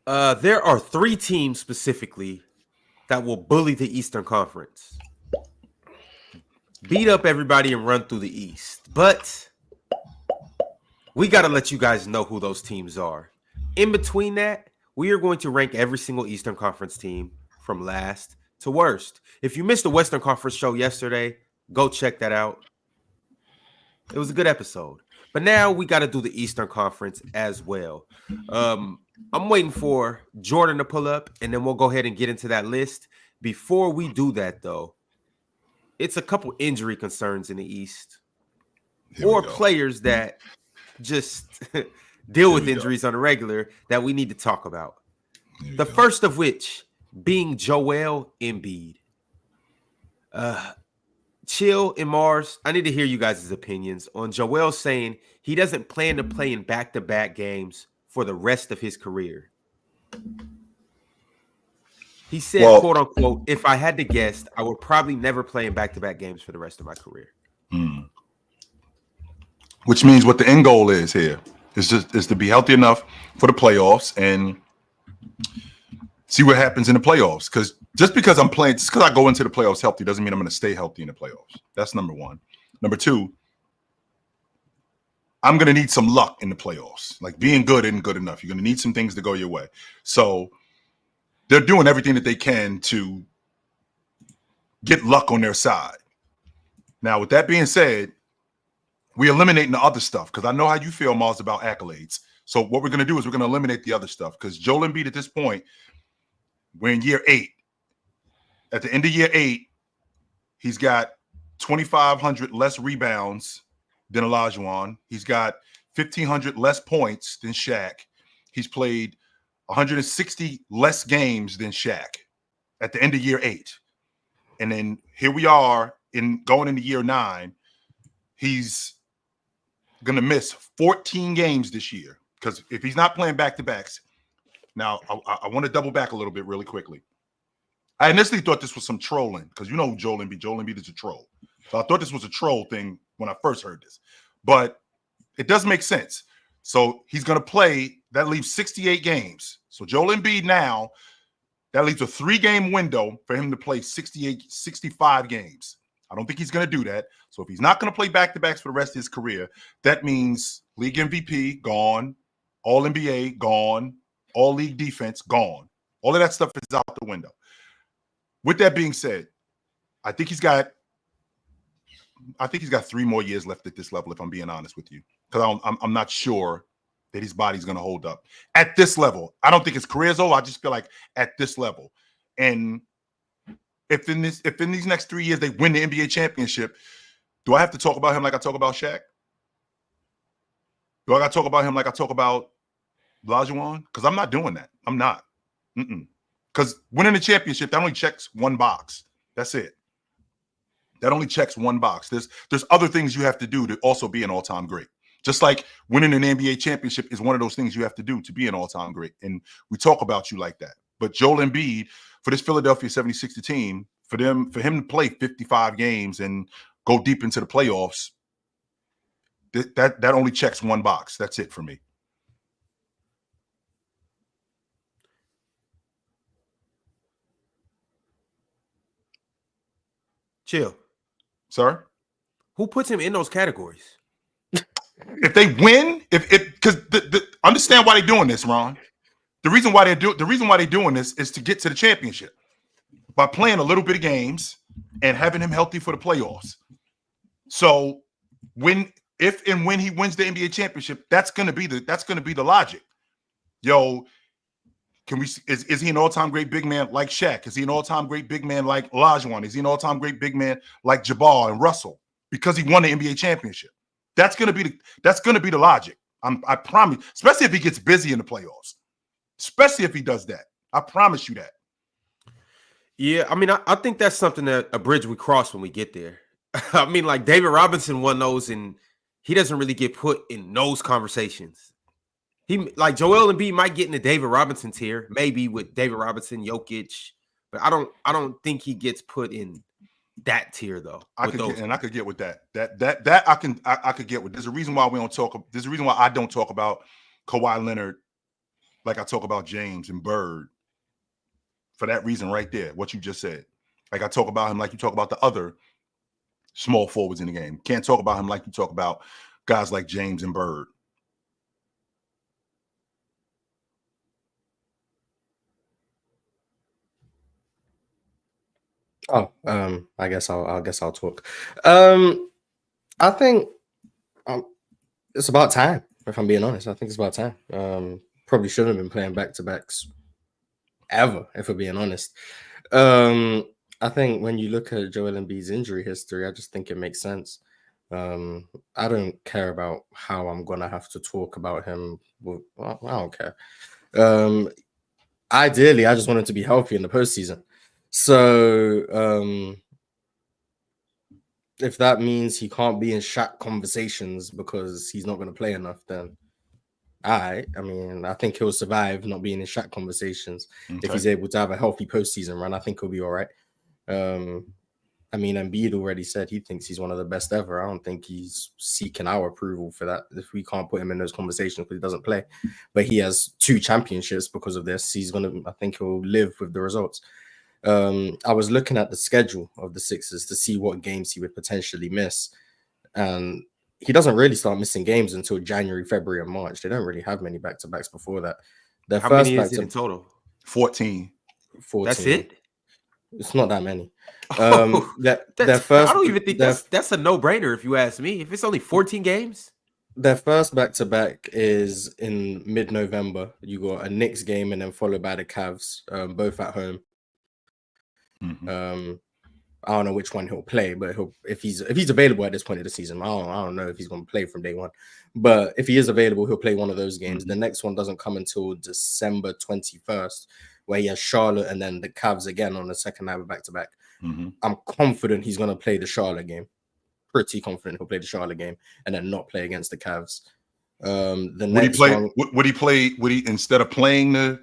There are three teams specifically that will bully the Eastern Conference, beat up everybody, and run through the East. But we got to let you guys know who those teams are. In between that, we are going to rank every single Eastern Conference team from last to worst. If you missed the Western Conference show yesterday, go check that out. It was a good episode. But now we got to do the Eastern Conference as well. I'm waiting for Jordan to pull up, and then we'll go ahead and get into that list. Before we do that, though, it's a couple injury concerns in the East, or players that just deal with injuries on a regular that we need to talk about. The first of which being Joel Embiid. Chill and Mars, I need to hear you guys' opinions on Joel saying he doesn't plan to play in back-to-back games for the rest of his career. He said, quote unquote, if I had to guess, I would probably never play in back-to-back games for the rest of my career. Which means what the end goal is here is to be healthy enough for the playoffs and see what happens in the playoffs. Because just because I'm playing, just because I go into the playoffs healthy doesn't mean I'm going to stay healthy in the playoffs. That's number one. Number two, I'm going to need some luck in the playoffs. Like being good isn't good enough. You're going to need some things to go your way. So they're doing everything that they can to get luck on their side. Now, with that being said, we're eliminating the other stuff because I know how you feel, Mars, about accolades. So what we're going to do is we're going to eliminate the other stuff because Joel Embiid at this point, we're in year 8. At the end of year 8, he's got 2,500 less rebounds than Olajuwon. He's got 1,500 less points than Shaq. He's played 160 less games than Shaq at the end of year 8. And then here we are going into year 9. He's going to miss 14 games this year because if he's not playing back-to-backs. Now, I want to double back a little bit really quickly. I initially thought this was some trolling because you know who Joel Embiid. Joel Embiid is a troll. So I thought this was a troll thing when I first heard this. But it does make sense. So he's going to play. That leaves 68 games. So Joel Embiid now, that leaves a 3-game window for him to play 65 games. I don't think he's going to do that. So if he's not going to play back-to-backs for the rest of his career, that means league MVP, gone. All-NBA, gone. All-league defense, gone. All of that stuff is out the window. With that being said, I think he's got 3 more years left at this level, if I'm being honest with you. Because I'm not sure that his body's going to hold up. At this level, I don't think his career's over. I just feel like at this level. And if in these next 3 years they win the NBA championship, do I have to talk about him like I talk about Shaq? Do I got to talk about him like I talk about Olajuwon? Because I'm not doing that. I'm not. Because winning the championship, that only checks one box. That's it. That only checks one box. There's other things you have to do to also be an all-time great. Just like winning an NBA championship is one of those things you have to do to be an all-time great. And we talk about you like that. But Joel Embiid, for this Philadelphia 76ers team, for him to play 55 games and go deep into the playoffs, that only checks one box. That's it for me. Chill. Sir? Who puts him in those categories? If they win, because understand why they're doing this, Ron. The reason why they're doing this is to get to the championship by playing a little bit of games and having him healthy for the playoffs. So if and when he wins the NBA championship, that's gonna be the logic. Yo, is he an all-time great big man like Shaq? Is he an all-time great big man like Olajuwon? Is he an all-time great big man like Jabbar and Russell? Because he won the NBA championship. That's gonna be the logic. I promise, especially if he gets busy in the playoffs. Especially if he does that. I promise you that. Yeah, I mean, I think that's something that a bridge we cross when we get there. I mean, like David Robinson won those, and he doesn't really get put in those conversations. He like Joel Embiid might get in the David Robinson tier, maybe with David Robinson, Jokic, but I don't think he gets put in that tier though. I could get with that. That I could get with. There's a reason why we don't talk. There's a reason why I don't talk about Kawhi Leonard like I talk about James and Bird for that reason right there, what you just said. Like I talk about him like you talk about the other small forwards in the game. Can't talk about him like you talk about guys like James and Bird. Oh, I guess I'll talk. I think it's about time. If I'm being honest, I think it's about time. Probably shouldn't have been playing back-to-backs ever, if we're being honest. I think when you look at Joel Embiid's injury history, I just think it makes sense. I don't care about how I'm gonna have to talk about him. Well, I don't care. Ideally, I just want him to be healthy in the postseason. So if that means he can't be in Shaq conversations because he's not going to play enough, then I mean, I think he'll survive not being in Shaq conversations. Okay. If he's able to have a healthy postseason run, I think he'll be all right. I mean, Embiid already said he thinks he's one of the best ever. I don't think he's seeking our approval for that. If we can't put him in those conversations because he doesn't play, but he has 2 championships because of this. I think he'll live with the results. I was looking at the schedule of the Sixers to see what games he would potentially miss. And he doesn't really start missing games until January, February, and March. They don't really have many back-to-backs before that. How many is it in total? 14. 14. That's it? It's not that many. I don't even think that's a no-brainer if you ask me. If it's only 14 games. Their first back-to-back is in mid-November. You got a Knicks game and then followed by the Cavs, both at home. Mm-hmm. I don't know which one he'll play, but if he's available at this point of the season, I don't know if he's going to play from day one. But if he is available, he'll play one of those games. Mm-hmm. The next one doesn't come until December 21st, where he has Charlotte and then the Cavs again on the second night of back-to-back. Mm-hmm. I'm confident he's going to play the Charlotte game. Pretty confident he'll play the Charlotte game and then not play against the Cavs. Would he instead of playing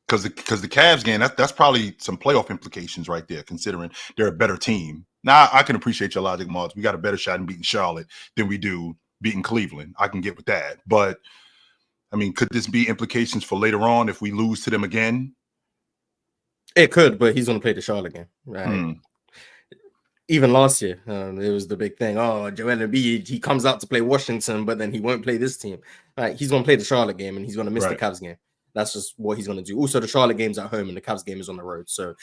because the Cavs game, that's probably some playoff implications right there, considering they're a better team. Now I can appreciate your logic, Mods. We got a better shot in beating Charlotte than we do beating Cleveland. I can get with that. But I mean, could this be implications for later on if we lose to them again? It could, but he's going to play the Charlotte game, right? Even last year, it was the big thing. Oh, Joel Embiid, he comes out to play Washington, but then he won't play this team. Right? He's going to play the Charlotte game, and he's going to miss the Cavs game. That's just what he's going to do. Also, the Charlotte game's at home, and the Cavs game is on the road. So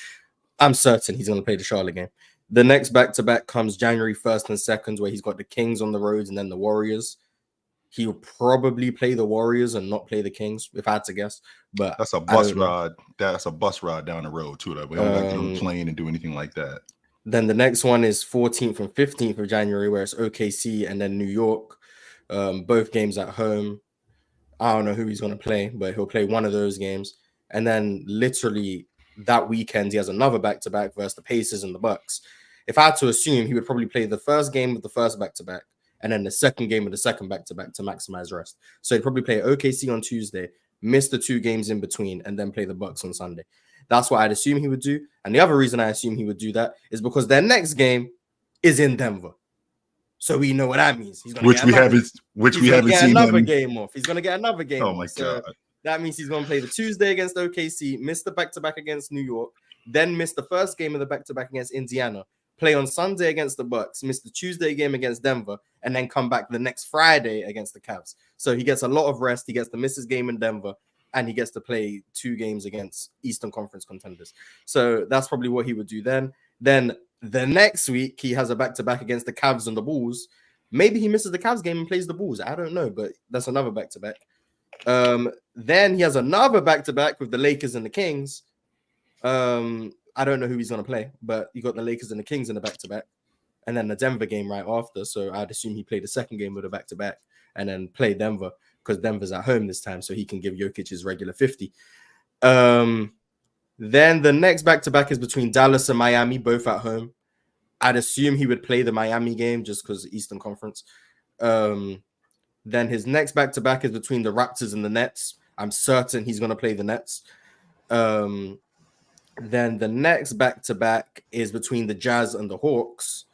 I'm certain he's going to play the Charlotte game. The next back-to-back comes January 1st and 2nd, where he's got the Kings on the road and then the Warriors. He'll probably play the Warriors and not play the Kings, if I had to guess. But that's a bus ride. That's a bus ride down the road, too. We don't like to plane and do anything like that. Then the next one is 14th and 15th of January, where it's OKC and then New York. Both games at home. I don't know who he's going to play, but he'll play one of those games. And then literally that weekend, he has another back-to-back versus the Pacers and the Bucks. If I had to assume, he would probably play the first game of the first back-to-back and then the second game of the second back-to-back to maximize rest. So he'd probably play OKC on Tuesday, miss the 2 games in between, and then play the Bucks on Sunday. That's what I'd assume he would do. And the other reason I assume he would do that is because their next game is in Denver. So we know what that means. He's going to get another game off. He's going to get another game off. Oh, my God. That means he's going to play the Tuesday against OKC, miss the back-to-back against New York, then miss the first game of the back-to-back against Indiana, play on Sunday against the Bucks, miss the Tuesday game against Denver, and then come back the next Friday against the Cavs. So he gets a lot of rest. He gets to miss his game in Denver, and he gets to play 2 games against Eastern Conference contenders. So that's probably what he would do then. Then the next week, he has a back-to-back against the Cavs and the Bulls. Maybe he misses the Cavs game and plays the Bulls. I don't know, but that's another back-to-back. Then he has another back-to-back with the Lakers and the Kings. I don't know who he's going to play, but you got the Lakers and the Kings in the back-to-back. And then the Denver game right after. So I'd assume he played the second game with a back-to-back and then play Denver because Denver's at home this time, so he can give Jokic his regular 50. Then the next back-to-back is between Dallas and Miami, both at home. I'd assume he would play the Miami game just because Eastern Conference. Then his next back-to-back is between the Raptors and the Nets. I'm certain he's going to play the Nets. Then the next back-to-back is between the Jazz and the Hawks.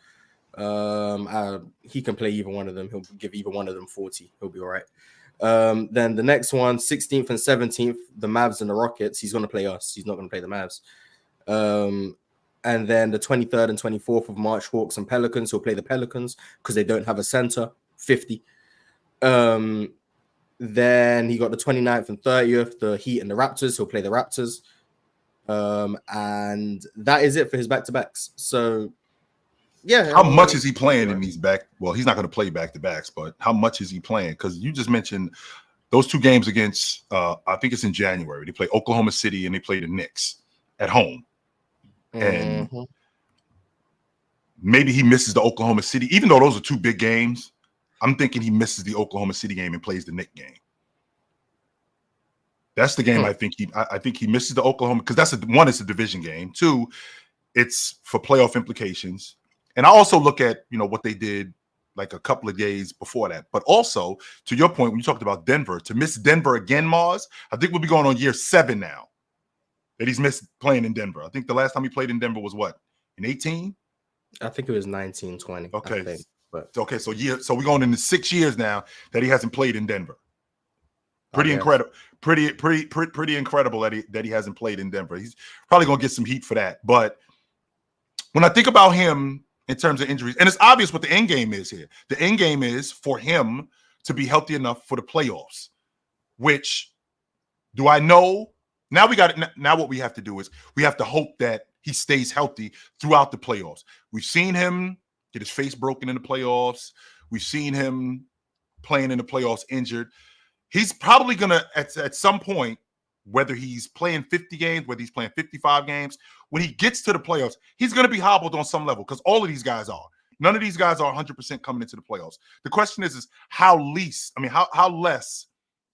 He can play either one of them. He'll give either one of them 40. He'll be all right. Then the next one, 16th and 17th, the Mavs and the Rockets. He's going to play us. He's not going to play the Mavs. And then the 23rd and 24th of March, Hawks and Pelicans. He'll play the Pelicans because they don't have a center. 50. Then he got the 29th and 30th, the Heat and the Raptors. He'll play the Raptors. And that is it for his back-to-backs. So, yeah. How much is he playing in these back? Well, he's not going to play back-to-backs, but how much is he playing? Because you just mentioned those two games against, I think it's in January. They play Oklahoma City and they play the Knicks at home. And maybe he misses the Oklahoma City, even though those are two big games. I'm thinking he misses the Oklahoma City game and plays the Knicks game. That's the game I think he misses the Oklahoma, because that's one, it's a division game. Two, it's for playoff implications. And I also look at, what they did like a couple of days before that. But also, to your point, when you talked about Denver, to miss Denver again, Mars, I think we'll be going on year 7 now that he's missed playing in Denver. I think the last time he played in Denver was what, in 18? I think it was 19, 20. Okay. So we're going into 6 years now that he hasn't played in Denver. Pretty incredible. Pretty incredible that he hasn't played in Denver. He's probably going to get some heat for that. But when I think about him in terms of injuries, and it's obvious what the end game is here. The end game is for him to be healthy enough for the playoffs, which do I know? Now what we have to do is we have to hope that he stays healthy throughout the playoffs. We've seen him get his face broken in the playoffs. We've seen him playing in the playoffs injured. He's probably going to, at some point, whether he's playing 50 games, whether he's playing 55 games, when he gets to the playoffs, he's going to be hobbled on some level, because all of these guys are. None of these guys are 100% coming into the playoffs. The question is how less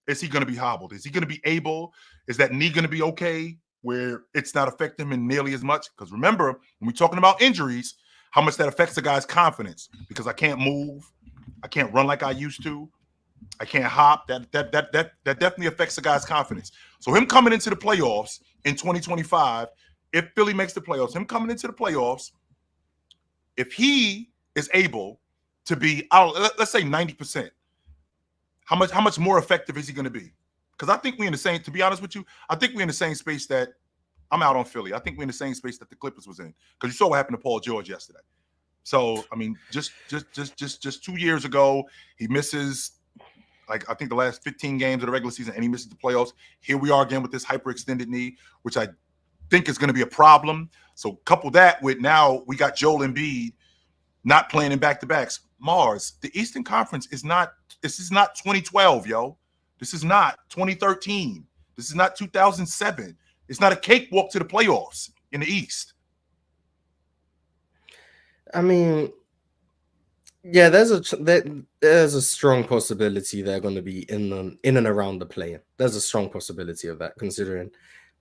is he going to be hobbled? Is he going to be able? Is that knee going to be okay where it's not affecting him nearly as much? Because remember, when we're talking about injuries, how much that affects a guy's confidence, because I can't move. I can't run like I used to. I can't hop. That definitely affects a guy's confidence. So him coming into the playoffs in 2025, if Philly makes the playoffs, him coming into the playoffs, if he is able to be out, let's say 90%, how much more effective is he going to be? Because I think we're in the same, to be honest with you, I think we're in the same space that I'm out on Philly. I think we're in the same space that the Clippers was in, because you saw what happened to Paul George yesterday. So, I mean, just 2 years ago, he misses, like, I think the last 15 games of the regular season, and he misses the playoffs. Here we are again with this hyperextended knee, which I think is going to be a problem. So couple that with, now we got Joel Embiid not playing in back-to-backs. Mars, the Eastern Conference is not, this is not 2012, yo. This is not 2013. This is not 2007. It's not a cakewalk to the playoffs in the East. I mean, yeah, there's a strong possibility they're going to be in and around the play-in. There's a strong possibility of that, considering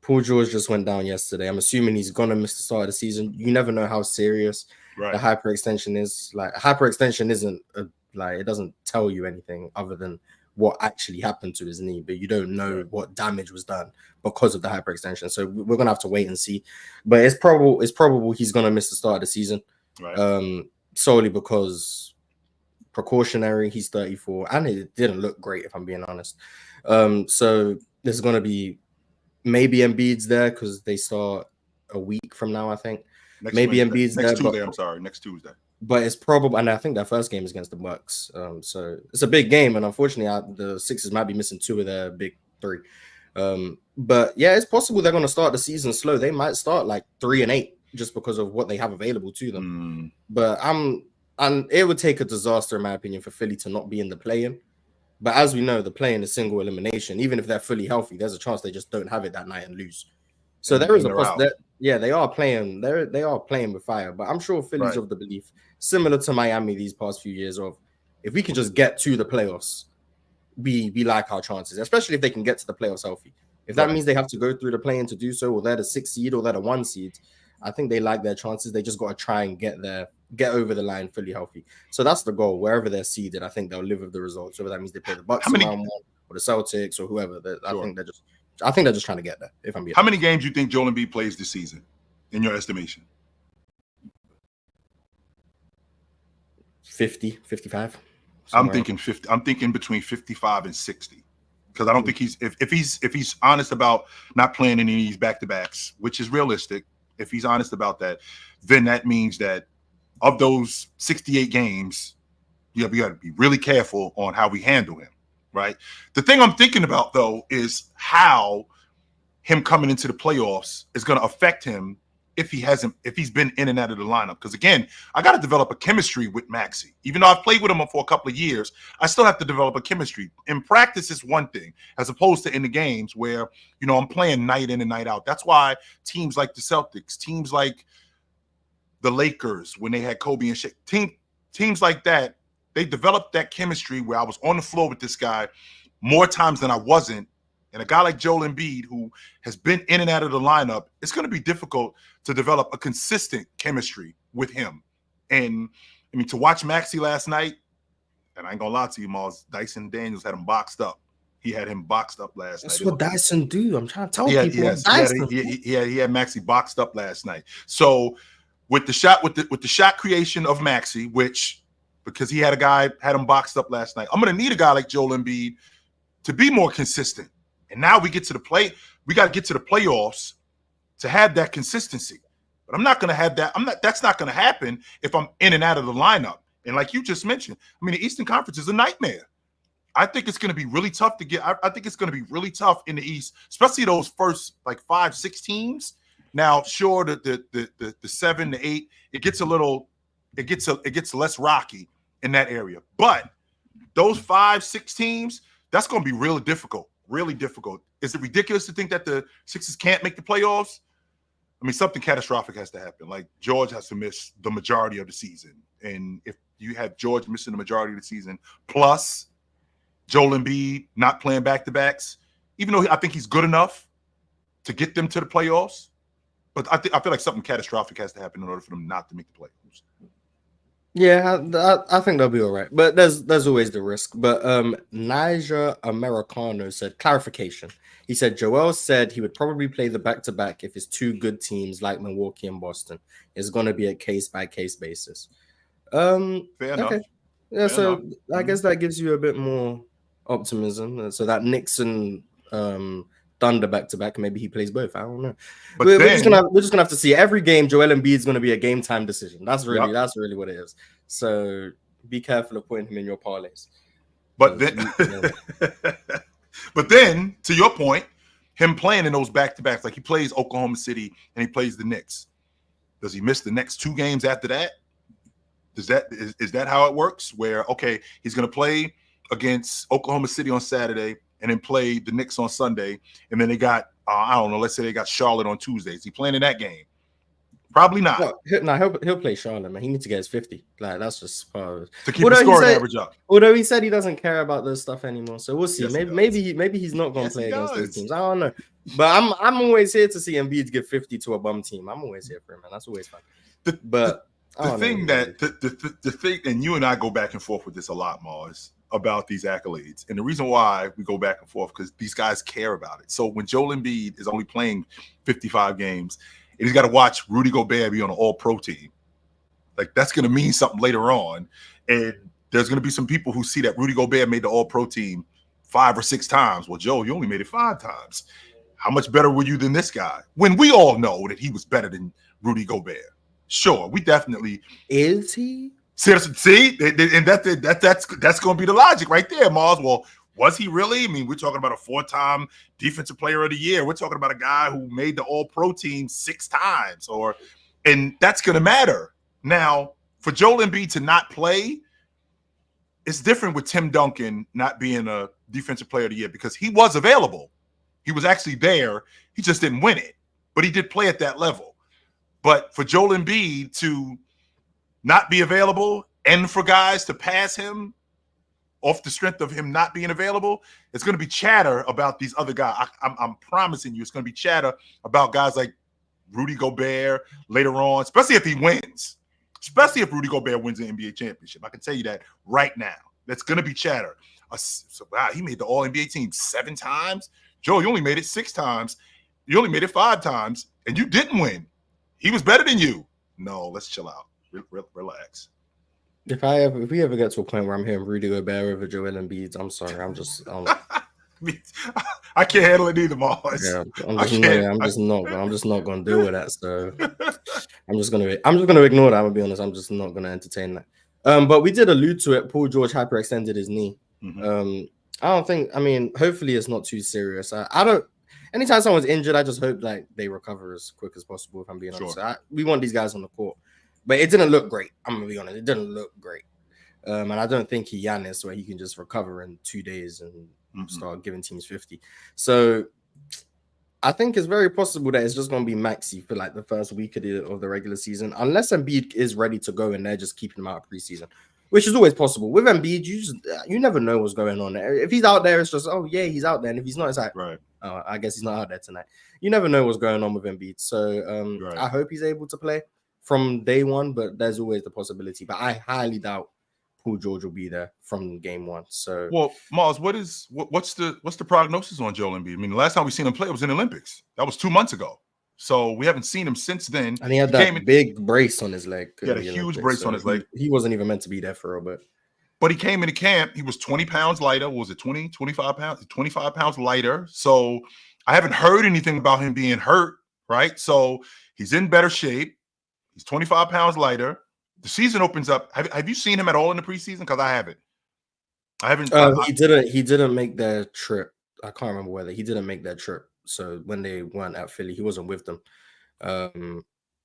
Paul George just went down yesterday. I'm assuming he's going to miss the start of the season. You never know how serious the hyperextension is. Like, hyperextension isn't it doesn't tell you anything other than what actually happened to his knee, but you don't know what damage was done because of the hyperextension. So we're gonna have to wait and see. But it's probable he's gonna miss the start of the season, solely because precautionary. He's 34, and it didn't look great, if I'm being honest. So there's gonna be maybe Embiid's there because they start a week from now, I think. Embiid's there. Next Tuesday. But it's probable, and I think their first game is against the Bucks. So it's a big game, and unfortunately, the Sixers might be missing 2 of their big 3. But yeah, it's possible they're going to start the season slow. They might start like 3-8 just because of what they have available to them. But it would take a disaster, in my opinion, for Philly to not be in the play-in. But as we know, the play-in is single elimination. Even if they're fully healthy, there's a chance they just don't have it that night and lose. So there is a possibility. Yeah, they are playing. They are playing with fire. But I'm sure Philly's of the belief, similar to Miami these past few years, of if we can just get to the playoffs, we like our chances, especially if they can get to the playoffs healthy. If that means they have to go through the play-in to do so, or they're the 6th seed or they're the 1 seed, I think they like their chances. They just got to try and get over the line fully healthy. So that's the goal. Wherever they're seeded, I think they'll live with the results. Whether that means they play the Bucks round 1 or the Celtics or whoever. I think they're just trying to get there. If I'm being honest. How many games do you think Joel Embiid plays this season, in your estimation? 50, 55. I'm thinking 50. I'm thinking between 55 and 60. Because I don't think he's if he's honest about not playing any of these back-to-backs, which is realistic. If he's honest about that, then that means that of those 68 games, we got to be really careful on how we handle him, right? The thing I'm thinking about though is how him coming into the playoffs is going to affect him if he's been in and out of the lineup. Because again, I got to develop a chemistry with Maxey. Even though I've played with him for a couple of years, I still have to develop a chemistry. In practice, it's one thing, as opposed to in the games where, I'm playing night in and night out. That's why teams like the Celtics, teams like the Lakers, when they had Kobe and Shaq, teams like that, they developed that chemistry where I was on the floor with this guy more times than I wasn't. And a guy like Joel Embiid, who has been in and out of the lineup, it's going to be difficult to develop a consistent chemistry with him. And, to watch Maxey last night, and I ain't going to lie to you, Mars, Dyson Daniels had him boxed up. He had him boxed up last night. That's what Dyson do. I'm trying to tell people. Yes, he had Maxey boxed up last night. So with the shot creation of Maxey, which because he had him boxed up last night, I'm going to need a guy like Joel Embiid to be more consistent. And now we get to we got to get to the playoffs to have that consistency. But I'm not going to have that. That's not going to happen if I'm in and out of the lineup. And like you just mentioned, the Eastern Conference is a nightmare. I think it's going to be really tough to get. I think it's going to be really tough in the East, especially those first 5-6 teams. Now, sure, the 7 to 8, it gets less rocky in that area. But those 5-6 teams, that's going to be really difficult. Really difficult. Is it ridiculous to think that the Sixers can't make the playoffs? Something catastrophic has to happen. Like George has to miss the majority of the season. And if you have George missing the majority of the season, plus Joel Embiid not playing back-to-backs, even though I think he's good enough to get them to the playoffs, but I feel like something catastrophic has to happen in order for them not to make the playoffs. Yeah, I think they'll be all right. But there's always the risk. But Niger Americano said, clarification. He said, Joel said he would probably play the back-to-back if it's two good teams like Milwaukee and Boston. It's going to be a case-by-case basis. Fair enough. Yeah, Fair enough. I guess that gives you a bit more optimism. So that Knicks and Thunder back-to-back, maybe he plays both. I don't know. But we're just gonna have to see. Every game, Joel Embiid is gonna be a game time decision. That's really what it is. So be careful of putting him in your parlays. But then, to your point, him playing in those back-to-backs, like he plays Oklahoma City and he plays the Knicks. Does he miss the next 2 games after that? Is that how it works? Where he's gonna play against Oklahoma City on Saturday, and then play the Knicks on Sunday, and then they got, I don't know, let's say they got Charlotte on Tuesday. Is he playing in that game? Probably not. No, he'll play Charlotte, man. He needs to get his 50. That's just to keep the scoring average up. Although he said he doesn't care about this stuff anymore, so we'll see. Yes, maybe he's not going to play against those teams. I don't know, but I'm always here to see Embiid give 50 to a bum team. I'm always here for him, man. That's always fun. The thing, and you and I go back and forth with this a lot, Mars, about these accolades. And the reason why we go back and forth, because these guys care about it. So when Joel Embiid is only playing 55 games and he's got to watch Rudy Gobert be on an all-pro team, that's going to mean something later on. And there's going to be some people who see that Rudy Gobert made the all-pro team 5 or 6 times. Well, Joe, you only made it 5 times. How much better were you than this guy? When we all know that he was better than Rudy Gobert. Sure, we definitely. Is he? See, and that's going to be the logic right there, Mars. Well, was he really? We're talking about a 4-time defensive player of the year. We're talking about a guy who made the all-pro team 6 times, and that's going to matter. Now, for Joel Embiid to not play, it's different with Tim Duncan not being a defensive player of the year because he was available. He was actually there. He just didn't win it, but he did play at that level. But for Joel Embiid to not be available and for guys to pass him off the strength of him not being available, it's going to be chatter about these other guys. I'm promising you it's going to be chatter about guys like Rudy Gobert later on, especially if he wins, especially if Rudy Gobert wins the NBA championship. I can tell you that right now. That's going to be chatter. So, wow, he made the All-NBA team 7 times. Joe, you only made it 6 times. You only made it 5 times, and you didn't win. He was better than you. No, let's chill out. Relax. If we ever get to a point where I'm hearing Rudy Gobert over Joel Embiid, I'm sorry. I can't handle it either, Mars. Yeah, I'm just not gonna deal with that. So I'm just gonna ignore that. I'm gonna be honest. I'm just not gonna entertain that. But we did allude to it. Paul George hyperextended his knee. Mhm. I don't think. I mean, hopefully it's not too serious. I don't. Anytime someone's injured, I just hope like they recover as quick as possible. If I'm being honest, we want these guys on the court, but it didn't look great. I'm gonna be honest. It didn't look great. And I don't think he Giannis where he can just recover in 2 days and start giving teams 50. So I think it's very possible that it's just going to be Maxey for like the first week of the regular season, unless Embiid is ready to go and they're just keeping him out of preseason, which is always possible. With Embiid, you never know what's going on. If he's out there, it's just, oh yeah, he's out there. And if he's not, it's like, right. Oh, I guess he's not out there tonight. You never know what's going on with Embiid. So I hope he's able to play from day one, but there's always the possibility. But I highly doubt Paul George will be there from game one. So, well, Mars, what's the prognosis on Joel Embiid? I mean, the last time we seen him play was in the Olympics. That was 2 months ago. So we haven't seen him since then. And he had that big brace on his leg. He had a huge brace on his leg. He wasn't even meant to be there for a bit. But he came into camp. He was 20 pounds lighter. What was it 20, 25 pounds? 25 pounds lighter. So I haven't heard anything about him being hurt, right? So he's in better shape. He's 25 pounds lighter. The season opens up. Have you seen him at all in the preseason? Because I haven't. He didn't make their trip. I can't remember whether he didn't make that trip. So when they weren't at Philly, he wasn't with them.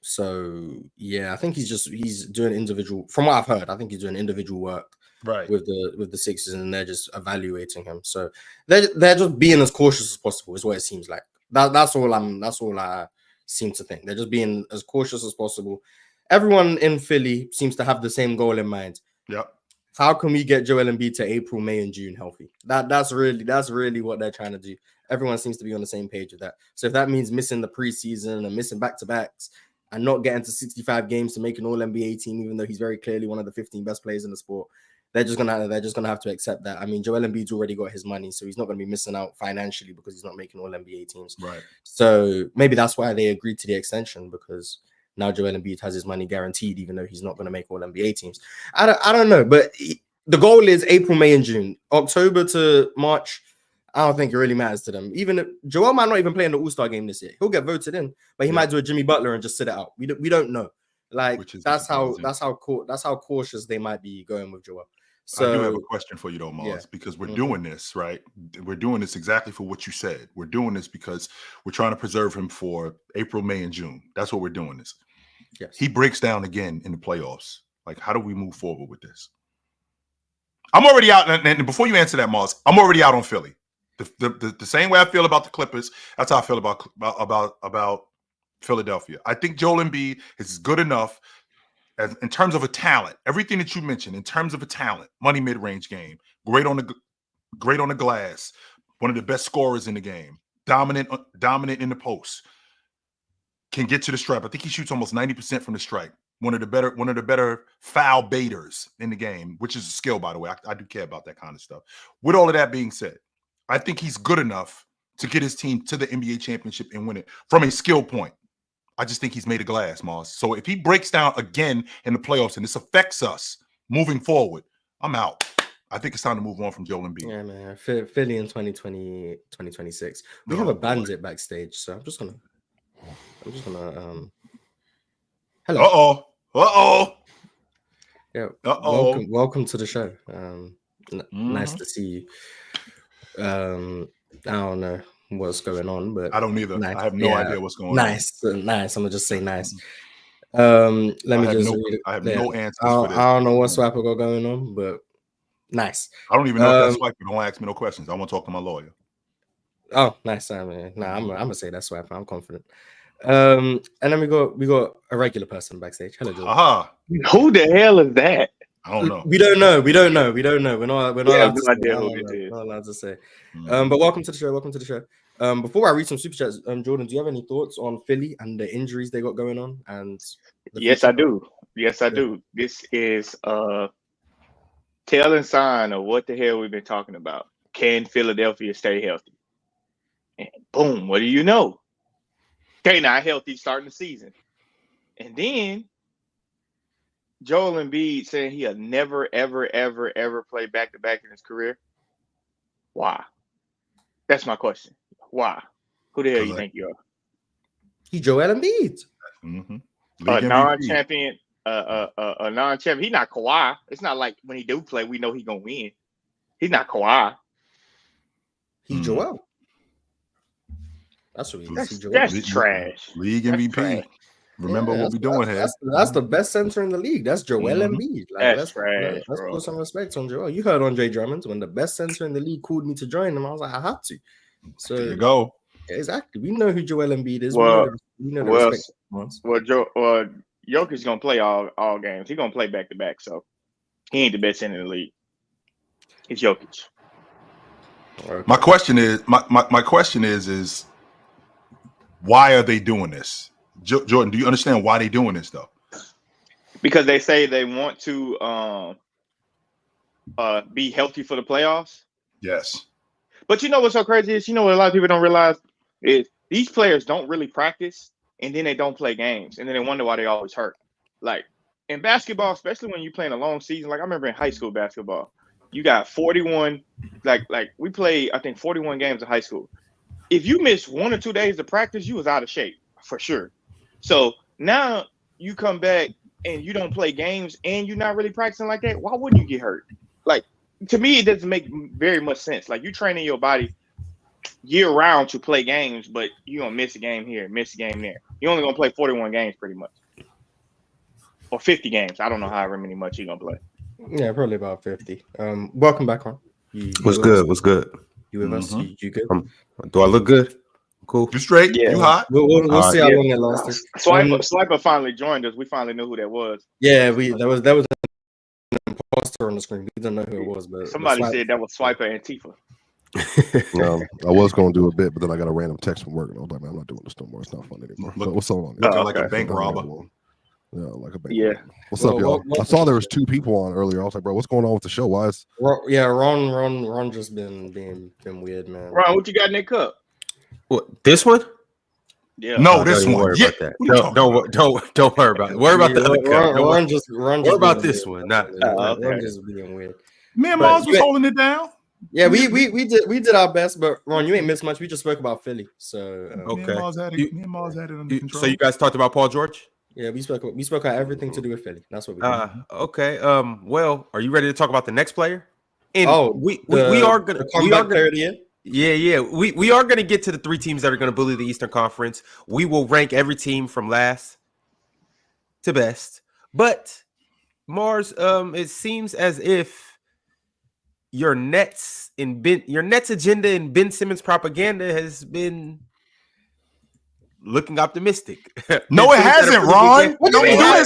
So yeah, I think he's doing individual. From what I've heard, I think he's doing individual work with the Sixers, and they're just evaluating him. So they're just being as cautious as possible. Is what it seems like. That's all I seem to think. They're just being as cautious as possible. Everyone in Philly seems to have the same goal in mind. Yep. How can we get Joel Embiid to April, May, and June healthy? That's really what they're trying to do. Everyone seems to be on the same page with that. So if that means missing the preseason and missing back-to-backs and not getting to 65 games to make an All-NBA team, even though he's very clearly one of the 15 best players in the sport, they're just gonna have to accept that. I mean, Joel Embiid's already got his money, so he's not going to be missing out financially because he's not making All-NBA teams. Right. So maybe that's why they agreed to the extension, because now Joel Embiid has his money guaranteed, even though he's not going to make All-NBA teams. I don't know, but the goal is April, May, and June. October to March, I don't think it really matters to them. Even if Joel might not even play in the All-Star game this year. He'll get voted in, but he might do a Jimmy Butler and just sit it out. We don't know. Like that's how cautious they might be going with Joel. So I do have a question for you though, Mars, because we're doing this, right? We're doing this exactly for what you said. We're doing this because we're trying to preserve him for April, May, and June. That's what we're doing this. Yes. He breaks down again in the playoffs. Like, how do we move forward with this? I'm already out, and before you answer that, Mars, I'm already out on Philly. The same way I feel about the Clippers, that's how I feel about Philadelphia. I think Joel Embiid is good enough in terms of a talent. Everything that you mentioned in terms of a talent, money mid-range game, great on the glass, one of the best scorers in the game, dominant in the post, can get to the stripe. I think he shoots almost 90% from the stripe. One of the better foul baiters in the game, which is a skill, by the way. I do care about that kind of stuff. With all of that being said, I think he's good enough to get his team to the NBA championship and win it from a skill point. I just think he's made of glass, Mars. So if he breaks down again in the playoffs and this affects us moving forward, I'm out. I think it's time to move on from Joel Embiid. Yeah, man. Philly in 2020, 2026. We have a bandit backstage, so I'm just gonna hello. Yeah. Welcome to the show. Nice to see you. I don't know what's going on, but I don't either. Nice. I have no idea what's going on. Nice. I'm gonna just say nice. I have no answers for this. I don't know what Swapper got going on, but nice. I don't even know if that's Swapper. Don't ask me no questions. I want to talk to my lawyer. Oh, nice. I'm gonna say that's Swapper. I'm confident. And then we got a regular person backstage. Hello, Joel. Who the hell is that? I don't know. We don't know. We're not allowed to say. But welcome to the show. Before I read some super chats, Jordan, do you have any thoughts on Philly and the injuries they got going on? And yes, I do. This is a telling sign of what the hell we've been talking about. Can Philadelphia stay healthy? And boom, what do you know? They're not healthy starting the season. And then Joel Embiid saying he'll never, ever, ever, ever play back-to-back in his career? Why? That's my question. Why? Who the hell you think you are? He Joel Embiid. Mm-hmm. A non-champion, a non-champion. He's not Kawhi. It's not like when he do play, we know he's gonna win. He's not Kawhi. He Joel. That's what he is. That's trash. League MVP. Trash. Remember what we're doing here. That's the best center in the league. That's Joel Embiid. Like, that's trash. Let's put some respect on Joel. You heard Andre Drummond when the best center in the league called me to join him. I was like, I had to. So there you go. Exactly. We know who Joel Embiid is. Well, we know the respect. Jokic's gonna play all games. He's gonna play back to back, so he ain't the best center in the league. It's Jokic. Okay. My question is why are they doing this? Jordan, do you understand why they're doing this though? Because they say they want to be healthy for the playoffs. Yes. But you know what's so crazy is, what a lot of people don't realize is these players don't really practice, and then they don't play games, and then they wonder why they always hurt. Like in basketball, especially when you're playing a long season, like I remember in high school basketball, you got 41, like we played, I think 41 games in high school. If you miss 1 or 2 days of practice, you was out of shape for sure. So now you come back and you don't play games and you're not really practicing like that. Why wouldn't you get hurt? Like, to me, it doesn't make very much sense. Like, you training your body year round to play games, but you're going to miss a game here, miss a game there. You're only going to play 41 games pretty much. Or 50 games. I don't know however many much you're going to play. Yeah, probably about 50. Welcome back on. What's good? What's good? You with us? You good? Do I look good? Cool. You straight? Yeah. You hot? We'll see how long it lasts. Swiper finally joined us. We finally knew who that was. Yeah, there was an imposter on the screen. We don't know who it was, but somebody said that was Swiper Antifa. I was going to do a bit, but then I got a random text from work, and I was like, man, I'm not doing this no more. It's not fun anymore. What's on? Looking like a bank robber. Yeah, like a bank. Yeah. Robber. What's up, y'all? I saw there was 2 people on earlier. I was like, bro, what's going on with the show? Why is? Yeah, Ron just been weird, man. Ron, what you got in that cup? What, this one? Yeah. No, this one. Worry about that. Don't worry about it. Worry about the other cup. Ron just worry about this one. Not Ron just being weird. Me and Mars was holding it down. Yeah, we did our best, but Ron, you ain't missed much. We just spoke about Philly, so okay. Me and Mars had it under control. So you guys talked about Paul George? Yeah, we spoke about everything to do with Philly. That's what we did. Okay. Well, are you ready to talk about the next player? And we are gonna player of the year. Yeah. We are gonna get to the 3 teams that are gonna bully the Eastern Conference. We will rank every team from last to best. But Mars, it seems as if your Nets agenda and Ben Simmons propaganda has been looking optimistic. No, it hasn't, Ron. What do you mean? No, it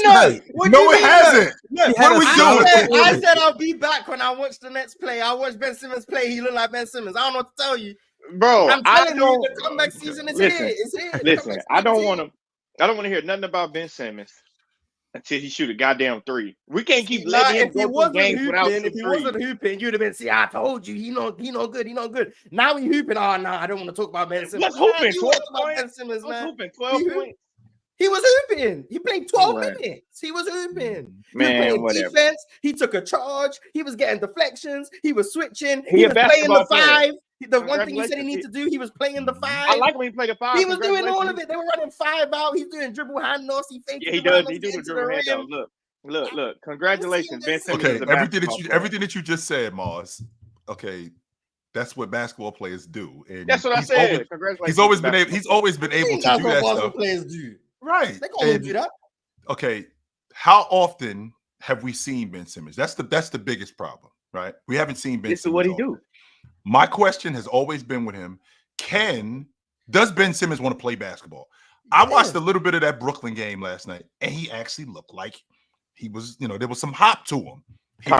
hasn't. What are we doing? I said I'll be back when I watched the Nets play. I watched Ben Simmons play. He looked like Ben Simmons. I don't know what to tell you, bro. I'm telling you, the comeback season is here. It's here. Listen, I don't want to hear nothing about Ben Simmons until he shoot a goddamn 3. We can't keep letting him go through games without some If he wasn't hooping, you'd have been, see, I told you, he no good. Now he hooping. Oh, no, I don't want to talk about Ben Simmons. Let's hooping. 12 points. Ben Simmons, man. Hooping 12 points. He was hooping. He played 12 minutes. He was hooping. Man, whatever. Defense. He took a charge. He was getting deflections. He was switching. He was playing the 5. Player. The one thing he said he needed to do, he was playing the 5. I like when he played the 5. He was doing all of it. They were running 5 out. He's doing dribble handoffs. He faked. Yeah, he does. He do the dribble handoff. Look. Congratulations, Ben Simmons. Okay, everything that you just said, Mars. Okay, that's what basketball players do. And that's what I said. Congratulations. He's always been able to do that stuff. Players do. Right. They gonna do that. Okay, how often have we seen Ben Simmons? That's the biggest problem, right? We haven't seen Ben Simmons. This is what he do. My question has always been with him: does Ben Simmons want to play basketball? I watched a little bit of that Brooklyn game last night, and he actually looked like he was, there was some hop to him. He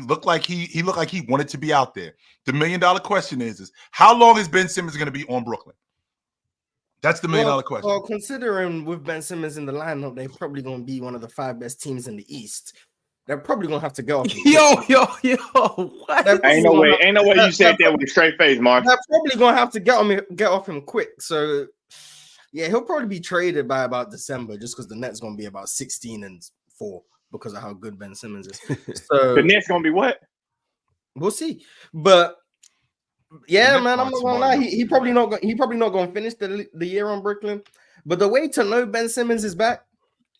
looked like he wanted to be out there. The $1 million question is how long is Ben Simmons going to be on Brooklyn? That's the $1 million question. Well, considering with Ben Simmons in the lineup, they're probably going to be one of the 5 best teams in the East. They're probably going to have to go. Yo, what? Ain't no way you said that with a straight face, Mark. They're probably going to have to get off him quick. So Yeah, he'll probably be traded by about December just because the Nets going to be about 16-4 because of how good Ben Simmons is. So The Nets gonna be what? we'll see. But yeah, Nets man, I'm aren't not gonna smart lie. enough He to probably do not he probably not gonna finish the year on Brooklyn. But the way to know Ben Simmons is back,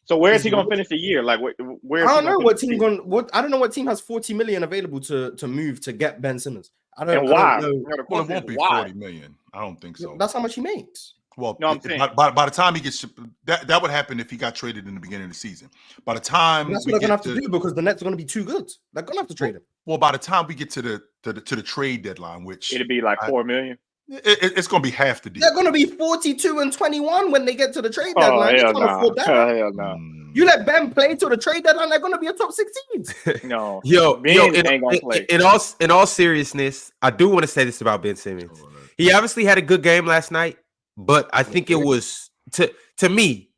So where is Is he gonna what- finish the year? Like where? I Is he don't know gonna what finish team the season? going. I don't know what team has 40 million available to move to get Ben Simmons. I And don't why? know. You know, the Well, it question won't is be why? 40 million. I don't think so. That's how much he makes. Well, No, I'm saying- by the time he gets that would happen if he got traded in the beginning of the season. By the time And that's we what they're gonna get have to do because the Nets are gonna be too good. They're gonna have to trade him. well, by the time we get to the trade deadline, which It'd be like 4 million. it's going to be half the deal. They're gonna be 42 and 21 when they get to the trade Oh deadline. They hell can't no! afford that. Hell no! You let Ben play till the trade deadline, they're gonna be a top 6 team. No. Yo, Ben ain't gonna play. in all seriousness, I do want to say this about Ben Simmons. He obviously had a good game last night, but I think it was to me,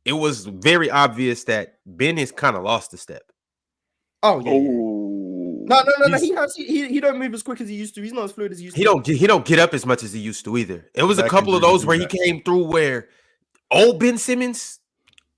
it was very obvious that Ben has kind of lost a step. Oh yeah. Ooh. No. He don't move as quick as he used to. He's not as fluid as he used to. He don't get up as much as he used to either. It was a Back couple of injuries those do where he that. came through where old Ben Simmons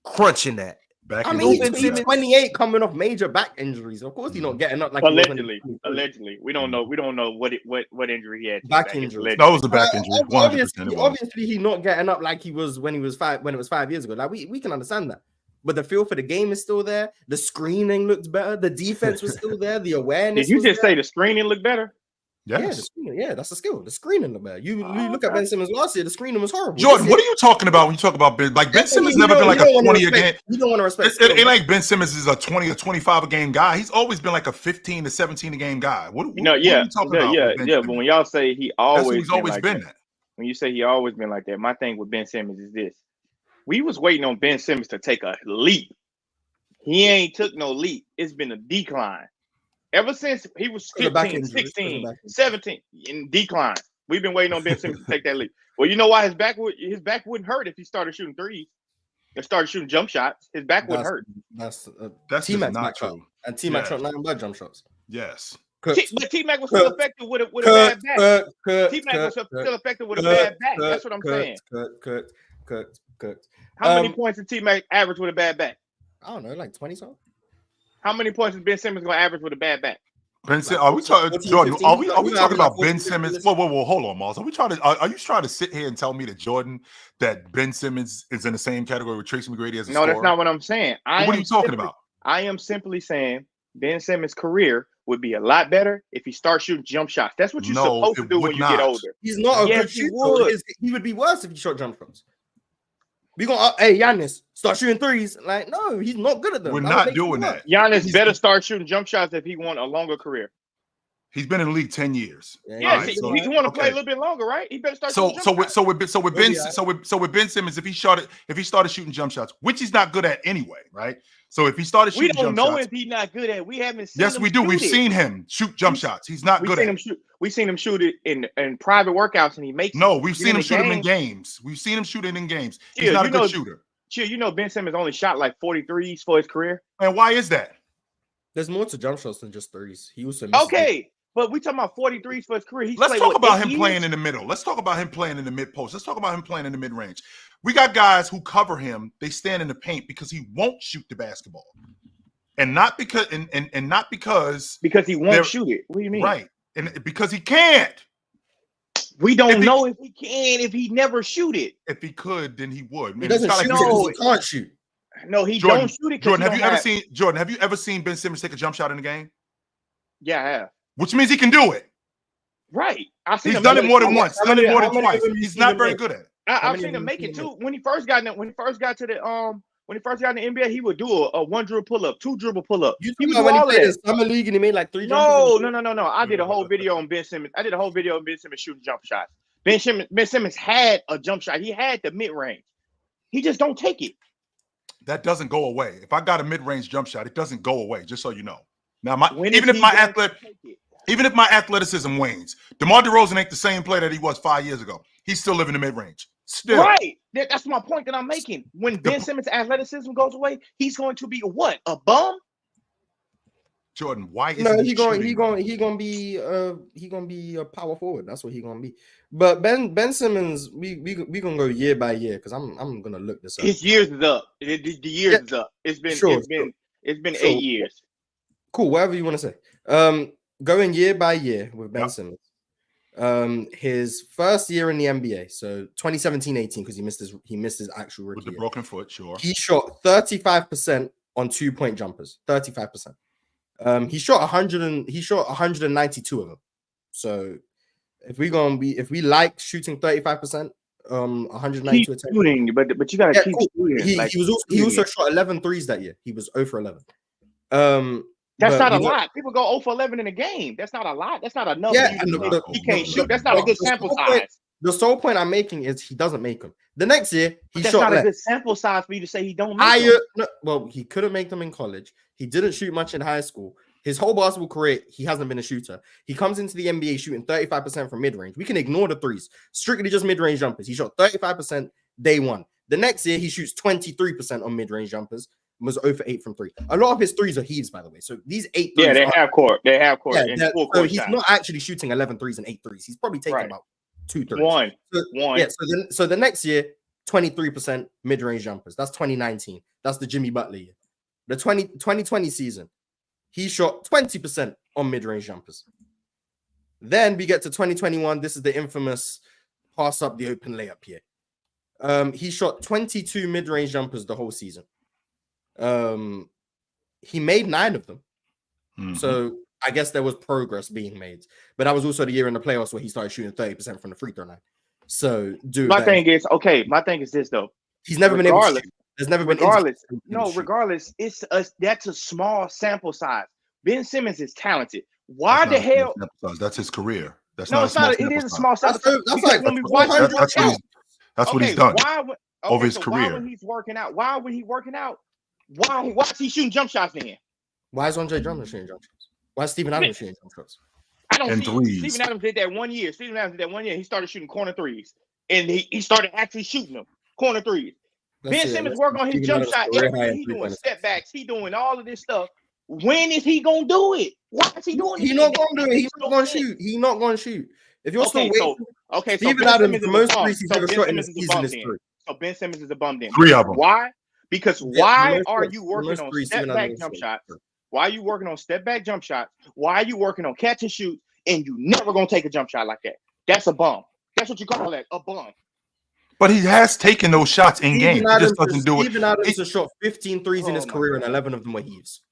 crunching that. Back I in mean, Ben he's Simmons- 28 coming off major back injuries. Of course, he's not getting up like he was when he Allegedly, was 23. allegedly, we don't know. We don't know what injury he had. Back It's injury. alleged. no, it was a back injury. 100%. Obviously, he's not getting up like he was when it was 5 years ago. Like we can understand that. But the feel for the game is still there. The screening looked better. The defense was still there. The awareness. Did you was just there. say the screening looked better? Yeah, the Yes. screening. Yeah, that's a skill. The screening looked better. You look at okay. Ben Simmons last year. The screening was horrible. Jordan, what are you talking about when you talk about Ben? Like Ben Simmons never been like a 20 a game. You don't want to respect. It ain't like Ben Simmons is a 20 or 25 a game guy. He's always been like a 15 to 17 a game guy. What are you talking about? with Ben Yeah. Simmons? But when y'all say he That's who always he's always like been that, that. when you say he always been like that, my thing with Ben Simmons is this: we was waiting on Ben Simmons to take a leap. He ain't took no leap. It's been a decline. Ever since he was Because of back 15, injuries. 16, Because of back 17, in decline. We've been waiting on Ben Simmons to take that leap. Well, you know why his back wouldn't hurt if he started shooting threes and started shooting jump shots. His back wouldn't hurt. That's That's T-Mac's just not back shot. true. And T-Mac Yeah. shot 9 blood jump shots. Yes. Cooked. But T-Mac was still effective with a bad back. Cooked. T-Mac was still effective with a bad back. That's what I'm saying. Cooked. How many points did T-Mac average with a bad back? I don't know, like 20 something. How many points is Ben Simmons going to average with a bad back? Ben Simmons, are we talking 14, Jordan? 15, Are we you talking average about like 14, Ben Simmons? 15. Whoa, hold on, Miles. Are you trying to sit here and tell me that Jordan that Ben Simmons is in the same category with Tracy McGrady as a No, that's scorer? not what I'm saying. What are you talking about? I am simply saying Ben Simmons' career would be a lot better if he starts shooting jump shots. That's what you're No, supposed to it do would when you not. get older. He's not a Yes, good he shooter. would. He would be worse if he shot jump shots. We gonna hey Giannis, start shooting threes. Like, no, he's not good at them. We're That would not make him doing worse. that. Giannis better start shooting jump shots if he want a longer career. He's been in the league 10 years. Yeah, All right, he so- want to play okay. a little bit longer, right? He better start. So shooting jump shots. with Ben Simmons, if he started shooting jump shots, which he's not good at anyway, right? So if he started We shooting don't jump know shots, if he's not good at. We haven't seen. yes, him we do. shoot We've it. seen him shoot jump shots. He's not We good seen at him it. shoot. We seen him shoot it in private workouts, and he makes. No, we've Get seen in him the shoot him in game. games. We've seen him shoot it in games. He's Chill, not a you good know- shooter. Chill, you know Ben Simmons only shot like 43s for his career. And why is that? There's more to jump shots than just threes. He also misses Okay, but we talking about 43s for his career. He's Let's played, talk what, about 8 him years? playing in the middle. Let's talk about him playing in the mid post. Let's talk about him playing in the mid range. We got guys who cover him. They stand in the paint because he won't shoot the basketball, and not because and not because because he they're- won't shoot it. What do you mean? right, and because he can't. We don't If he- know if he can if he never shoot it. If he could, then he would. He Man, doesn't it's shoot not it like because he can't shoot. No, he Jordan, don't shoot it. Jordan, have you ever seen Ben Simmons take a jump shot in the game? Yeah, I have. Which means he can do it. Right. I've seen He's him done make it more than how once. many- Done it more how than many twice. of them you He's seen not him very make? good at it. I've many seen of him them make you it seen too. When he first got to the NBA, he would do a one dribble pull up, 2 dribble pull up. You He would talking do about when he all of played in that. summer league and he made like 3 No. jumpers? I did a whole video on Ben Simmons. I did a whole video on Ben Simmons shooting jump shots. Ben Simmons had a jump shot. He had the mid range. He just don't take it. That doesn't go away. If I got a mid range jump shot, it doesn't go away. Just so you know. Now, even if my athleticism wanes, DeMar DeRozan ain't the same player that he was 5 years ago. He's still living in the mid range. Still, Right. That's my point that I'm making. When Ben Simmons' athleticism goes away, he's going to be what? A bum? Jordan, why is No, he gonna be a power forward. That's what he gonna be. But Ben Simmons, we gonna go year by year because I'm gonna look this up. His years is up. The years is up. It's been 8 years. Cool, whatever you want to say. Going year by year with Ben Simmons. His first year in the NBA, so 2017-18, because he missed his actual rookie with the year. broken foot. Sure, he shot 35% on 2-point jumpers. 35%. He shot 192 of them. So if we like shooting 35%, 192 attempts. Shooting, but you gotta keep shooting. He also shot 11 threes that year. He was 0 for 11. That's not a lot. People go 0 for 11 in a game. That's not a lot. That's not enough. Yeah, he can't shoot. That's not a good sample size. The sole point I'm making is he doesn't make them. The next year, that's not a good sample size for you to say he don't make them. Well, he couldn't make them in college. He didn't shoot much in high school. His whole basketball career, he hasn't been a shooter. He comes into the NBA shooting 35% from mid-range. We can ignore the threes. Strictly just mid-range jumpers. He shot 35% day one. The next year, he shoots 23% on mid-range jumpers. Was 0 for 8 from 3. A lot of his threes are heaves, by the way. So these 8 threes. Yeah, they have court. They have court. Yeah, so he's not actually shooting 11 threes and 8 threes. He's probably taking about 2 threes. One. Yeah, so the next year, 23% mid-range jumpers. That's 2019. That's the Jimmy Butler year. The 2020 season, he shot 20% on mid-range jumpers. Then we get to 2021. This is the infamous pass up the open layup year. He shot 22 mid-range jumpers the whole season. He made 9 of them. Mm-hmm. So I guess there was progress being made. But that was also the year in the playoffs where he started shooting 30% from the free throw line. So, my thing is this though. He's never been able to shoot. There's never been regardless, that's a small sample size. Ben Simmons is talented. Why the hell? That's his career. It's not. It is a small sample size. That's like when we watch him work out. That's what he's done over his career. Why when he's working out? Why when he working out? Why is he shooting jump shots then? Why is Andre Drummond shooting jump shots? Why is Steven Adams shooting jump shots? I don't see. Steven Adams did that 1 year. He started shooting corner threes, and he started actually shooting them corner threes. Ben Simmons work on his jump shot. He doing step backs. He doing all of this stuff. When is he gonna do it? Why is he doing it? He's not gonna do it. He's not gonna shoot. He's not gonna shoot. If you're still waiting, Steven Adams, the most threes he's ever shot in the season is 3. So Ben Simmons is a bum then. 3 of them. Why? Because why are you working on step back jump shots? Why are you working on step back jump shots? Why are you working on catch and shoot? And you never gonna take a jump shot like that? That's a bum. That's what you call that, a bum. But he has taken those shots in game. He just doesn't do it. Steven Adams has shot 15 threes in his career, and 11 of them were heaves.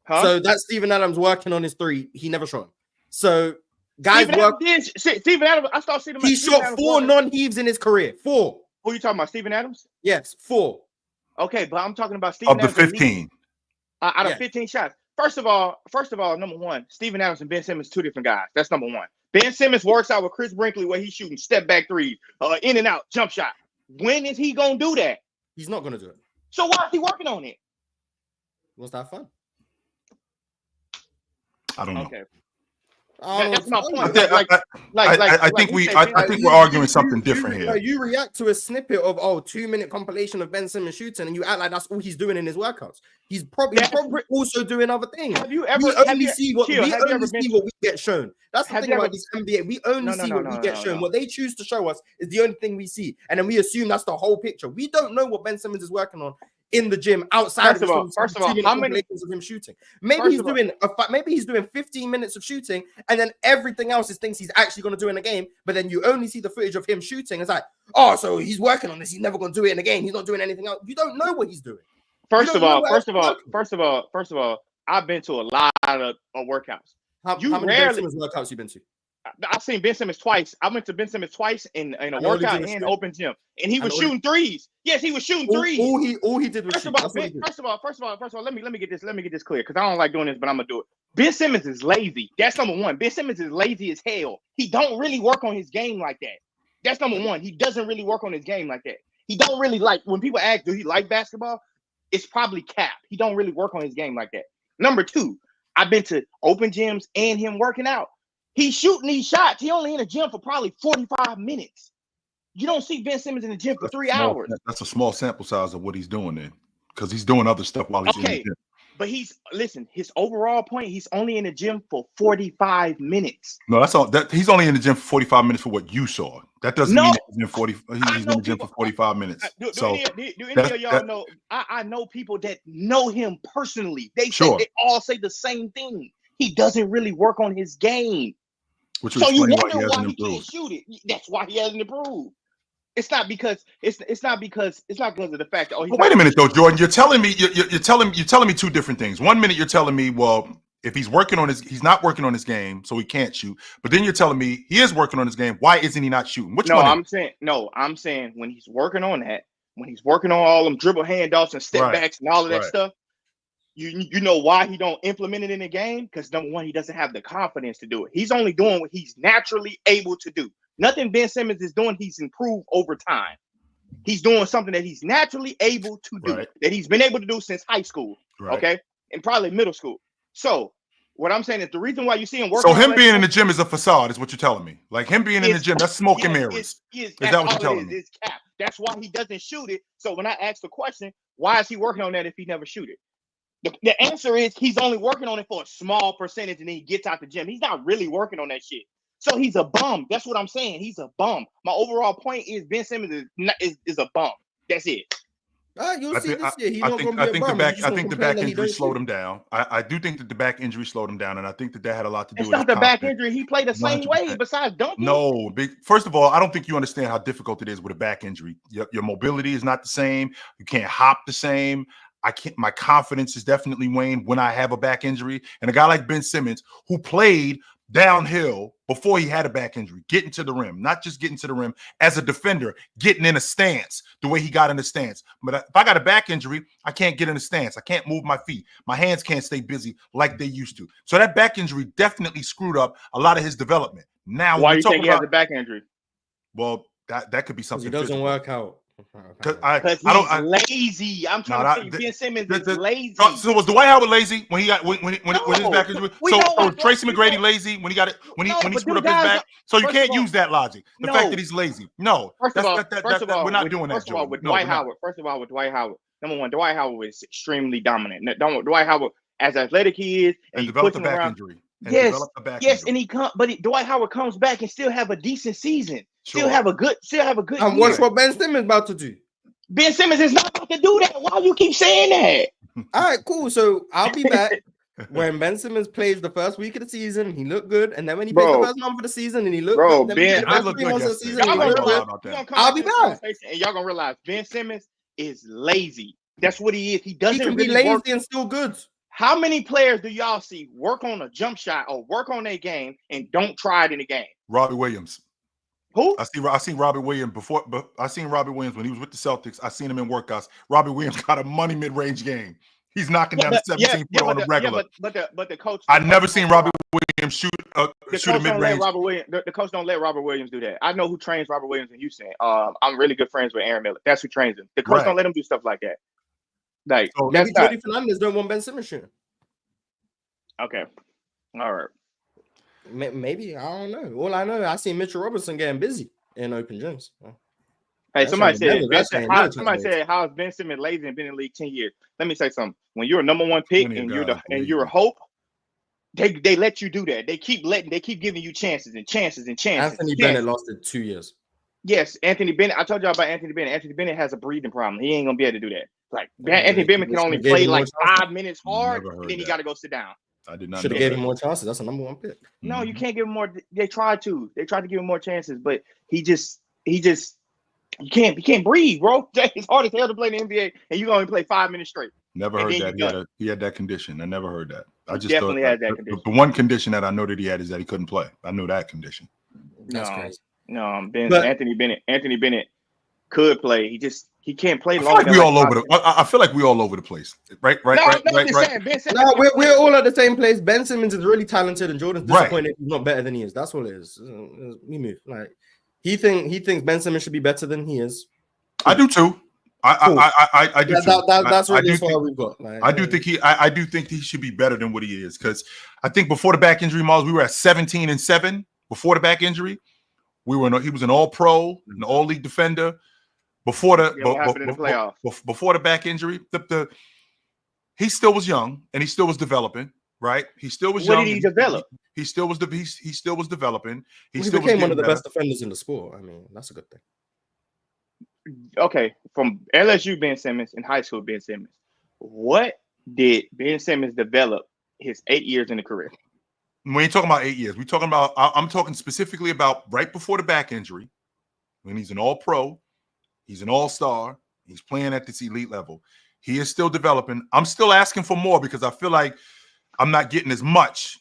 So that's Steven Adams working on his 3. He never shot him. So guys Steven Adams. I started seeing him. He shot 4 non-heaves in his career. 4. Who are you talking about? Steven Adams? Yes, 4. Okay, but I'm talking about Steven Adams. Of the 15. Out of 15 shots. First of all, number one, Steven Adams and Ben Simmons, 2 different guys. That's number one. Ben Simmons works out with Chris Brinkley where he's shooting step back threes, in and out, jump shot. When is he gonna do that? He's not gonna do it. So why is he working on it? He wants to have fun. I don't know. Okay. That's my point. I think we're arguing something different here. You react to a snippet of 2-minute compilation of Ben Simmons shooting, and you act like that's all he's doing in his workouts. He's probably also doing other things. Have you ever? We only see what we get shown. That's the thing about this NBA. We only see what we get shown. What they choose to show us is the only thing we see, and then we assume that's the whole picture. We don't know what Ben Simmons is working on in the gym outside of how many of him shooting. Maybe he's doing 15 minutes of shooting, and then everything else is things he's actually going to do in a game. But then you only see the footage of him shooting. It's like, so he's working on this. He's never going to do it in a game. He's not doing anything else. You don't know what he's doing. First of all, I've been to a lot of workouts. How many Ben Simmons workouts you been to? I've seen Ben Simmons twice. I went to Ben Simmons twice in a workout and open gym, and he was shooting threes. Yes, he was shooting threes. All he did was shoot. First of all, let me get this clear because I don't like doing this, but I'm gonna do it. Ben Simmons is lazy. That's number one. Ben Simmons is lazy as hell. He don't really work on his game like that. That's number one. He doesn't really work on his game like that. He don't really like when people ask, do he like basketball? It's probably cap. He don't really work on his game like that. Number two, I've been to open gyms and him working out. He's shooting these shots. He only in the gym for probably 45 minutes. You don't see Ben Simmons in the gym for 3 hours. That's a small sample size of what he's doing then, because he's doing other stuff while he's in the gym. But his overall point, he's only in the gym for 45 minutes. No, that's all. He's only in the gym for 45 minutes for what you saw. That doesn't mean that he's in 40. He's in the gym for 45 minutes. Do any of y'all know? I know people that know him personally. They all say the same thing. He doesn't really work on his game. So you wonder why he can't shoot it. That's why he hasn't improved. It's not because of the fact that wait a minute though, Jordan. You're telling me two different things. One minute you're telling me, well, if he's not working on his game, so he can't shoot. But then you're telling me he is working on his game. Why isn't he not shooting? I'm saying when he's working on that, when he's working on all them dribble handoffs and step backs and all of that stuff, you know why he don't implement it in the game? Because number one, he doesn't have the confidence to do it. He's only doing what he's naturally able to do. Nothing Ben Simmons is doing, he's improved over time. He's doing something that he's naturally able to do, that he's been able to do since high school, okay, and probably middle school. So what I'm saying is the reason why you see him working. So him being in the gym is a facade, is what you're telling me. Like him being in the gym, that's smoke and mirrors. Is that what you're telling me? It's cap. That's why he doesn't shoot it. So when I ask the question, why is he working on that if he never shoot it? The answer is he's only working on it for a small percentage, and then he gets out the gym. He's not really working on that shit. So he's a bum. That's what I'm saying. He's a bum. My overall point is Ben Simmons is a bum. That's it. You'll see this year. I think the back injury slowed him down. I do think that the back injury slowed him down, and I think that had a lot to do with it. It's not the back injury. He played the same way besides dunking. No. First of all, I don't think you understand how difficult it is with a back injury. Your mobility is not the same. You can't hop the same. My confidence is definitely waned when I have a back injury. And a guy like Ben Simmons, who played downhill before he had a back injury, getting to the rim, not just getting to the rim as a defender, getting in a stance the way he got in a stance. But if I got a back injury, I can't get in a stance. I can't move my feet. My hands can't stay busy like they used to. So that back injury definitely screwed up a lot of his development. Now, why you think he has a back injury? Well, that could be something. He doesn't work out. Because he's lazy. I'm trying to tell you, Ben Simmons is lazy. So was Dwight Howard lazy when he got when his back injury? So was Tracy McGrady lazy when he got it when he screwed up his back? So you can't use that logic. The fact that he's lazy. No. First of all, we're not doing that. First of all, with Dwight Howard, number one, Dwight Howard was extremely dominant. Dwight Howard, as athletic he is, and developed a back injury. Yes, and Dwight Howard comes back and still have a decent season. Sure. Still have a good And watch what Ben Simmons about to do. Ben Simmons is not about to do that. Why you keep saying that? All right, cool. So I'll be back when Ben Simmons plays the first week of the season. He looked good, and then when he plays the first month of the season, and he looked good. Ben, I look good. I'll be back, and y'all gonna realize Ben Simmons is lazy. That's what he is. He doesn't. He can really be lazy work. and still good. How many players do y'all see work on a jump shot or work on their game and don't try it in the game? Robbie Williams. Who? I seen Robbie Williams before, but I seen Robbie Williams when he was with the Celtics. I seen him in workouts. Robbie Williams got a money mid-range game. He's knocking down a 17-foot on the regular. But the coach. I never seen Robbie Williams shoot a mid-range. The coach don't let Robert Williams do that. I know who trains Robert Williams in Houston. I'm really good friends with Aaron Miller. That's who trains him. The coach don't let him do stuff like that. Like maybe Jody Fernandez don't want Ben Simmons shooting. Okay, all right. Maybe, I don't know. All I know, I seen Mitchell Robinson getting busy in open gyms. Hey, somebody said, how is Ben Simmons lazy and been in the league 10 years? Let me say something. When you're a number one pick and you're a hope, they let you do that. They keep giving you chances and chances and chances. Anthony Bennett lost it 2 years. Yes, Anthony Bennett. I told y'all about Anthony Bennett. Anthony Bennett has a breathing problem. He ain't gonna be able to do that. Like Anthony Bennett can only play like 5 minutes hard, and then he got to go sit down. I did not. Should have gave him more chances. That's a number one pick. No, you can't give him more. They tried to give him more chances, but he just you can't breathe, bro. It's hard as hell to play in the NBA, and you only play 5 minutes straight. Never heard that he had that condition. I never heard that. I just definitely had that condition. The one condition that I know that he had is that he couldn't play. I know that condition. That's crazy. No, Anthony Bennett could play. He can't play long. I feel like we all over the place. Right. No, we're all at the same place. Ben Simmons is really talented, and Jordan's disappointed he's not better than he is. That's what it is. We move. Like he thinks Ben Simmons should be better than he is. I do too. I do. That's really far we've got. Like, I do think he should be better than what he is, because I think before the back injury, Miles, we were at 17-7 before the back injury. He was an All-Pro, an All-League defender. Before the back injury, he still was young and he still was developing. Right, he still was What young. did he develop? He still was he still was developing. He He still became was one of the better. best defenders in the sport. I mean, that's a good thing. Okay, from LSU Ben Simmons in high school Ben Simmons. What did Ben Simmons develop his 8 years in the career? We ain't talking about 8 years. We're talking about. I'm talking specifically about right before the back injury, when he's an All-Pro, he's an All-Star, he's playing at this elite level. He is still developing. I'm still asking for more because I feel like I'm not getting as much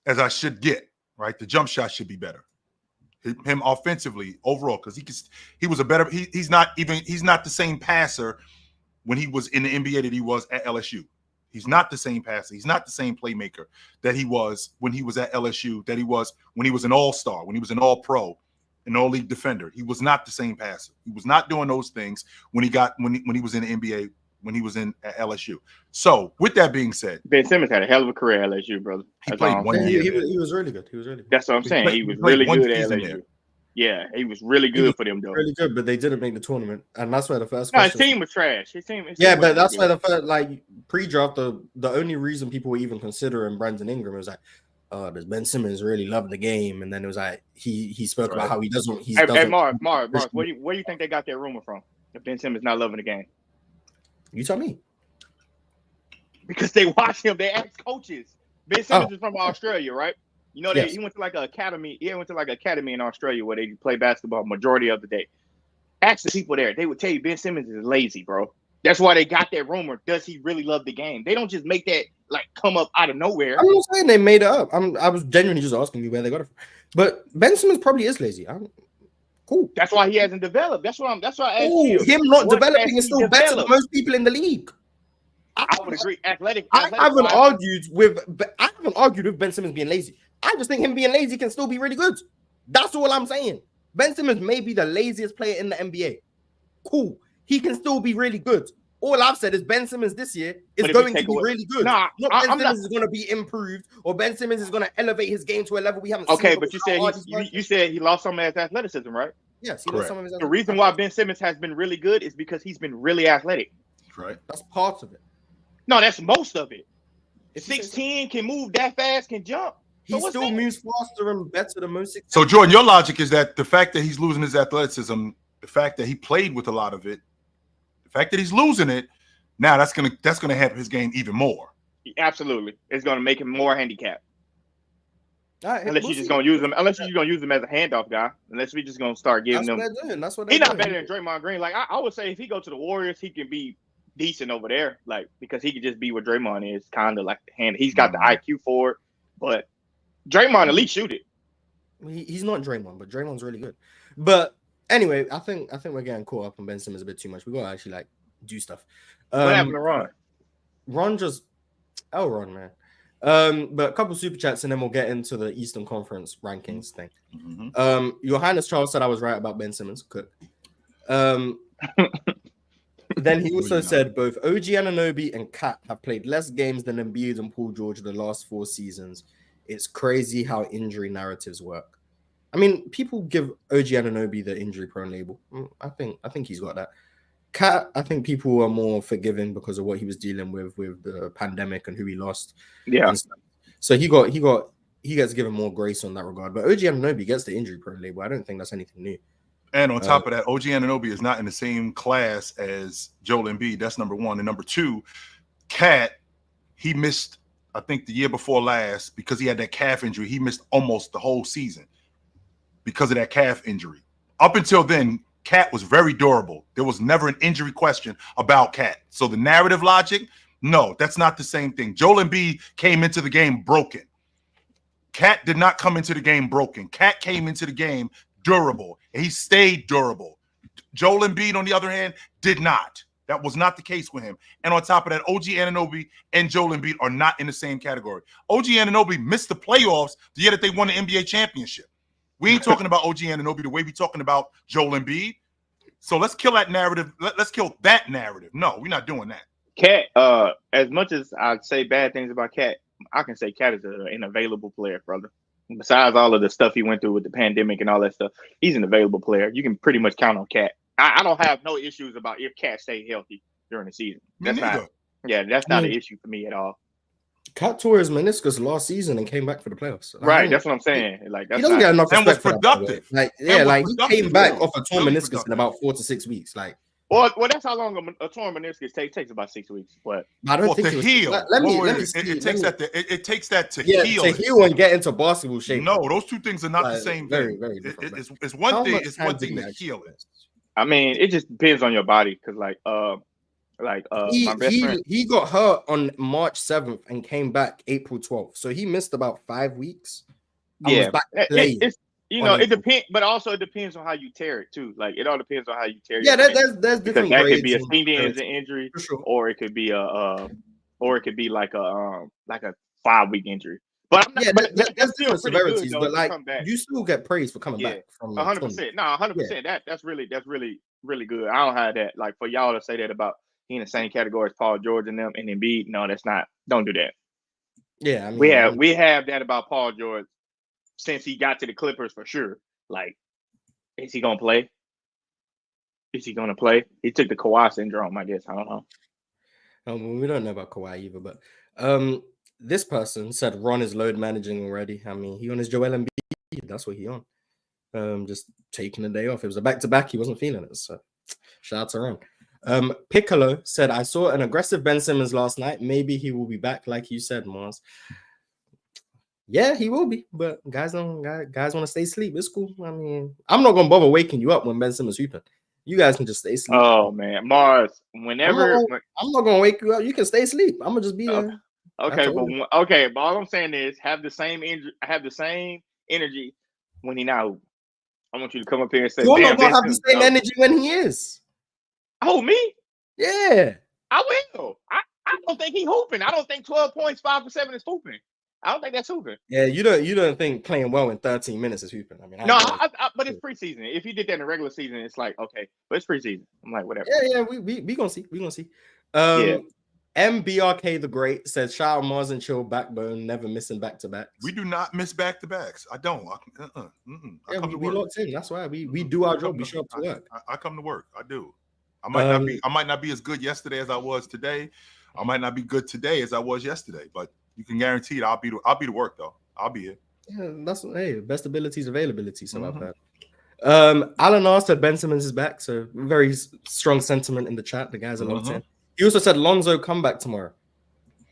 as I should get, right? The jump shot should be better. Him offensively overall, because he was a better. He's not the same passer when he was in the NBA that he was at LSU. He's not the same passer. He's not the same playmaker that he was when he was at LSU, that he was when he was an All-Star, when he was an All-Pro, an All-League defender. He was not the same passer. He was not doing those things when he was in the NBA, when he was at LSU. So, with that being said, Ben Simmons had a hell of a career at LSU, brother. He played 1 year. He was really good. He was really good. That's what I'm saying. He was really good at LSU. Yeah, he was really good for them, though. Really good, but they didn't make the tournament, and that's where the first. No, his team was trash. His team but that's why the first, like pre-draft, the only reason people were even considering Brandon Ingram was like, oh, does Ben Simmons really love the game? And then it was like he spoke about how he doesn't. Hey, Marv, where do you think they got that rumor from? If Ben Simmons not loving the game, you tell me. Because they watch him, they ask coaches. Ben Simmons is from Australia, right? You know, he went to like an academy. He went to like an academy in Australia where they play basketball majority of the day. Ask the people there; they would tell you Ben Simmons is lazy, bro. That's why they got that rumor. Does he really love the game? They don't just make that like come up out of nowhere. I'm not saying they made it up. I was genuinely just asking you where they got it from. But Ben Simmons probably is lazy. Cool. That's why he hasn't developed. That's why I asked you. Him not developing is still better than most people in the league. I would agree. I haven't argued with Ben Simmons being lazy. I just think him being lazy can still be really good. That's all I'm saying. Ben Simmons may be the laziest player in the NBA. Cool. He can still be really good. All I've said is Ben Simmons this year is going to be really good. Nah, not Ben Simmons is going to be improved or Ben Simmons is going to elevate his game to a level we haven't seen. Okay, but you said he lost some of his athleticism, right? Yes, he lost some of his athleticism. The reason why Ben Simmons has been really good is because he's been really athletic. Right. That's part of it. No, that's most of it. If 6'10", can move that fast, can jump. He still moves faster and better than most. So, Jordan, your logic is that the fact that he's losing his athleticism, the fact that he played with a lot of it, the fact that he's losing it, now that's gonna help his game even more. Absolutely, it's gonna make him more handicapped. Right, unless you're just gonna use him, unless you're gonna use him as a handoff guy, unless we just gonna start giving them. That's what he's not better than Draymond Green. Like I would say, if he go to the Warriors, he can be decent over there, like because he could just be what Draymond is, kind of like the hand. He's got the IQ for it, but Draymond at least shoot it. He's not Draymond, but Draymond's really good. But anyway, I think we're getting caught up on Ben Simmons a bit too much. We gotta actually like do stuff. What happened to Ron? Ron, man. But a couple super chats and then we'll get into the Eastern Conference rankings thing. Mm-hmm. Your Highness Charles said I was right about Ben Simmons. Good. Then he also said both OG Anunoby and Cat have played less games than Embiid and Paul George the last 4 seasons. It's crazy how injury narratives work. I mean, people give OG Anunoby the injury-prone label. I think he's got that. Cat, I think people are more forgiving because of what he was dealing with the pandemic and who he lost. Yeah. So he gets given more grace on that regard. But OG Anunoby gets the injury-prone label. I don't think that's anything new. And on top of that, OG Anunoby is not in the same class as Joel Embiid. That's number one. And number two, Cat, he missed, I think, the year before last because he had that calf injury. He missed almost the whole season because of that calf injury. Up until then, Cat was very durable. There was never an injury question about Cat. So the narrative logic, no, that's not the same thing. Joel Embiid came into the game broken. Cat did not come into the game broken. Cat came into the game durable. And he stayed durable. Joel Embiid, on the other hand, did not. That was not the case with him. And on top of that, OG Anunoby and Joel Embiid are not in the same category. OG Anunoby missed the playoffs the year that they won the NBA championship. We ain't talking about OG Anunoby the way we talking about Joel Embiid. So let's kill that narrative. Let's kill that narrative. No, we're not doing that. Cat, as much as I'd say bad things about Cat, I can say Cat is an available player, brother. Besides all of the stuff he went through with the pandemic and all that stuff, he's an available player. You can pretty much count on Cat. I don't have no issues about if Cat stay healthy during the season. Me neither. Yeah, that's not an issue for me at all. Cat tore his meniscus last season and came back for the playoffs. Right, that's what I'm saying. Like He that's doesn't not, get enough and was respect for that, productive. like, And yeah, was like he productive, came back really. off a torn Really meniscus in productive. about 4 to 6 weeks. Like, well, that's how long a torn meniscus takes about 6 weeks. But I don't Well, think to it was, heal. let me It see. takes it takes that to Yeah, heal. to heal and get into basketball shape. No, those two things are not the Like, same very, thing. very different. It's one How thing. much It's time one did thing he to actually heal it. miss? I mean, it just depends on your body because, my best friend. He got hurt on March 7th and came back April 12th. So he missed about 5 weeks. And was Yeah, back playing. it's on it April. depends, but also it depends on how you tear it too. Like it all depends on how you tear. Yeah, your meniscus. there's Because different that grades. could be a and seam-to-end severity, injury, for sure. or it could be like a 5-week injury. But I'm not. Yeah, But there's that's still different pretty good severities, though. but If you like come back. you still get praise for coming Yeah, back from 100%. No, 100%. That's really good. I don't have that. Like for y'all to say that about he in the same category as Paul George and them and Embiid. No, that's not. Don't do that. Yeah, I mean, We have that about Paul George since he got to the Clippers for sure. Like, is he gonna play? Is he gonna play? He took the Kawhi syndrome, I guess. I don't know. we don't know about Kawhi either, but this person said Ron is load managing already. I mean, he on his Joel Embiid. That's what he on. Just taking a day off. It was a back-to-back. He wasn't feeling it. So shout out to Ron. Piccolo said, I saw an aggressive Ben Simmons last night. Maybe he will be back, like you said, Mars. Yeah, he will be, but guys want to stay asleep. It's cool. I mean, I'm not gonna bother waking you up when Ben Simmons hooping. You guys can just stay asleep. Oh man, Mars. I'm not gonna wake you up. You can stay asleep. I'm gonna just be there. Okay, but all I'm saying is have the same energy when he not hooping. I want you to come up here and say, You're "Damn, not gonna Ben have the Simmons, same no." energy when he is. Oh, me? Yeah. I will. I don't think he hooping. I don't think 12 points, 5 for 7 is hooping. I don't think that's hooping. Yeah, you don't think playing well in 13 minutes is hooping. I mean, but it's preseason. If he did that in the regular season, it's like okay, but it's preseason. I'm like whatever. Yeah, we gonna see. We gonna see. Yeah. MBRK the Great says, shout out Mars and Chill backbone, never missing back-to-backs. We do not miss back-to-backs. I don't. We locked in. That's why we do our job. We show up to work. I come to work. I do. I might not be as good yesterday as I was today. I might not be good today as I was yesterday, but you can guarantee it. I'll be to work though. I'll be here. Yeah, that's best ability is availability. So I've heard. Alan R said Ben Simmons is back, so very strong sentiment in the chat. The guys are locked in. He also said Lonzo come back tomorrow.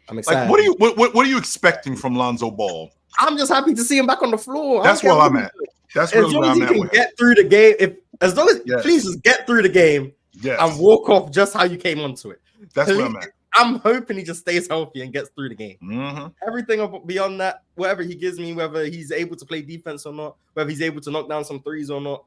I'm excited. Like, what are you expecting from Lonzo Ball? I'm just happy to see him back on the floor. That's where I'm at. That's really where I'm at. As long as he can get through the game, please just get through the game and walk off just how you came onto it. That's where I'm at. I'm hoping he just stays healthy and gets through the game. Mm-hmm. Everything beyond that, whatever he gives me, whether he's able to play defense or not, whether he's able to knock down some threes or not,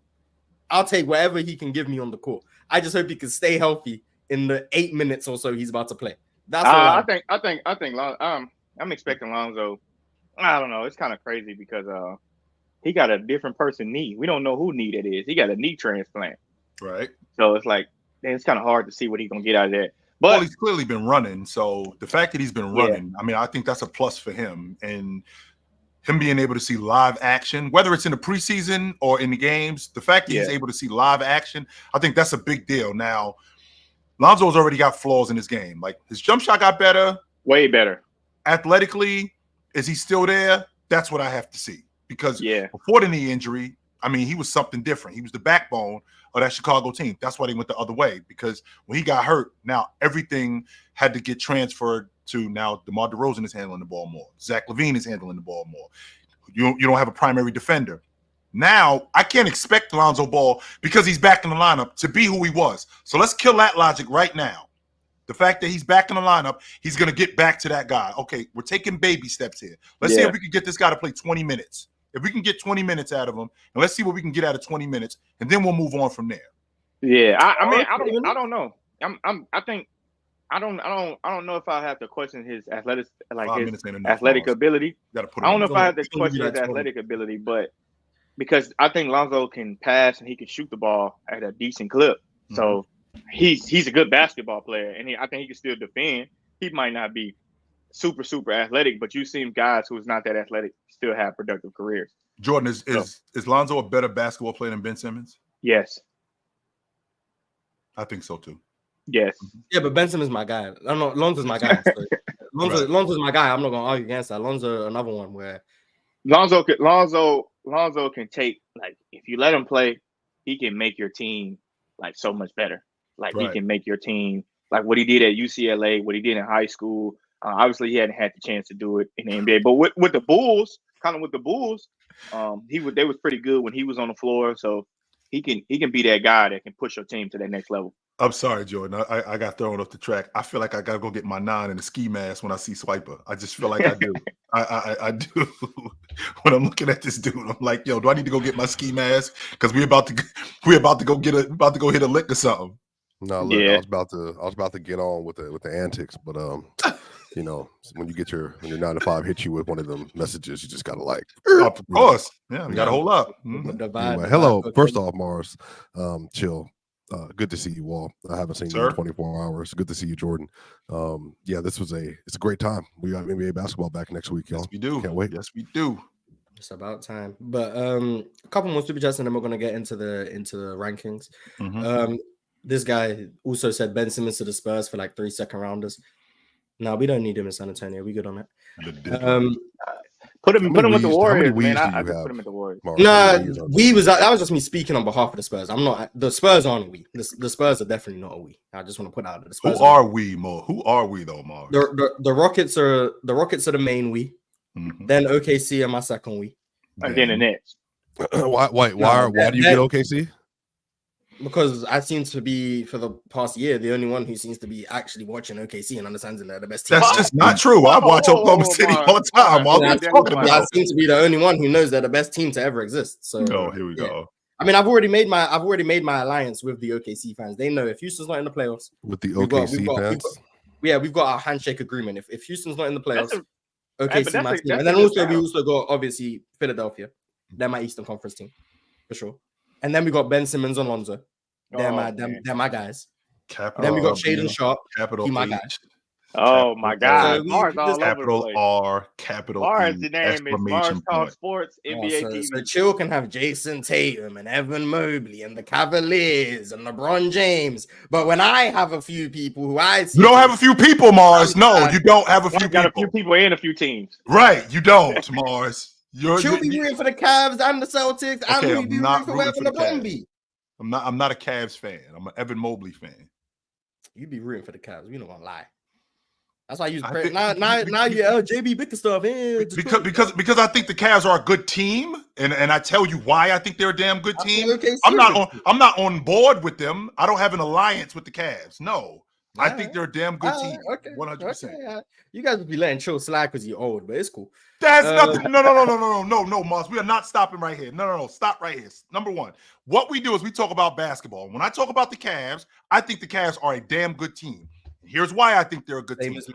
I'll take whatever he can give me on the court. I just hope he can stay healthy in the 8 minutes or so he's about to play. That's I think I'm expecting Lonzo. I don't know. It's kind of crazy because he got a different person knee. We don't know who knee that is. He got a knee transplant. Right. So it's like, man, it's kind of hard to see what he's gonna get out of that. But he's clearly been running. So the fact that he's been running, I mean, I think that's a plus for him. And him being able to see live action, whether it's in the preseason or in the games, the fact that he's able to see live action, I think that's a big deal. Now, Lonzo's already got flaws in his game. Like his jump shot got better. Way better. Athletically, is he still there? That's what I have to see. Because before the knee injury, I mean, he was something different. He was the backbone of that Chicago team. That's why they went the other way. Because when he got hurt, now everything had to get transferred to now DeMar DeRozan is handling the ball more. Zach LaVine is handling the ball more. You don't have a primary defender. Now, I can't expect Lonzo Ball, because he's back in the lineup, to be who he was. So let's kill that logic right now. The fact that he's back in the lineup, he's going to get back to that guy. Okay, we're taking baby steps here. Let's see if we can get this guy to play 20 minutes. If we can get 20 minutes out of him, and let's see what we can get out of 20 minutes, and then we'll move on from there. Yeah, I mean, I don't know. I don't know if I have to question his athletic ability. I don't know if I have to question his athletic ability, but because I think Lonzo can pass and he can shoot the ball at a decent clip. Mm-hmm. So he's a good basketball player, and I think he can still defend. He might not be super athletic, but you've seen guys who's not that athletic still have productive careers. Jordan, is Lonzo a better basketball player than Ben Simmons? Yes. I think so too. Yes. Yeah, but Ben Simmons is my guy. I'm not. Lonzo's my guy. So Lonzo's my guy. I'm not gonna argue against that. Lonzo, another one where Lonzo can take, like, if you let him play, he can make your team like so much better. Like he can make your team like what he did at UCLA, what he did in high school. Obviously, he hadn't had the chance to do it in the NBA, but with the Bulls, they was pretty good when he was on the floor. So he can be that guy that can push your team to that next level. I'm sorry, Jordan. I got thrown off the track. I feel like I gotta go get my 9 and a ski mask when I see Swiper. I just feel like I do. I do. When I'm looking at this dude, I'm like, yo, do I need to go get my ski mask? Because we about to go hit a lick or something. No, look, I was about to get on with the antics, but you know, when your 9 to 5 hits you with one of them messages, you just gotta like, of course, yeah, we gotta hold up. Anyway, hello, first off, Mars, chill. Good to see you all. I haven't seen you in 24 hours. Good to see you, Jordan. Yeah, it's a great time. We got NBA basketball back next week, y'all. Yes, we do. Can't wait. Yes, we do. It's about time. But a couple more super chats and then we're gonna get into the rankings. Mm-hmm. This guy also said Ben Simmons to the Spurs for like 3 second rounders. No, we don't need him in San Antonio. We good on that. Put him with the Warriors, man. I put him in the Warriors. That was just me speaking on behalf of the Spurs. I'm not. The Spurs aren't a we. The Spurs are definitely not a we. I just want to put out the Spurs. Who are we, Mo? Who are we though, Mar? The Rockets are the main we. Mm-hmm. Then OKC are my second we. And then the Nets. Why do you get OKC? Because I seem to be, for the past year, the only one who seems to be actually watching OKC and understands they're the best team. That's just not true. I watch Oklahoma City all the time. I seem to be the only one who knows they're the best team to ever exist. So, here we go. I mean, I've already made my alliance with the OKC fans. They know if Houston's not in the playoffs, with the OKC fans, we've got our handshake agreement. If Houston's not in the playoffs, OKC my team. And then we also got obviously Philadelphia. They're my Eastern Conference team for sure. And then we got Ben Simmons and Lonzo. They're my guys. Then we got Shaden Sharp. Capital my H. guy. Oh my God! Mars all capital over R, capital Mars. E, The name is Mars Talk Sports NBA TV. So Chill can have Jason Tatum and Evan Mobley and the Cavaliers and LeBron James. But when I have a few people who I see, you don't have a few people, Mars. No, you don't have a few people. Got a few people and a few teams. Right, you don't, Mars. Chill be rooting for the Cavs and the Celtics, and we be rooting for wherever LeBron be. I'm not a Cavs fan. I'm an Evan Mobley fan. You be rooting for the Cavs. We don't want to lie. That's why I use now you JB Bickerstaff because I think the Cavs are a good team, and I tell you why I think they're a damn good team. I'm not on board with them. I don't have an alliance with the Cavs. No. I think they're a damn good team. 100%. You guys would be letting Chill slide because you're old, but it's cool. That's nothing. No, Moss. We are not stopping right here. No. Stop right here. Number one, what we do is we talk about basketball. When I talk about the Cavs, I think the Cavs are a damn good team. Here's why I think they're a good team. This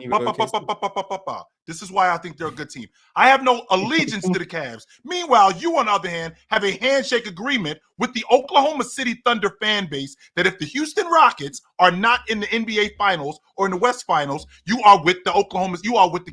is why I think they're a good team. I have no allegiance to the Cavs. Meanwhile, you, on the other hand, have a handshake agreement with the Oklahoma City Thunder fan base that if the Houston Rockets are not in the NBA Finals or in the West Finals, you are with the Oklahoma. You are with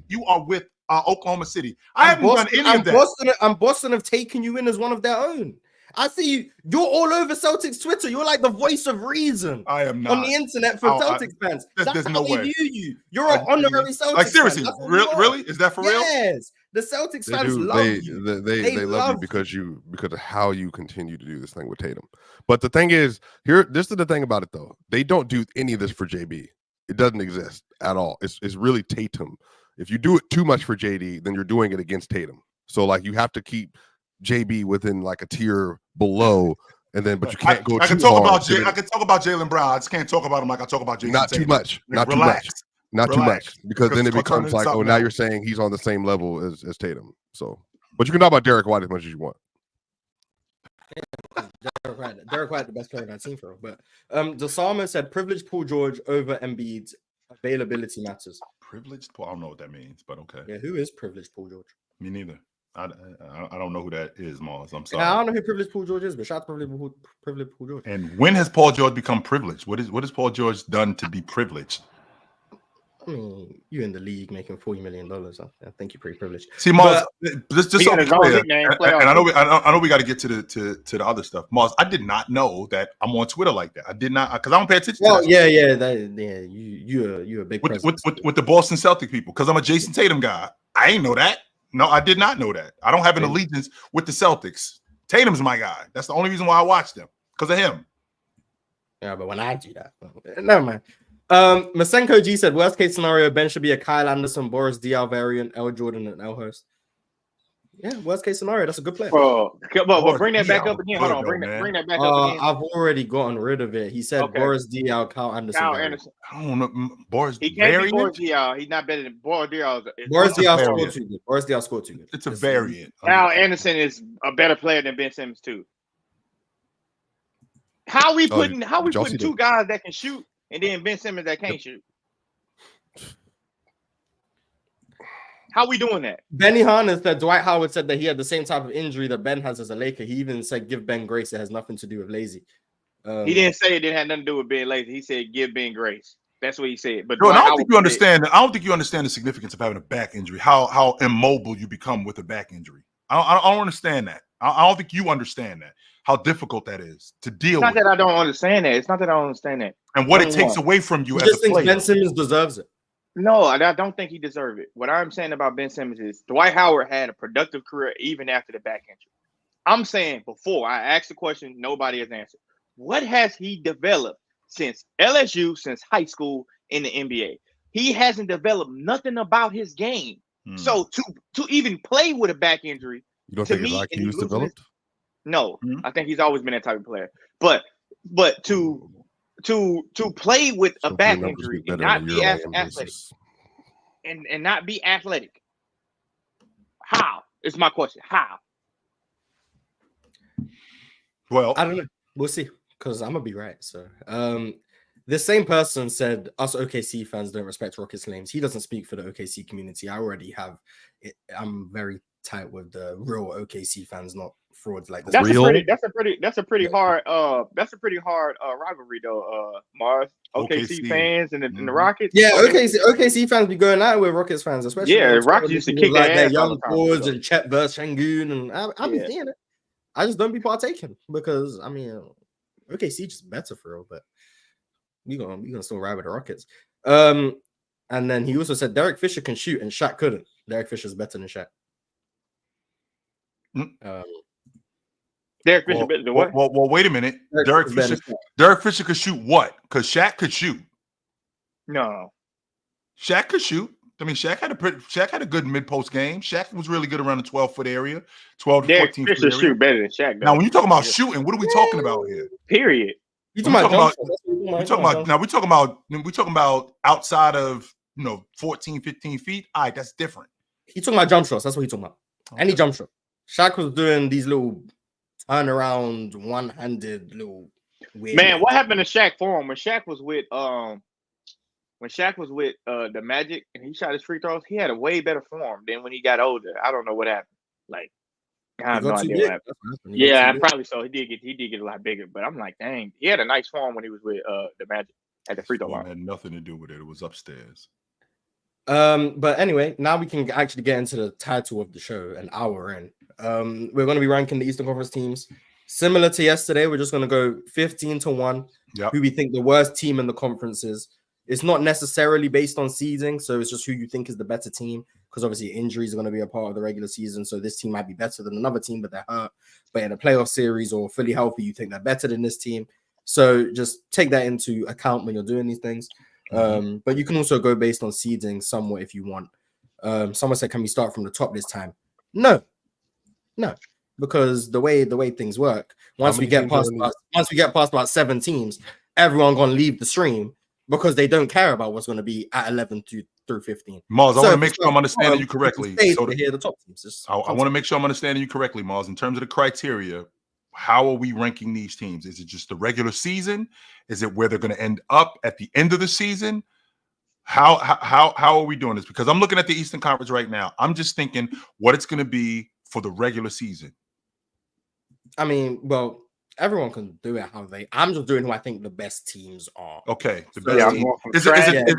Oklahoma City. I haven't done any of that. Boston have taken you in as one of their own. I see you. You're all over Celtics Twitter. You're like the voice of reason. I am not on the internet for Celtics fans. There's no way. View you. You're an honorary Celtics. Like seriously, fan. really? Is that for real? Yes. The Celtics fans love you. They love you because of how you continue to do this thing with Tatum. But the thing is, this is the thing about it though. They don't do any of this for JB. It doesn't exist at all. It's really Tatum. If you do it too much for JD, then you're doing it against Tatum. So like you have to keep JB within like a tier below, and then but you can't go. I can talk about Jaylen Brown. I just can't talk about him like I talk about Jason. Not too much. Not too much. Because then it becomes like, oh, now you're saying he's on the same level as Tatum. So, but you can talk about Derek White as much as you want. Derek White, the best player on that team for him. But Desama said privileged Paul George over Embiid's availability matters. Privileged Paul, I don't know what that means, but okay. Yeah, who is privileged Paul George? Me neither. I don't know who that is, Mars. I'm sorry. Yeah, I don't know who privileged Paul George is, but shout out to privileged Paul George. And when has Paul George become privileged? What has Paul George done to be privileged? I mean, you in the league making $40 million. I think you're pretty privileged. See, Mars, just He so got be his own clear, nickname, and playoff I know we got to get to the other stuff. Mars, I did not know that I'm on Twitter like that. I did not, because I don't pay attention. Well, to that. you're a big with presence. the Boston Celtic people, because I'm a Jason Tatum guy. I ain't know that. No, I did not know that. I don't have an allegiance with the Celtics. Tatum's my guy. That's the only reason why I watched him, because of him. Yeah, but when I do that, never mind. Masenko G said, worst case scenario, Ben should be a Kyle Anderson, Boris Diaw variant, L Jordan, and L Hurst. Yeah, worst case scenario. That's a good player. But bring that back up again. Hold on, bring that back up again. I've already gotten rid of it. He said Boris Diaw, Kyle Anderson. I don't know. Boris He can't variant? be Boris Diaw. He's not better than Boris Diaw. Boris Diaw scored too good. Boris Diaw scored too good. It's a variant. Kyle Anderson is a better player than Ben Simmons too. How we putting two guys that can shoot and then Ben Simmons that can't shoot? How we doing that? Benny Hannes said Dwight Howard said that he had the same type of injury that Ben has as a Laker. He even said give Ben grace. It has nothing to do with lazy. He didn't say it didn't have nothing to do with being lazy. He said give Ben grace. That's what he said. But I don't think you understand. I don't think you understand the significance of having a back injury. How immobile you become with a back injury. I don't understand that. I don't think you understand that. How difficult that is to deal with. It's not that I don't understand that. It's not that I don't understand that. And what it takes away from you as a player. Ben Simmons deserves it. No, I don't think he deserves it. What I'm saying about Ben Simmons is Dwight Howard had a productive career even after the back injury. I'm saying before I asked the question, nobody has answered. What has he developed since LSU, since high school in the NBA? He hasn't developed nothing about his game. So to even play with a back injury, you don't think his IQ is developed? No, I think he's always been that type of player. But to play with a back injury and not be athletic and not be athletic. How is my question? How? Well, I don't know. We'll see, because I'm gonna be right. So the same person said us OKC fans don't respect Rockets names. He doesn't speak for the OKC community. I already have it. I'm very tight with the real OKC fans, not frauds like this. That's a pretty hard rivalry though, Mars. OKC fans and the Rockets. Yeah, OKC fans be going out with Rockets fans, especially. Yeah, Rockets used to kick like their ass young boards and Chet versus Şengün, and I be seeing it. I just don't be partaking because I mean OKC just better for real, but we gonna still ride with the Rockets. And then he also said Derek Fisher can shoot and Shaq couldn't. Derek Fisher's better than Shaq. Derek Fisher better than what? Well, wait a minute. Derek Fisher could shoot what? Because Shaq could shoot. No. Shaq could shoot. I mean, Shaq had a good mid-post game. Shaq was really good around the 12-foot area, 12 to 14 foot area. Shoot better than Shaq. Now, when you're talking about shooting, what are we talking about here? Period. We talking about outside of 14, 15 feet. All right, that's different. He's talking about jump shots. That's what he's talking about. Okay. Any jump shot. Shaq was doing these little turnaround, one-handed little weird. Man, what happened to Shaq form when Shaq was with the Magic and he shot his free throws? He had a way better form than when he got older. I don't know what happened. Like, I have no idea what happened. Yeah, probably so. He did get a lot bigger, but I'm like, dang, he had a nice form when he was with the Magic at the free throw line. It had nothing to do with it. It was upstairs. But anyway, now we can actually get into the title of the show, an hour in. We're going to be ranking the Eastern Conference teams. Similar to yesterday, we're just going to go 15-1, who we think the worst team in the conference is. It's not necessarily based on seeding, so it's just who you think is the better team, because obviously injuries are going to be a part of the regular season, so this team might be better than another team, but they're hurt. But in a playoff series or fully healthy, you think they're better than this team. So just take that into account when you're doing these things. But you can also go based on seeding somewhat if you want. Someone said, can we start from the top this time? No, because the way things work, once we get past about 7 teams, everyone gonna leave the stream because they don't care about what's going to be at 11 through 15. Mars, I want to make sure I'm understanding you correctly. So to hear the top teams. I want to make sure I'm understanding you correctly, Mars. In terms of the criteria, how are we ranking these teams? Is it just the regular season? Is it where they're going to end up at the end of the season? How are we doing this? Because I'm looking at the Eastern Conference right now. I'm just thinking what it's going to be for the regular season. I mean, well, everyone can do it how they. I'm just doing who I think the best teams are. Okay, the So- best Yeah, I'm team. going from Is trash to it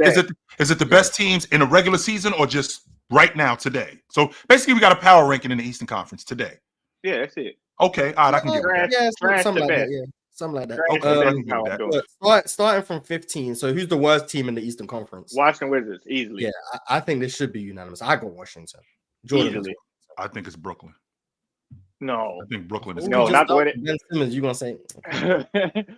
best. the best teams in a regular season or just right now today? So basically, we got a power ranking in the Eastern Conference today. Yeah, that's it. Okay, all right, I can get with that. Yeah, Trash something to like that. best. Yeah, something like that. Trash Okay, to I best can is get how with I'm that. doing. Look, starting from 15. So who's the worst team in the Eastern Conference? Washington Wizards, easily. Yeah, I think this should be unanimous. I got Washington. Jordan. Easily. I think it's Brooklyn. No. I think Brooklyn is. Ooh, No, just not the way up Ben Simmons. You gonna say?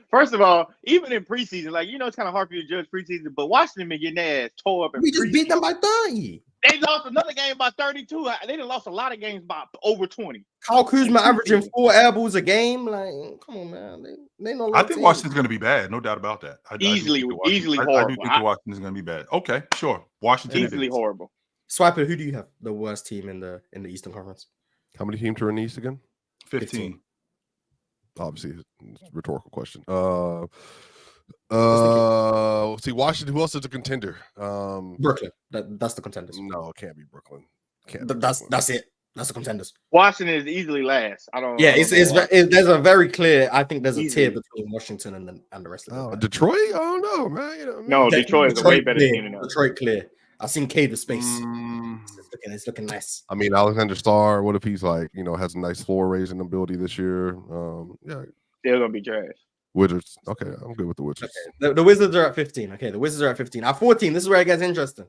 First of all, even in preseason, like it's kind of hard for you to judge preseason, but Washington been getting their ass tore up in We just preseason. beat them by 30. They lost another game by 32. They done lost a lot of games by over 20. Kyle Kuzma averaging 4 air balls a game. Like, come on, man. They know. I think Washington's going to be bad, no doubt about that. Easily I do horrible. think the Washington's going to be bad. Okay, sure. Washington it Easily is. horrible. Swiper, who do you have the worst team in the Eastern Conference? How many teams are in the East again? 15. Obviously, it's a rhetorical question. See, Washington. Who else is a contender? Brooklyn. That's the contenders. No, it can't be Brooklyn. Can't. Be That's Brooklyn. it. That's the contenders. Washington is easily last. I don't. Yeah, I don't know why. there's a very clear. I think there's a Easily. tier between Washington and the rest of them. Detroit. I don't know, man. You know, No, Detroit is a way better clear. team than us. Detroit clear. I've seen K the space. Mm, It's looking nice. I mean, Alexander Starr. What if he's like, has a nice floor raising ability this year? Yeah, They're gonna be trash. Wizards. Okay, I'm good with the Wizards. Okay, the Wizards are at 15. Okay, the Wizards are at 15. At 14, this is where it gets interesting.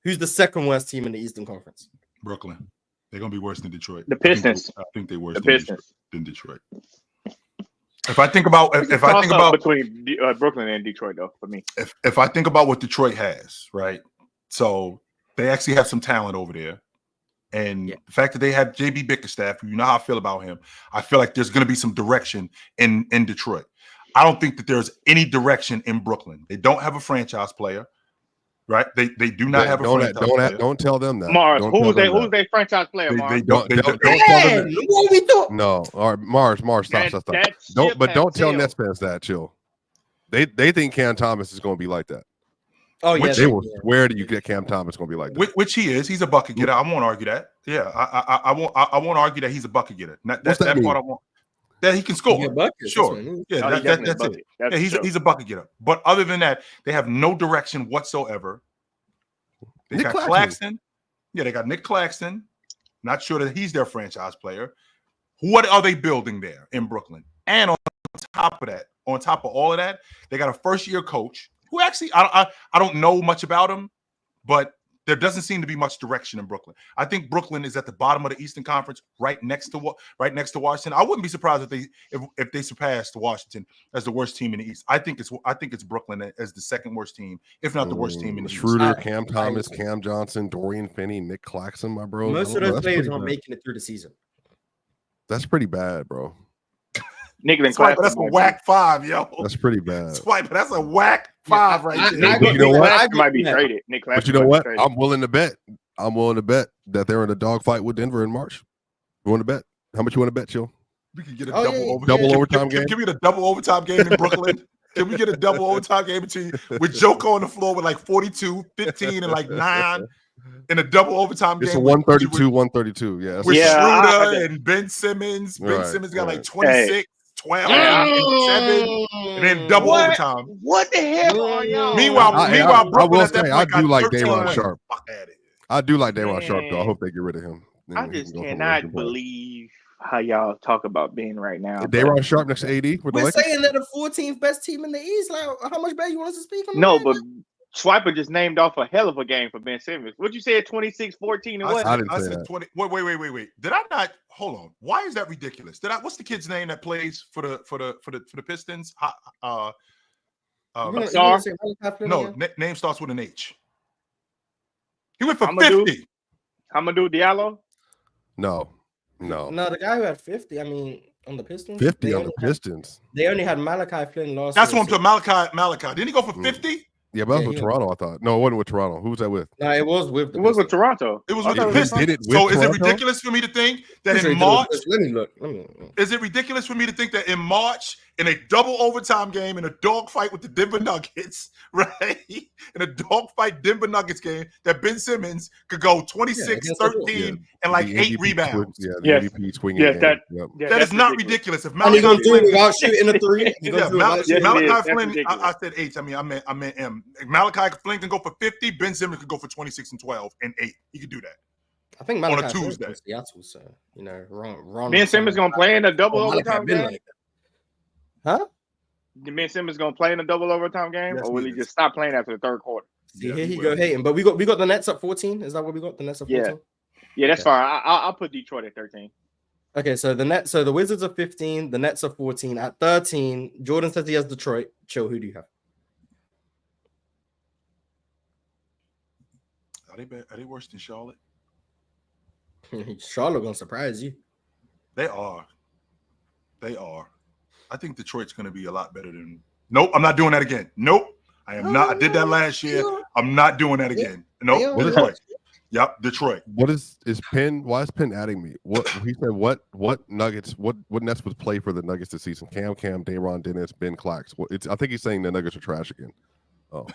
Who's the second worst team in the Eastern Conference? Brooklyn. They're going to be worse than Detroit. The Pistons. I think they're worse The than Pistons. Detroit. If I think about between Brooklyn and Detroit, though, for me. if I think about what Detroit has, right? So they actually have some talent over there. And the fact that they have JB Bickerstaff, you know how I feel about him. I feel like there's going to be some direction in Detroit. I don't think that there's any direction in Brooklyn. They don't have a franchise player, right? They do not have a franchise player. Don't tell them that. Mars, Don't who's tell them their that. franchise player, They Mars? Don't tell them Man, that. what we doing? No, all right, Mars, stop. Don't tell Nets fans that. Chill. They think Cam Thomas is going to be like that. Oh yeah, They will swear to you that Cam Thomas is going to be like that. Which he is. He's a bucket getter. I won't argue that. Yeah, I won't argue that he's a bucket getter. What's that mean? part I want. That he can score. buckets, Sure. that's what it is. Yeah, Oh, that's it. Yeah, he's a bucket getter. But other than that, they have no direction whatsoever. They Nick got Claxton. Yeah, they got Nick Claxton. Not sure that he's their franchise player. What are they building there in Brooklyn? And on top of all of that, they got a first-year coach who actually I don't know much about him, but there doesn't seem to be much direction in Brooklyn. I think Brooklyn is at the bottom of the Eastern Conference, right next to Washington. I wouldn't be surprised if they surpassed Washington as the worst team in the East. I think it's Brooklyn as the second worst team, if not the worst team in the Schroeder, East. Cam Thomas, Cam Johnson, Dorian Finney, Nick Claxton, my bro. Most of That's those players pretty aren't bad. making it through the season. That's pretty bad, bro. Nicholas Swiper, that's a whack 5, yo. That's pretty bad. Swiper, that's a whack 5 right there. But you know what? Claxton might be traded. Nick But Claxton you know might be what? traded. I'm willing to bet that they're in a dogfight with Denver in March. You want to bet? How much you want to bet, Chill? We can get a Oh, double yeah. Overtime game? Can we get a double overtime game in Brooklyn? Can we get a double overtime game with Joker on the floor with like 42, 15, and like 9 in a double overtime game? It's a 132. Yeah. With Yeah, Schroeder and Ben Simmons. Ben Right, Simmons got right. like 26, 12, and 7, and then double overtime. What the hell are y'all? Meanwhile, I Brooklyn will at that say, point I do got like 13 Day'Ron wins. Sharp. Fuck at it. I do like Day'Ron Sharp, though. I Man. hope they get rid of him. Then I he just can go from cannot Lincoln Park. believe how y'all talk about Ben right now. Day'Ron Sharp next to AD with the We're Lakers. saying they're the 14th best team in the East. Like, how much better you want us to speak on? No, that? but Swiper just named off a hell of a game for Ben Simmons. What you said, 26, 14, and what? I didn't say said that. 20. Wait. Did I not? Hold on. Why is that ridiculous? What's the kid's name that plays for the Pistons? You gonna Star? say Malachi Flynn No, again? name starts with an H. He went for Amadou? 50. Hamadou Diallo? No. No, the guy who had 50. I mean, on the Pistons, 50 they on the only had- Pistons. They only had Malachi Flynn last. That's year, what I'm talking. Malachi. Didn't he go for 50? Yeah, but that Yeah, was with he- Toronto, I thought. No, it wasn't with Toronto. Who was that with? No, it was with. It was with Pistons. Toronto. It was I with the thought Pistons. did it with So is it Toronto? ridiculous for me to think that Pretty sure in he did it with March? Pistons. Let me look. Is it ridiculous for me to think that in March in a double overtime game in a dogfight with the Denver Nuggets, right? In a dogfight Denver Nuggets game that Ben Simmons could go 26, 13, and like 8 rebounds. The Yes. MVP swinging Yes, game. that- Yep. Yeah, That that's is not ridiculous. ridiculous. If And he's Malachi gonna do it Flynn, without shooting a three. He's gonna yeah, do it without Yes, shooting. it is. Malachi That's Flynn, ridiculous. I said H. I meant M. If Malachi Flynn can go for 50, Ben Simmons could go for 26 and 12 and 8. He could do that. I think on a Malachi Flynn Tuesday. from Seattle, so Ron. Ben Simmons gonna play in a double Malachi overtime been game? like that. Huh? Ben Simmons gonna play in a double overtime game, Yes, or will he he is. just stop playing after the third quarter? See, Yeah, here he he will. go hating. But we got the Nets at 14. Is that what we got? The Nets at 14? Yeah, that's Okay. fine. I'll put Detroit at 13. Okay, so the Wizards are 15, the Nets are 14. At 13, Jordan says he has Detroit. Chill, who do you have? Are they worse than Charlotte? Charlotte gonna surprise you. They are. They are. I think Detroit's going to be a lot better than. Nope, I'm not doing that again. Nope, I am not. I did that last year. I'm not doing that again. Nope, What is Detroit. Yep, Detroit. What is Penn? Why is Penn adding me? What he said? What Nuggets? What Nets would play for the Nuggets this season? Cam, Dayron Dennis, Ben Clax. I think he's saying the Nuggets are trash again. Oh,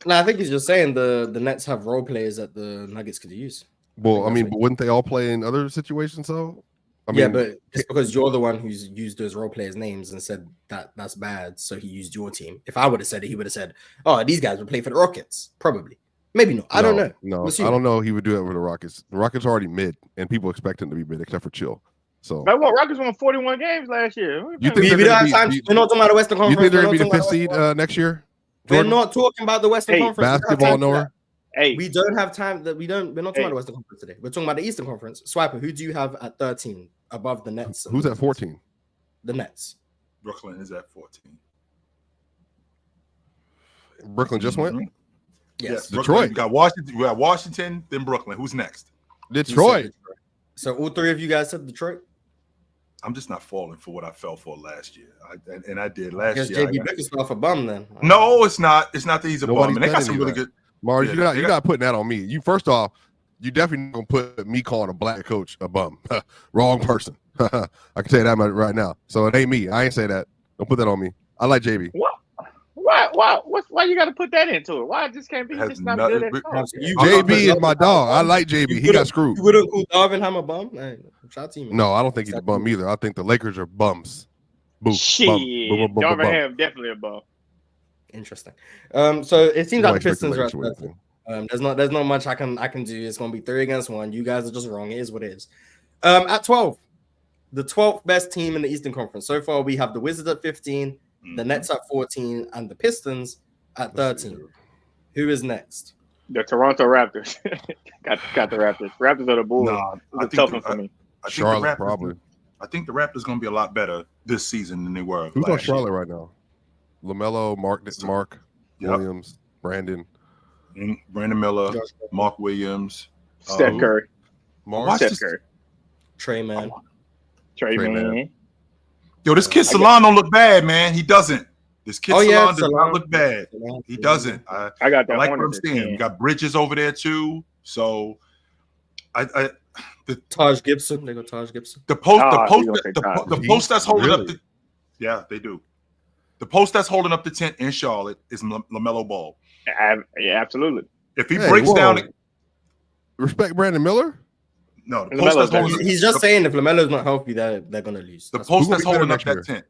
No, I think he's just saying the Nets have role players that the Nuggets could use. well, I that's mean, what- but wouldn't they all play in other situations though? I Yeah, mean, but it's because you're the one who's used those role players' names and said that that's bad, so he used your team. If I would have said it, he would have said, "Oh, these guys would play for the Rockets." Probably, maybe not. I don't know. No, We'll see. I don't know. He would do it with the Rockets. The Rockets are already mid, and people expect him to be mid, except for Chill. So But what, Rockets won 41 games last year. You think We they're don't gonna have be- time. you- We're not talking about the Western you Conference. think they're We're gonna be not the talking fifth about the seed Western next year? We're Jordan? not talking about the Western Hey, Conference. We don't have Basketball time for nowhere. that. Hey, We don't have time. We're not talking about Hey. the Western Conference today. We're talking about the Eastern Conference. Swiper, who do you have at 13 above the Nets? and Who's the at 14? The Nets. Brooklyn is at 14. Brooklyn just went. Mhm. Yes. Detroit. Brooklyn, we got Washington, then Brooklyn. Who's next? You said Detroit. So all three of you guys said Detroit. I'm just not falling for what I fell for last year. I did I last guess year. JB Bickerstaff a bum then. No, it's not. It's not that he's a Nobody bum. And they said got any some of really that. good. Mars, Yeah, you're they not got- putting that on me. You first off, you definitely gonna put me calling a black coach a bum. Wrong person. I can tell you that right now. So it ain't me. I ain't say that. Don't put that on me. I like JB. why you got to put that into it? Why it just can't be Has just not nothing- good at but- coach? You- JB is my dog. I like JB. He got screwed. You wouldn't call Darvinham a bum? Hey, shout out to you. No, I don't think he's a bum either. I think the Lakers are bums. Boo. Shit, Bum. Bum, bum, bum, bum. Darvinham definitely a bum. Interesting. So it seems No like the Pistons are at speculation with 13. anything. There's not much I can do. It's gonna be 3 against 1. You guys are just wrong. It is what it is. At 12, the 12th best team in the Eastern Conference. So far, we have the Wizards at 15, the Nets at 14, and the Pistons at 13. Who is next? The Toronto Raptors got the Raptors. Raptors are the Bulls. Nah, I It's a tough think one for me. I think Charlotte, the Raptors, probably. I think the Raptors going to be a lot better this season than they were. Who's on last year. Charlotte right now? LaMelo, Mark Yep. Williams, Brandon. Brandon Miller, Josh Mark Williams, Steph Curry. Mark. Watch Steph this- Curry. Trey Man. Trey Trey Man. Man. Yo, this kid Salon don't look bad, man. He doesn't. This kid Oh, yeah, Salon does Salon. not look bad. He doesn't. I got I that like what I'm Hornets at seeing. 10. We got Bridges over there too. So, Taj Gibson. They got Taj Gibson. the post, Ah, the you gonna post, say the, Taj. the post that's holding up Really? the, yeah, they do. The post that's holding up the tent in Charlotte is LaMelo Ball. Yeah, absolutely. If he Hey, breaks whoa. down, Respect Brandon Miller. no, the LaMelo's post that's better. holding, He's just the, saying if LaMelo's not healthy, they're gonna lose. the That's post Who gonna that's be better holding up next that year? tent.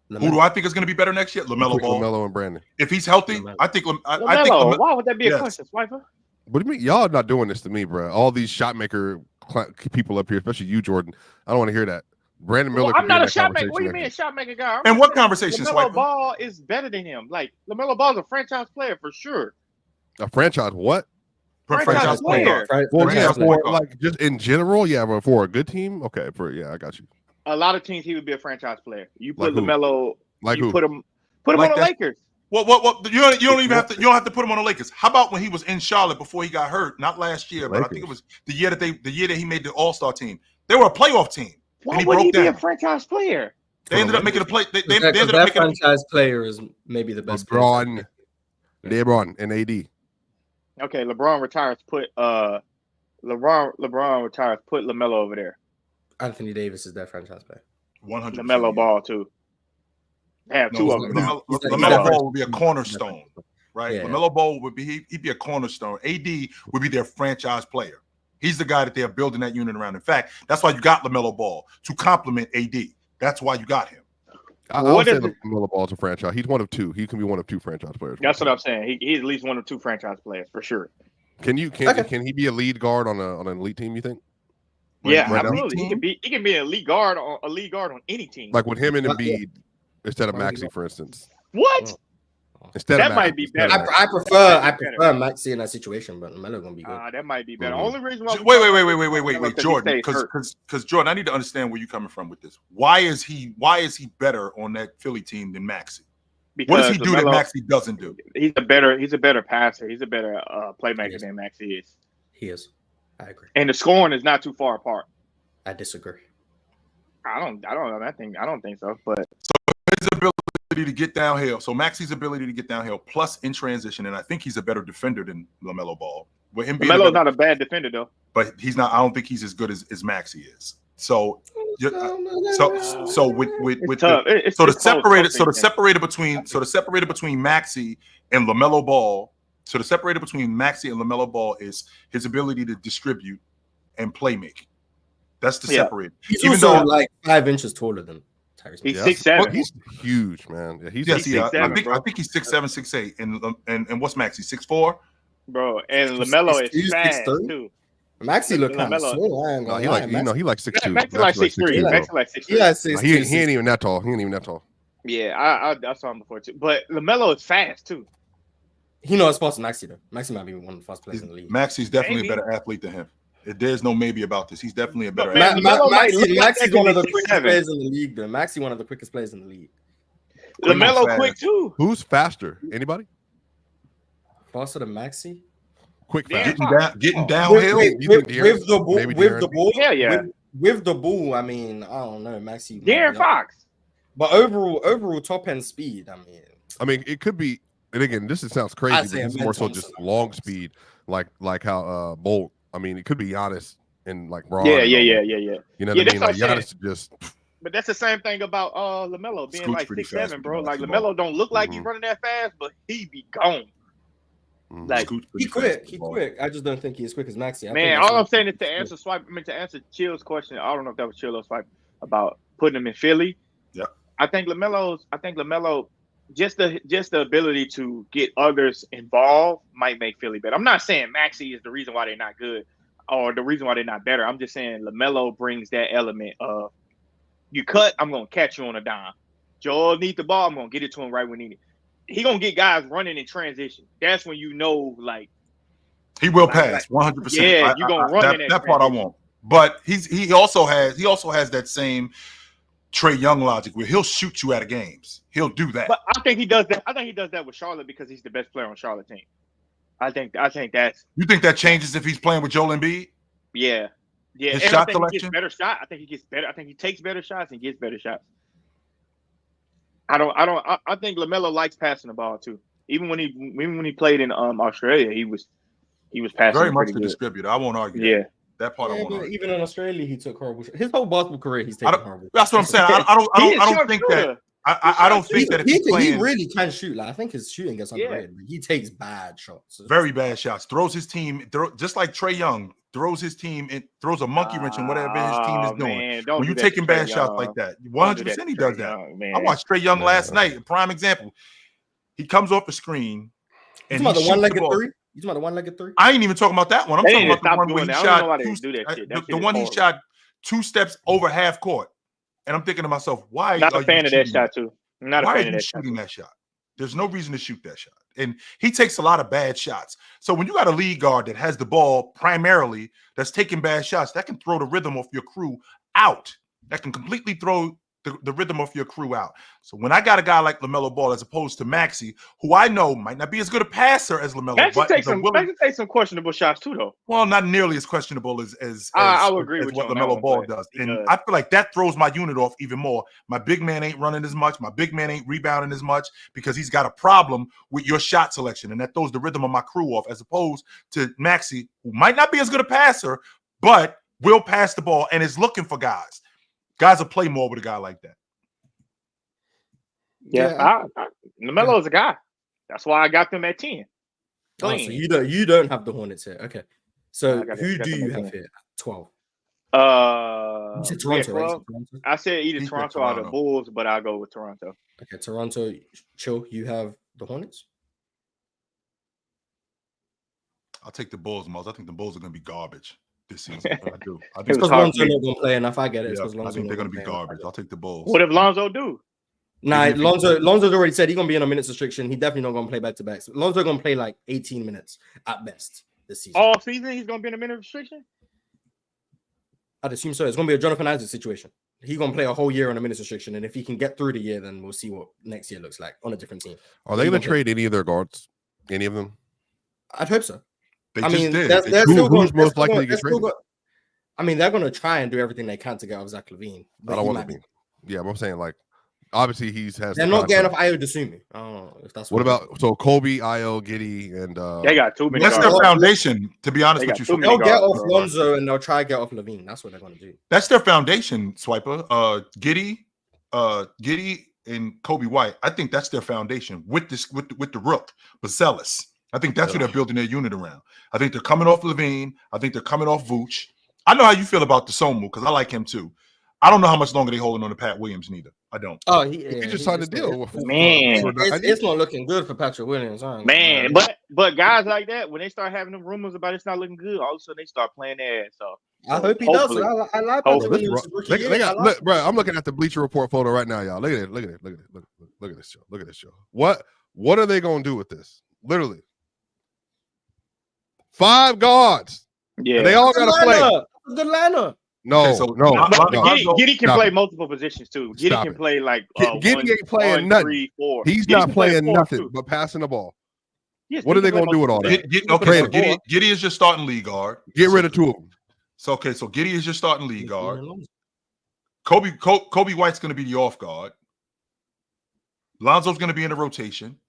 LaMelo. Who do I think is going to be better next year? LaMelo Between Ball. LaMelo and Brandon. If he's healthy, LaMelo. I think. I LaMelo, think. why would that be a yes. question, Swiper? What do you mean? Y'all not doing this to me, bro. All these shot maker people up here, especially you, Jordan. I don't want to hear that. Brandon Miller. Well, could I'm be in not a that shot maker. conversation What do you next mean, year. a shot maker guy? And what conversation, LaMelo Swiper? Ball is better than him. Like LaMelo Ball's a franchise player for sure. A franchise? What? Franchise player. Well, Franchise yeah, player. for like just in general, yeah, but for a good team, okay. I got you. A lot of teams he would be a franchise player. You put Like who? LaMelo, Like you who? put him Like on the that- Lakers. What? You don't even have to. You don't have to put him on the Lakers. How about when he was in Charlotte before he got hurt? Not last year, but I think it was the year that he made the All-Star team. They were a playoff team. Why And he would he broke be a down. franchise player? They ended up making a play. They Because ended up that making. franchise player is maybe the best. LeBron, player. LeBron, and AD. Okay, LeBron retires. Put LeBron retires. Put LaMelo over there. Anthony Davis is their franchise player. 100%. LaMelo Ball too. They have two of them now. LaMelo Ball would be a cornerstone, right? Yeah. LaMelo Ball would be he'd be a cornerstone. AD would be their franchise player. He's the guy that they're building that unit around. In fact, that's why you got LaMelo Ball to complement AD. That's why you got him. I would say LaMelo Ball's a franchise. He's one of two. He can be one of two franchise players. That's what I'm saying. He's at least one of two franchise players for sure. Can he be a lead guard on an elite team? You think? Yeah, right absolutely. He can be an elite guard on any team. Like with him and Embiid instead of Maxey, for instance. What? Instead that of might be better. I prefer Maxey in that situation, but Melo gonna be good. That might be better. Only reason why. Wait, Jordan, because Jordan, I need to understand where you're coming from with this. Why is he better on that Philly team than Maxey? What does he do that Maxey doesn't do? He's a better passer. He's a better playmaker than Maxey is. He is. I agree. And the scoring is not too far apart. I disagree. I don't know that thing. I don't think so. But his ability to get downhill. So Maxey's ability to get downhill plus in transition, and I think he's a better defender than LaMelo Ball. With him being LaMelo's not a bad defender though. But he's not. I don't think he's as good as Maxey is. So the separated between Maxey and LaMelo Ball. So the separated between Maxey and LaMelo Ball is his ability to distribute and play make. That's the separated. He's also like 5 inches taller than Tyrese. He's 6'7". Well, he's huge, man. Yeah, he's 6'7", I think he's 6'7", 6'8". And what's Maxey? 6'4"? Bro, and LaMelo is fast too. Maxey look kind of small. He like 6'2". Maxey like 6'3". Maxey like 6'3". He ain't even that tall. Yeah, I saw him before too. But LaMelo is fast too. He knows as fast as Maxey though. Maxey might be one of the fast players in the league. Maxey's definitely a better athlete than him. There's no maybe about this. He's definitely a better athlete. Maxey's one of the quickest players in the league though. Maxey one of the quickest players in the league. LaMelo quick too. Who's faster? Anybody? Faster than Maxey? Quick fast. Getting downhill with the ball. Yeah. With the ball, I mean, I don't know, Maxey. De'Aaron Fox. But overall top end speed, I mean, it could be. And again, this sounds crazy, but it's more so just long speed, like how Bolt. I mean, it could be Giannis and like Braun. Yeah. You know what I mean? Like Giannis just. But that's the same thing about LaMelo being like 6'7", bro. Like LaMelo don't look like he's running that fast, but he be gone. Like he quick. I just don't think he's as quick as Maxey. Man, all I'm saying is to answer Chill's question. I don't know if that was Chill or Swipe about putting him in Philly. Yeah, I think LaMelo, just the ability to get others involved might make Philly better. I'm not saying Maxey is the reason why they're not good or the reason why they're not better. I'm just saying LaMelo brings that element of you cut, I'm gonna catch you on a dime. Joel needs the ball, I'm gonna get it to him right when he needs it. He gonna get guys running in transition. That's when you know, like he will pass 100%. Yeah, you gonna run in that part. I won't. But he also has that same Trae Young logic where he'll shoot you out of games. He'll do that. But I think he does that. I think he does that with Charlotte because he's the best player on Charlotte team. I think that's. You think that changes if he's playing with Joel Embiid? Yeah. His and shot I think selection? he gets better shot. I think he gets better. I think he takes better shots and gets better shots. I think LaMelo likes passing the ball too. Even when he played in Australia, he was passing very much the good. distributor. I won't argue. Yeah. That part I won't argue. Even in Australia, he took horrible. His whole basketball career, he's taking horrible. That's what I'm saying. I don't think that. I don't think that if he's playing, he really can shoot. Like I think his shooting gets underrated. Yeah. He takes bad shots. Very bad shots. Throws his team. Just like Trae Young throws his team and throws a monkey wrench in whatever his team is doing. Man, when you're taking bad shots like that, 100% he does that. I watched Trae Young last night. A prime example. He comes off the screen and he's the one-legged three. You talking about the one-legged three? I ain't even talking about that one. I'm talking about the one where he shot. The one he shot 2 steps over half court. And I'm thinking to myself, why? Not a fan of that shot too. I'm not a fan of that shooting that shot. There's no reason to shoot that shot. And he takes a lot of bad shots. So when you got a lead guard that has the ball primarily, that's taking bad shots, that can throw the rhythm of your crew out. That can completely throw the rhythm of your crew out. So when I got a guy like LaMelo Ball as opposed to Maxey, who I know might not be as good a passer as LaMelo, Maxey takes some questionable shots too, though. Well, not nearly as questionable as I would agree with what you LaMelo Ball does. And I feel like that throws my unit off even more. My big man ain't running as much. My big man ain't rebounding as much because he's got a problem with your shot selection, and that throws the rhythm of my crew off as opposed to Maxey, who might not be as good a passer, but will pass the ball and is looking for guys. Guys will play more with a guy like that. Yeah, LaMelo is a guy. That's why I got them at 10. Oh, Clean. so you don't have the Hornets here. Okay. So I got who got do them you at have 10. here? 12. You You said said Toronto, right? You 12? said Toronto? I said either He said Toronto or the Toronto. Bulls, but I'll go with Toronto. Okay, Toronto, chill. You have the Hornets? I'll take the Bulls, Mars. I think the Bulls are going to be garbage this season. I do. I It do. was Because hard Lonzo for me. not going to play enough. I get it. It's Yeah, because I Lonzo think they're not going to be play enough. garbage. I'll take the Bulls. What if Lonzo do? Nah, Even if he Lonzo's already said he's going to be on a minutes restriction. He definitely not going to play back-to-backs. Lonzo going to play like 18 minutes at best this season. All season, he's going to be in a minute restriction? I'd assume so. It's going to be a Jonathan Isaac situation. He's going to play a whole year on a minutes restriction. And if he can get through the year, then we'll see what next year looks like on a different team. Are they going to trade any of their guards? Any of them? I'd hope so. They I just mean, did. they're They- still who's going, most likely to get traded? I mean, they're going to try and do everything they can to get off Zach LaVine. I don't want to be. Yeah, but I'm saying like, obviously has. They're not getting off Ayo Desumi. I don't know if that's What about Kobe, Io, Giddy, and They got too many That's their guards. foundation, to be honest They with got you. too many They'll get guards, off bro. Lonzo and they'll try to get off LaVine. That's what they're going to do. That's their foundation, Swiper. Giddy and Kobe White. I think that's their foundation with the rook, Baselis. I think that's what they're building their unit around. I think they're coming off Levine. I think they're coming off Vooch. I know how you feel about the Somu because I like him too. I don't know how much longer they holding on to Pat Williams neither. I don't. Oh, he just signed a deal. Man. It's not looking good for Patrick Williams. Man, but guys like that, when they start having them rumors about it's not looking good, all of a sudden they start playing their ass off. I hope he does. I like Patrick Williams. Bro, I'm looking at the Bleacher Report photo right now, y'all. Look at it. Look at this show. Look at this show. What are they going to do with this? Literally. 5 guards. Yeah. And they all got to play. Good lineup. No, Okay, so no. Giddy can Stop play it. multiple positions too. Giddy Stop can it. play like Giddy ain't playing nothing. 3, 4. He's Giddy not can play playing 4 nothing too. but passing the ball. Yes, What are Giddy they can going to do with all that? Okay, so Trade Giddy is your starting lead guard. Get rid of 2 of them. So Giddy is your starting lead guard. Kobe White's going to be the off guard. Lonzo's going to be in the rotation.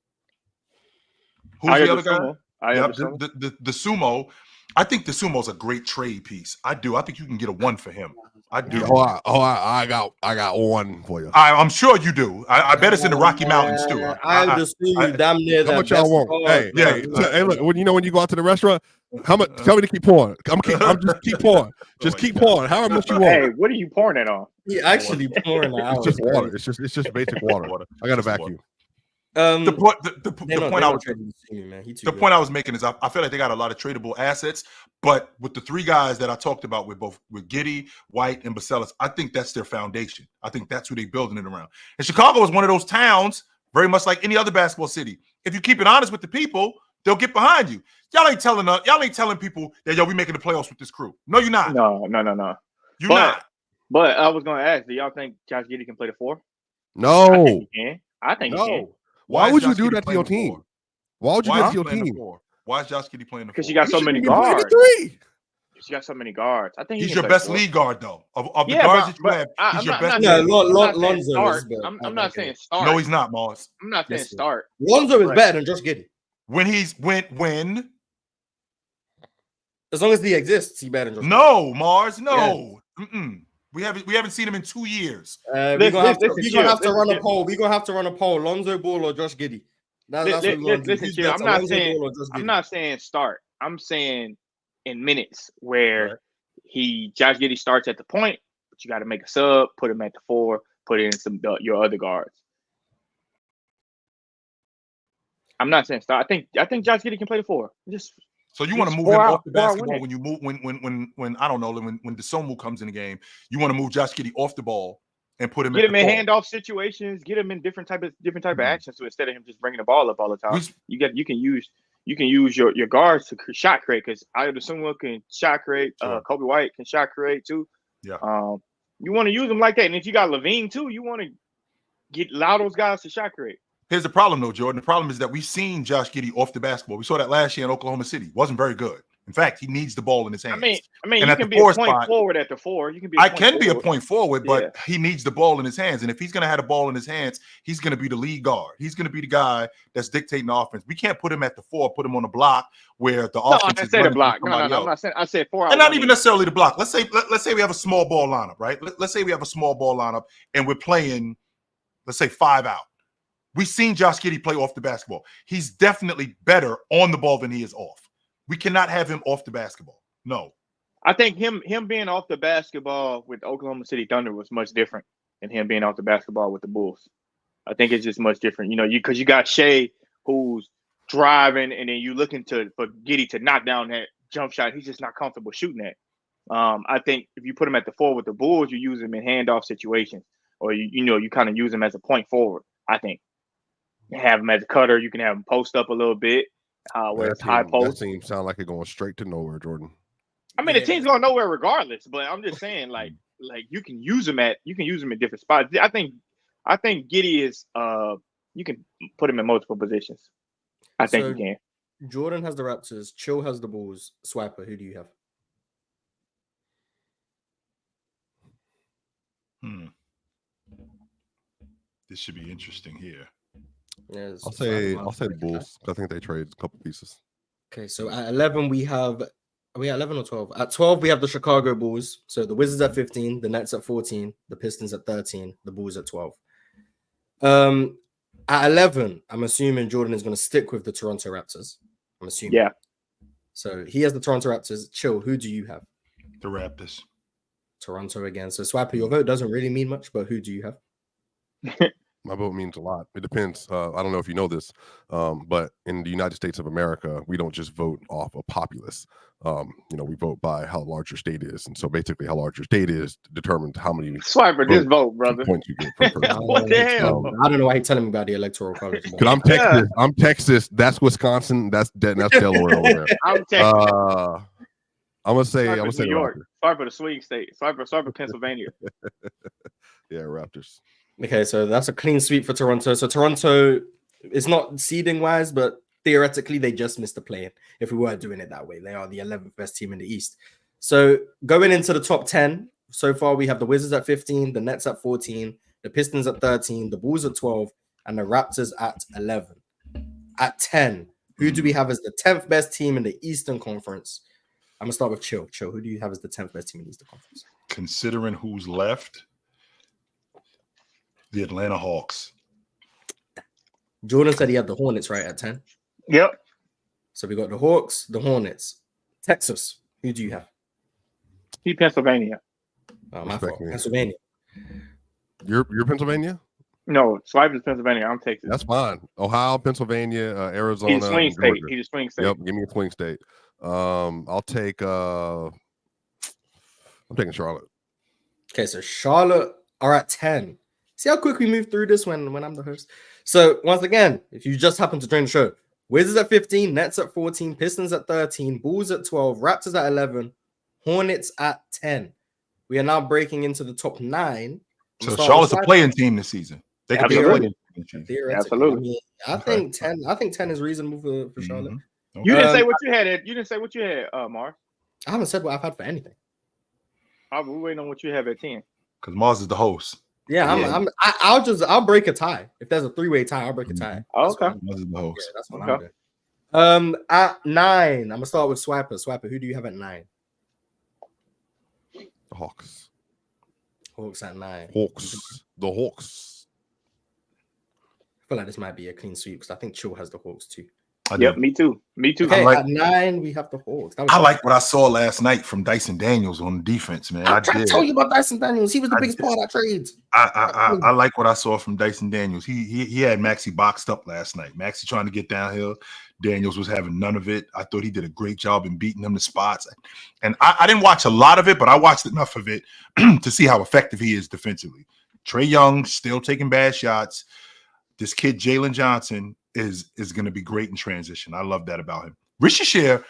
Who's the other guy? Yep, the Sumo. I think the Sumo's a great trade piece. I do. I think you can get a 1 for him. I do. I got 1 for you. I'm sure you do. I bet it's in the Rocky Mountains too. I understood damn near that. How much y'all want? Hey, look, when you go out to the restaurant, how much? Tell me to keep pouring. I'm just keep pouring. Just keep pouring. How much you want? Hey, what are you pouring that on? He actually pouring it out. It's just water. It's just basic water. I got a vacuum. The point I was making is I feel like they got a lot of tradable assets, but with the 3 guys that I talked about with Giddy, White, and Baselis, I think that's their foundation. I think that's who they're building it around. And Chicago is one of those towns, very much like any other basketball city. If you keep it honest with the people, they'll get behind you. Y'all ain't telling people that we making the playoffs with this crew. No, you're not. No. You're not. But I was going to ask, do y'all think Josh Giddey can play the 4? No. I think he can. Why would you do that to your team? Why would you do that to your team? Why is Josh Giddey playing the 4? Because you got so many guards. She got so many guards. I think he's your best lead guard, though. Of the guards that you have, he's your best. Lonzo. I'm not saying start. No, he's not, Mars. I'm not saying start. Lonzo is better than Josh Giddey. When as long as he exists, he's better than Josh Giddey. No, Mars, no. Yeah. We haven't seen him in 2 years. We're gonna have to run a poll. We're gonna have to run a poll. Lonzo Ball or Josh Giddey. Listen, I'm not saying start. I'm saying in minutes where Josh Giddey starts at the point, but you got to make a sub, put him at the 4, put in your other guards. I'm not saying start. I think Josh Giddey can play the 4. So you want to move him off the basketball when you move when I don't know when Desomu comes in the game, you want to move Josh Giddey off the ball and put him in handoff situations, get him in different type of actions. So instead of him just bringing the ball up all the time, you can use your guards to shot create because Ayo Dosunmu can shot create. Kobe White can shot create too. Yeah. You want to use them like that, and if you got Levine too, you want to allow those guys to shot create. Here's the problem, though, Jordan. The problem is that we've seen Josh Giddey off the basketball. We saw that last year in Oklahoma City. Wasn't very good. In fact, he needs the ball in his hands. I mean, And you at can the be a four point spot- forward at the 4. You can be. I can be a point forward, but Yeah. he needs the ball in his hands. And if he's going to have the ball in his hands, he's going to be the lead guard. He's going to be the guy that's dictating the offense. We can't put him at the 4, put him on the block where the No, I offense didn't is say the running block. through No, somebody I'm else. not saying. I said 4. And not even necessarily the block. Let's say we have a small ball lineup, right? Let's say we have a small ball lineup and we're playing, let's say 5 out. We've seen Josh Giddey play off the basketball. He's definitely better on the ball than he is off. We cannot have him off the basketball. No. I think him being off the basketball with Oklahoma City Thunder was much different than him being off the basketball with the Bulls. I think it's just much different, because you got Shea who's driving, and then you looking for Giddey to knock down that jump shot. He's just not comfortable shooting that. I think if you put him at the 4 with the Bulls, you use him in handoff situations, or you kind of use him as a point forward. I think you have him as a cutter. You can have him post up a little bit, where it's high post. That team sound like it's going straight to nowhere, Jordan. I mean, the team's going nowhere regardless, but I'm just saying, like you can use him in different spots. I think Giddey is you can put him in multiple positions. I think you can. Jordan has the Raptors, Chill has the Bulls. Swiper, who do you have? This should be interesting here. Yeah, I'll say the Bulls. I think they trade a couple pieces. Okay, so at 11 we have. Are we at 11 or 12? At 12 we have the Chicago Bulls. So the Wizards at 15, the Nets at 14, the Pistons at 13, the Bulls at 12. At 11, I'm assuming Jordan is going to stick with the Toronto Raptors. I'm assuming. Yeah. So he has the Toronto Raptors. Chill, who do you have? The Raptors. Toronto again. So Swiper, your vote doesn't really mean much, but who do you have? My vote means a lot. It depends. I don't know if you know this, but in the United States of America, we don't just vote off a populace. We vote by how large your state is, and so basically, how large your state is determines how many Swiper, just vote, brother. points you get per person. What the hell? I don't know why he's telling me about the electoral college. Because I'm Texas. I'm Texas. That's Wisconsin. That's Delaware over there. I'm Texas. I'm gonna say New York. Raptors. Swiper, the swing state. Swiper, Pennsylvania. Yeah, Raptors. Okay, so that's a clean sweep for Toronto. So Toronto is not seeding wise, but theoretically they just missed the play-in. If we were doing it that way, they are the 11th best team in the East. So going into the top 10, so far we have the Wizards at 15, the Nets at 14, the Pistons at 13, the Bulls at 12, and the Raptors at 11. At 10, who do we have as the 10th best team in the Eastern Conference? I'm gonna start with Chill. Chill, who do you have as the 10th best team in the Eastern Conference? Considering who's left, the Atlanta Hawks. Jordan said he had the Hornets right at 10. Yep. So we got the Hawks, the Hornets, Texas. Who do you have? He Pennsylvania. Oh, my Respect fault. me. Pennsylvania. You're Pennsylvania? No, Swiper's Pennsylvania. I'm Texas. That's fine. Ohio, Pennsylvania, Arizona. He's a swing and state. Georgia. He's a swing state. Yep, give me a swing state. I'll take I'm taking Charlotte. Okay, so Charlotte are at 10. See how quick we move through this when I'm the host. So once again, if you just happen to join the show, Wizards at 15, Nets at 14, Pistons at 13, Bulls at 12, Raptors at 11, Hornets at 10. We are now breaking into the top 9. So Charlotte's a playing team this season. They could be a Absolutely. playing team. Theoretically, Absolutely. I think 10 is reasonable for Charlotte. Mhm. You didn't Um, say what you had. You didn't say what you had, Mars. I haven't said what I've had for anything. We're waiting on what you have at 10. Because Mars is the host. Yeah, Yeah. I'll break a tie. If there's a 3-way tie, I'll break a tie. Oh, okay. Mars is the Yeah, host. that's what Okay. I'm doing. At 9, I'm gonna start with Swiper. Swiper, who do you have at 9? The Hawks. Hawks at 9. Hawks. The Hawks. I feel like this might be a clean sweep because I think Chill has the Hawks too. I Yep, do. me too. Me too. Okay, like- at 9 we have the Hawks. That was I like what I saw last night from Dyson Daniels on defense, man. I I'm trying did. to tell you about Dyson Daniels. He was the I biggest did. part of that trade. I like what I saw from Dyson Daniels. He had Maxey boxed up last night. Maxey trying to get downhill. Daniels was having none of it. I thought he did a great job in beating him to spots. And I didn't watch a lot of it, but I watched enough of it to see how effective he is defensively. Trae Young still taking bad shots. This kid Jalen Johnson is going to be great in transition. I love that about him. Risha,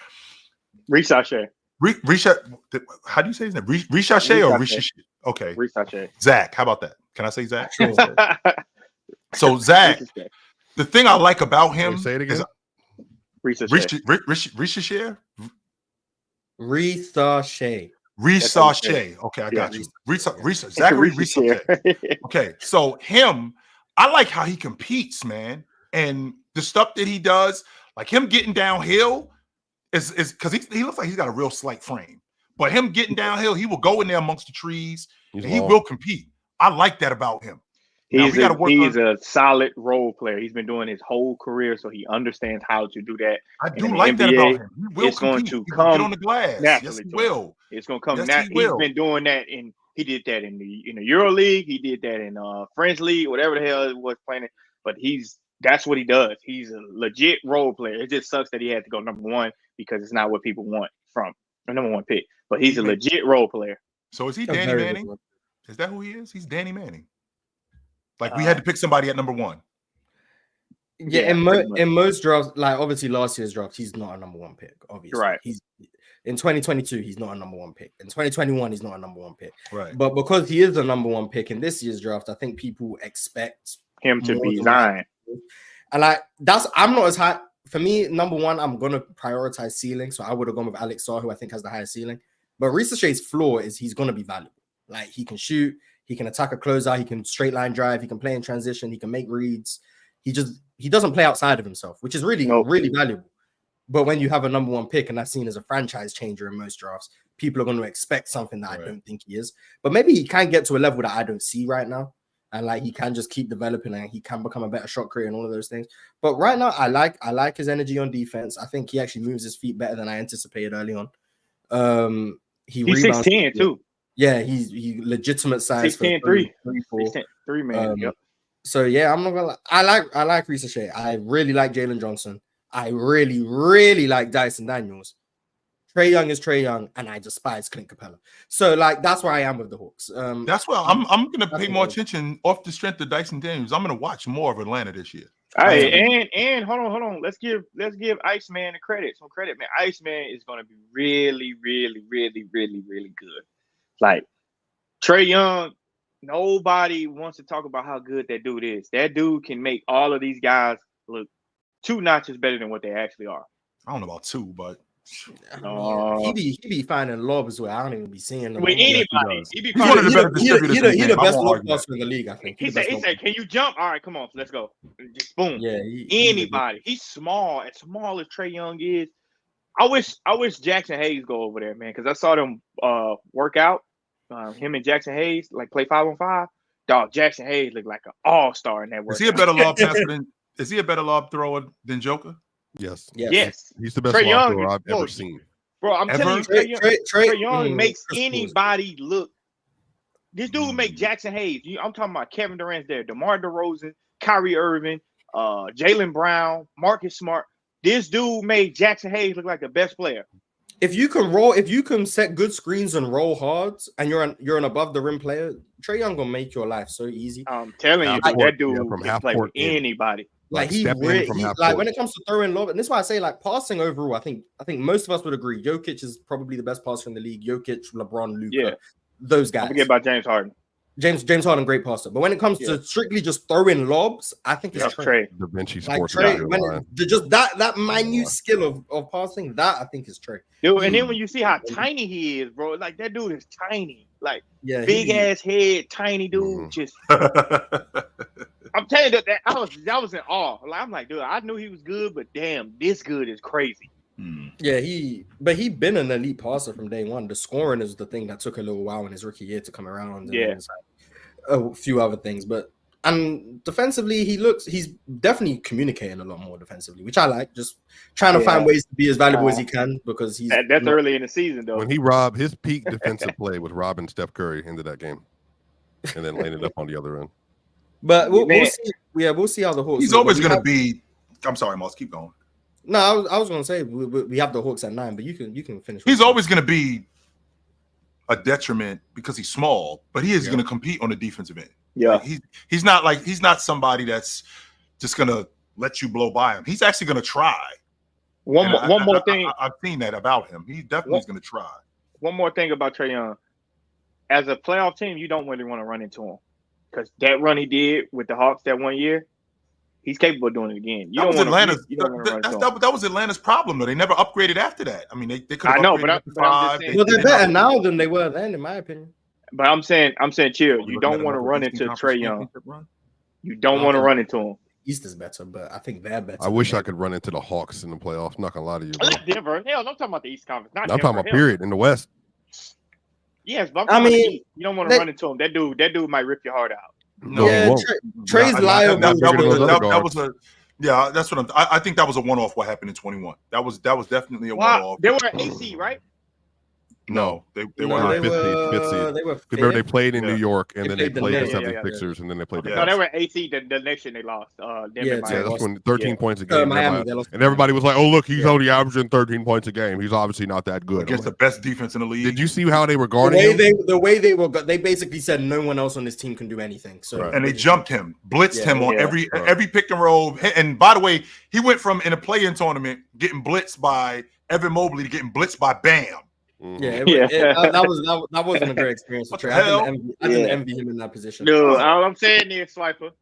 how do you say his name? Risha or Risha? Okay. Rishache. Zach, how about that? Can I say Zach? Sure. So Zach, the thing I like about him Wait, say it again. is Rishache. Risha. Resurgence. Resurgence. Okay, I got you. Zachary Resurgence. Okay, so him, I like how he competes, man, and the stuff that he does, like him getting downhill, is because he looks like he's got a real slight frame, but him getting downhill, he will go in there amongst the trees and he will compete. I like that about him. He's a solid role player. He's been doing his whole career, so he understands how to do that. I do like that about him. He will going compete. to He come will get on the glass. naturally. Yes, he will. It's going to come yes, naturally. He's been doing that, and he did that in the Euro League. He did that in French League, whatever the hell it was playing. But that's what he does. He's a legit role player. It just sucks that he had to go number one because it's not what people want from a number one pick. But he's a legit role player. So is he Danny Manning? Is that who he is? He's Danny Manning. Like we had to pick somebody at number one. Yeah, in most drafts, like obviously last year's draft, he's not a number one pick. Obviously, right? He's in 2022, he's not a number one pick. In 2021, he's not a number one pick. Right. But because he is a number one pick in this year's draft, I think people expect him to be Zion. And like I'm not as high. For me, number one, I'm gonna prioritize ceiling. So I would have gone with Alex Sarr, who I think has the highest ceiling. But Resurgence's floor is he's gonna be valuable. Like he can shoot. He can attack a closeout. He can straight line drive. He can play in transition. He can make reads. He doesn't play outside of himself, which is really valuable. But when you have a number one pick and that's seen as a franchise changer in most drafts, people are going to expect something that I don't think he is. But maybe he can get to a level that I don't see right now, and like he can just keep developing and he can become a better shot creator and all of those things. But right now, I like his energy on defense. I think he actually moves his feet better than I anticipated early on. He's 6'10" too. Yeah, he legitimate size. 6'10", 3 man. Yep. So yeah, I'm not gonna lie. I like Resurgence. I really like Jalen Johnson. I really, really like Dyson Daniels. Trae Young is Trae Young, and I despise Clint Capella. So like that's where I am with the Hawks. That's why I'm gonna pay more attention off the strength of Dyson Daniels. I'm gonna watch more of Atlanta this year. Hey, and hold on. Let's give Iceman some credit, man. Iceman is gonna be really, really, really, really, really good. Like Trae Young, nobody wants to talk about how good that dude is. That dude can make all of these guys look 2 notches better than what they actually are. I don't know about 2, but he be finding lobs where I don't even be seeing them. With anybody, he's one of the better distributors. He's the best lob passer in the league, I think. He said, "Can you jump? All right, come on, let's go." Just boom. Yeah, anybody. He's small. As small as Trae Young is, I wish Jackson Hayes go over there, man, because I saw them work out. Him and Jackson Hayes like play 5-on-5. Dog, Jackson Hayes look like an all-star in that work. Is he a better lob passer is he a better lob thrower than Joker? Yes. He's the best lob thrower I've ever seen. Bro, I'm telling you, Trae Young makes anybody look. This dude make Jackson Hayes. I'm talking about Kevin Durant's there, DeMar DeRozan, Kyrie Irving, Jaylen Brown, Marcus Smart. This dude made Jackson Hayes look like the best player. If you can set good screens and roll hard, and you're an above the rim player, Trae Young gonna make your life so easy. I'm telling you, that dude can play with anybody. Like when it comes to throwing lob, and this is why I say like passing overall, I think most of us would agree. Jokic is probably the best passer in the league. Jokic, LeBron, Luka, those guys. Don't forget about James Harden. James Harden, great passer. But when it comes to strictly just throwing lobs, I think it's Trae. Da Vinci like Sports. Trae, just that minute skill of passing, that I think is Trae. Dude, and then when you see how tiny he is, bro, like that dude is tiny. Like big ass head, tiny dude. Just I'm telling you that I was in awe. Like, I'm like, dude, I knew he was good, but damn, this good is crazy. Yeah, he been an elite passer from day one. The scoring is the thing that took a little while in his rookie year to come around. And a few other things, but defensively, he's definitely communicating a lot more defensively, which I like. Just trying to find ways to be as valuable as he can because that's early in the season though. When he robbed his peak defensive play was robbing Steph Curry into that game, and then landed up on the other end. But we'll see. Yeah, we'll see how the Hawks. He's always going to be. I'm sorry, Moss. Keep going. No, I was going to say we have the Hawks at 9, but you can finish. He's always going to be a detriment because he's small, but he is going to compete on the defensive end. Yeah, like he's not somebody that's just going to let you blow by him. He's actually going to try. One more thing. I've seen that about him. He definitely is going to try. One more thing about Trae Young. As a playoff team, you don't really want to run into him because that run he did with the Hawks that one year, He's capable of doing it again. You That don't was want Atlanta's. to run into him. That was Atlanta's problem, though. They never upgraded after that. I mean, they could have I know, upgraded but after I'm just 5. saying- Well, they're didn't better upgrade. now than they were then, in my opinion. But I'm saying, Chill. We're You looking don't at want to another run Eastern into Conference Trey Young. championship run. You don't No, want to okay. run into him. East is better, but I think they're better. I wish I could run into the Hawks in the playoffs. Not gonna lie to you, bro. Not Denver. Hell, I'm talking about the East Conference. Not I'm Denver. talking about Hell. period in the West. Yes, but I'm I talking about the mean, East. You don't want to they- run into him. That dude might rip your heart out. No, yeah, he won't. Trey's That- liable. that- that was a- Those other that was guards. that's what I think that was a one-off. What happened in 21? That was definitely a Wow, one-off. they were AC, right? No, they No, weren't. they fifth seed, fifth seed. were. They were. Remember, they fifth? played in Yeah. New York, and They then they played the played the Nets. Yeah, 76ers, and then they played the Yeah. No, Bucks. they were AC the next year they lost. Denver, Yeah, Yeah, Miami. that's when 13 points a game. Miami. everybody- They lost and everybody was like, "Oh, look, he's Yeah. only averaging 13 points a game. He's obviously not that good." I'm Against the like, best defense in the league. did you see how they were The guarding way him? they were, they basically said no one else on this team can do anything. So Right. And they jumped him, blitzed Yeah. him on Yeah. every pick and roll. And by the way, he went from in a play-in tournament getting blitzed by Evan Mobley to getting blitzed by Bam. Mhm. Yeah, Yeah. that wasn't a great experience for What Trey. the I hell? didn't envy him in that position. Dude, all I'm saying is, Swiper,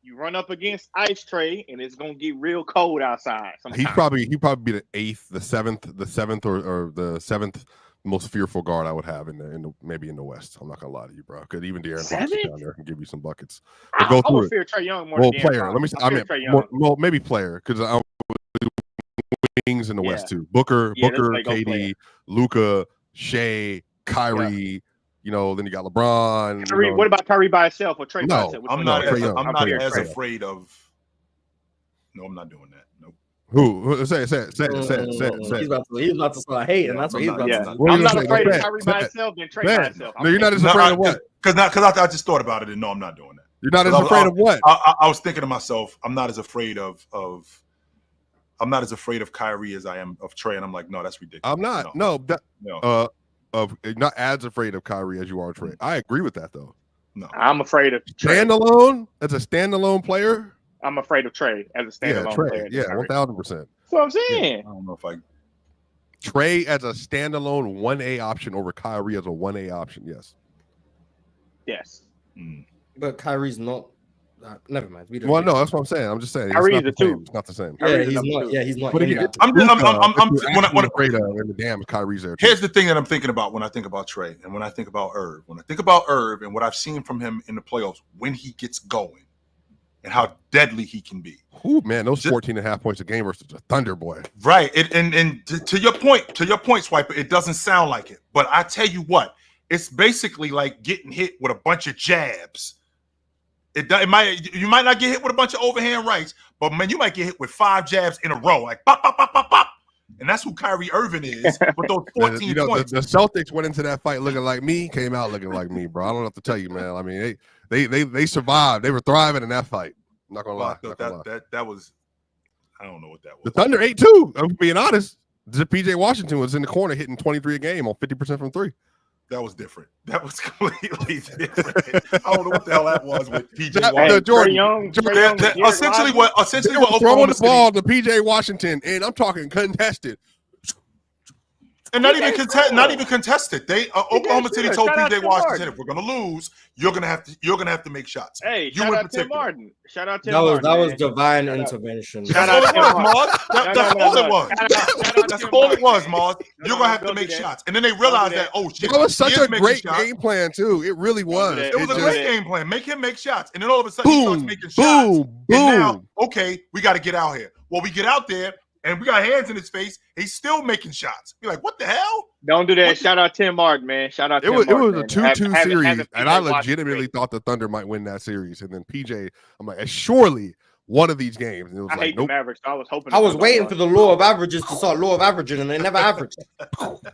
you run up against Ice Trey, and it's gonna get real cold outside. Sometimes. He'd probably be the eighth, the seventh, or the seventh most fearful guard I would have in the maybe in the West. I'm not gonna lie to you, bro. Because even De'Aaron Fox is Seventh? down there can give you some buckets. But go I through would it. fear Trey Young more Well, than player. De'Aaron Let me. Fox. I mean, Trey Young. well, maybe player because I'm wings in the West too. Booker, Yeah, that's Booker, like go KD, player. Luka, Shea, Kyrie. You know, then you got LeBron. Kyrie, you know. what about Kyrie by himself or Trey by No, himself? Which I'm one not. you Trey As, Young. I'm I'm not Trey as Young. afraid of. No, I'm not doing that. Nope. Who? Say it. He's about to start hating. Yeah, That's what I'm he's not- about Yeah. to do. What are I'm you not saying? afraid of Say it. Kyrie Say by it. himself than Trey Say by it. himself. No, you're not as afraid of what? Because I just thought about it and no, I'm not doing that. You're not as Because afraid of what? I was thinking to myself, I'm not as afraid of Kyrie as I am of Trey, and I'm like, no, that's ridiculous. I'm not. No, No. not as afraid of Kyrie as you are Trey. I agree with that though. No. I'm afraid of Trey. Standalone as a standalone player. I'm afraid of Trey as a Yeah, standalone Trey. player. Yeah, Kyrie. 1000%. That's what I'm saying. I don't know if I. Trey as a standalone 1A option over Kyrie as a 1A option. Yes. Yes. But Kyrie's not. Never mind. We don't. Well, no, that's what I'm saying. I'm just saying. Kyrie it's is not the a same. two. It's not the same. Yeah, Kyrie's he's number not. two. Yeah, he's not. But in again, that. I'm afraid of, and the damn Kyrie's there. Too. Here's the thing that I'm thinking about when I think about Trey and when I think about Irv. When I think about Irv and what I've seen from him in the playoffs when he gets going and how deadly he can be. Ooh, man, those 14.5 points a game versus the Thunder boy. Right. And to your point, Swiper, it doesn't sound like it. But I tell you what, it's basically like getting hit with a bunch of jabs. You might not get hit with a bunch of overhand rights, but man, you might get hit with 5 jabs in a row, like pop, pop, pop, pop, pop. And that's who Kyrie Irving is with those 14 points. The Celtics went into that fight looking like me, came out looking like me, bro. I don't have to tell you, man. I mean, they survived. They were thriving in that fight. I'm not gonna lie. That was, I don't know what that was. The Thunder 8-2. I'm being honest. PJ Washington was in the corner hitting 23 a game on 50% from 3. That was different. That was completely different. I don't know what the hell that was with PJ That- Washington. Jordan, Trey Young, Essentially what They were Oklahoma throwing the City, ball to PJ Washington, and I'm talking contested. and not even contested. Oklahoma City told Shout out PJ Tim Washington, Martin. if we're gonna lose, you're gonna have to make shots. Hey, You shout in out Tim particular. Martin. Shout out Tim That was Martin. divine Shout out. intervention. Shout That's out all it Tim was, Martin. Mars. That's all it was. Shout out That's Tim all it Martin, was, man. Mars. You're gonna have to Don't do make that. shots, and then they realized do that. that. Oh shit, That was such he is a making great shots. game plan too. It really was. that. It was a just- great game plan. Make him make shots, and then all of a sudden he starts Boom, making shots. boom, And boom. now, okay, we got to get out here. Well, we get out there, and we got hands in his face. He's still making shots. Be like, what the hell? Don't do that. What- Shout out Tim Martin, man. Shout out It Tim was Martin. a man. 2-2 Having series, PJ and I Washington legitimately great. thought the Thunder might win that series. And then PJ, I'm like, surely one of these games. And it was I like, hate nope. the Mavericks. So I was hoping. I was waiting for the law of averages to start law of averaging, and they never averaged.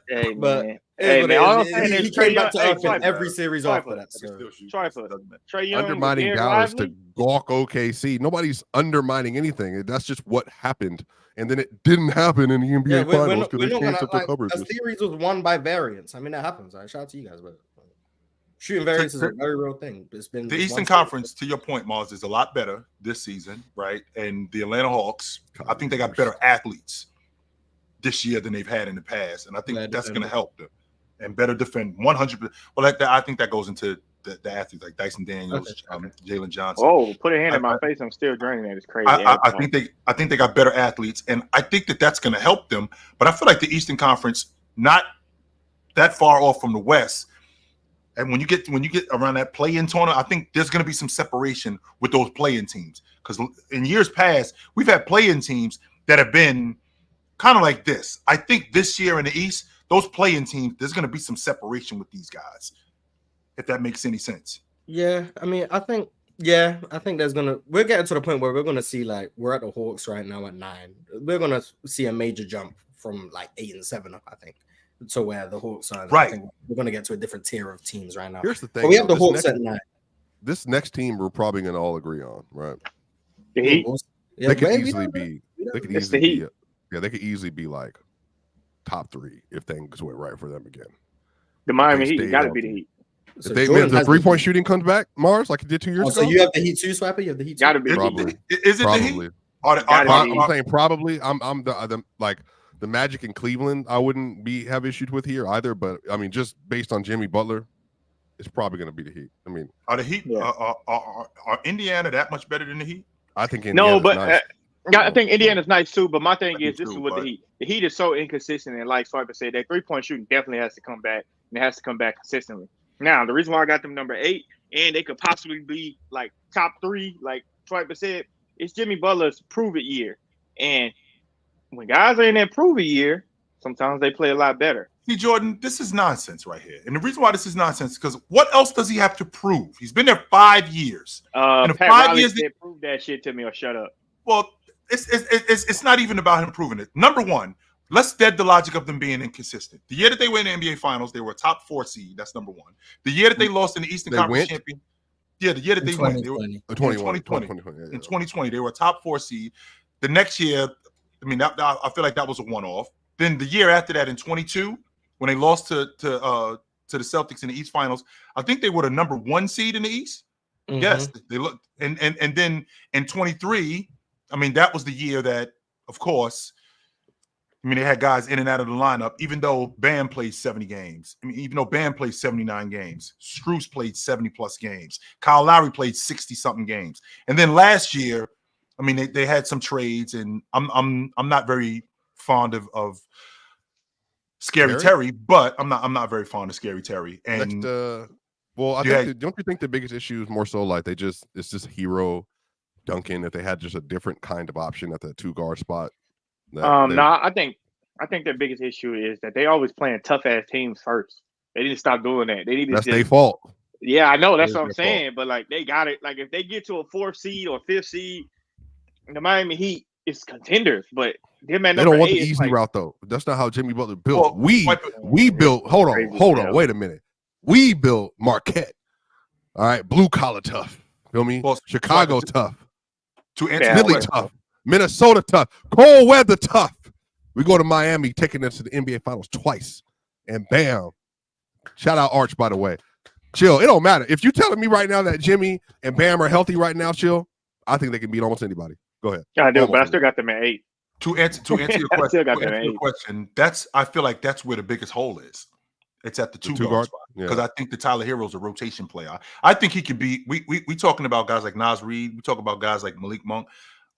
Hey, But man. It is Hey, what man. it All I'm is. saying He is Trey came back Young. to Hey, earth in Swiper. every series Swiper. after that. So. Trifler. Trey Young, Undermining Darren Dallas Lively. to gawk OKC. Nobody's undermining anything. That's just what happened. And then it didn't happen in the NBA Yeah, we're Finals not because they gonna changed up their like, a coverages. series was won by variance. I mean, that happens. Shout out to you guys, but shooting variance is a very real thing. It's been The it's Eastern one Conference, to your point, Mars, is a lot better this season, right? And the Atlanta Hawks, I think they got better athletes this year than they've had in the past, and I think Better that's going to defender. help them and better defend 100%. Well, I think that goes into the athletes like Dyson Daniels, Jalen Johnson. Oh, put a hand in my face. I'm still draining that. It's crazy. I think they got better athletes, and I think that's going to help them. But I feel like the Eastern Conference not that far off from the West. And when you get around that play-in tournament, I think there's going to be some separation with those play-in teams. Because in years past, we've had play-in teams that have been kind of like this. I think this year in the East, those play-in teams, there's going to be some separation with these guys, if that makes any sense. Yeah, I mean, I think we're getting to the point where we're gonna see, like, we're at the Hawks right now at 9. We're gonna see a major jump from like 8 and 7 up, I think, to where the Hawks are. Right. I think we're gonna get to a different tier of teams right now. Here's the thing. But we have the Hawks at 9. This next team we're probably going to all agree on, right? The Heat. Yeah, They could maybe easily not. be. They could It's the easily Heat. be. Yeah, they could easily be like top 3 if things went right for them again. The Miami They Heat stay got to be the healthy. Heat. So If Jordan the has 3-point shooting comes back, Mars, like it did 2 years Oh, ago. so you have the Heat too, Swapper? You have the Heat too? Got to be the Heat. Probably. Is it the Heat? Probably. Gotta I'm saying probably. I'm the like the Magic in Cleveland. I wouldn't have issues with here either. But I mean, just based on Jimmy Butler, it's probably going to be the Heat. I mean, Are the Heat? Yeah. Are Indiana that much better than the Heat? I think No, Indiana's but nice. I think Indiana's nice too. But my thing I do is, this is too, what but- the Heat. The Heat is so inconsistent, and like Swiper said, that 3-point shooting definitely has to come back, and it has to come back consistently. Now, the reason why I got them number 8, and they could possibly be like top 3, like Swiper said, it's Jimmy Butler's prove it year. And when guys are in that prove it year, sometimes they play a lot better. See, Jordan, this is nonsense right here. And the reason why this is nonsense is because what else does he have to prove? He's been there 5 years. Pat the 5 Riley years said, prove that shit to me or shut up. Well, it's not even about him proving it. Number one, let's dead the logic of them being inconsistent. The year that they went in the NBA Finals, they were a top 4 seed. That's number one. The year that they lost in the Eastern They Conference went? Champion. Yeah, the year that they went. They were, 2020. 2020. in 2020, they were a top 4 seed. The next year, I mean, I feel like that was a one-off. Then the year after that, in 22, when they lost to the Celtics in the East Finals, I think they were the number 1 seed in the East. Mhm. Yes, they looked, and then in 23, I mean, that was the year that, of course, I mean, they had guys in and out of the lineup, even though Bam played 70 games. I mean, even though Bam played 79 games, Strus played 70 plus games, Kyle Lowry played 60 something games. And then last year, I mean, they had some trades, and I'm not very fond of Scary Terry, but I'm not very fond of Scary Terry. And well, I think don't you think the biggest issue is more so like it's just Hero Duncan, if they had just a different kind of option at the 2 guard spot? I think their biggest issue is that they always playing tough ass teams first. They need to stop doing that. They need to that's their fault. Yeah, I know. That's That what is I'm their saying. But like they got it. Like if they get to a 4th seed or 5th seed, the Miami Heat is contenders. But them at They number don't want 8 the is easy like, route though. That's not how Jimmy Butler built. Well, we built. Hold on, Crazy, wait a minute. We built Marquette. All right, blue collar tough. Feel me? Well, Chicago tough. to answer Yeah, your Philly question, tough. Minnesota tough. Cold weather tough. We go to Miami, taking us to the NBA Finals twice, and bam! Shout out Arch, by the way. Chill. It don't matter if you telling me right now that Jimmy and Bam are healthy right now. Chill. I think they can beat almost anybody. Go ahead. I do, but I Almost still got them at 8. To answer your I still got question, I feel like that's where the biggest hole is. It's at the 2 guard spot, because I think the Tyler Hero's a rotation player. I think he could be. We talking about guys like Naz Reid. We talk about guys like Malik Monk.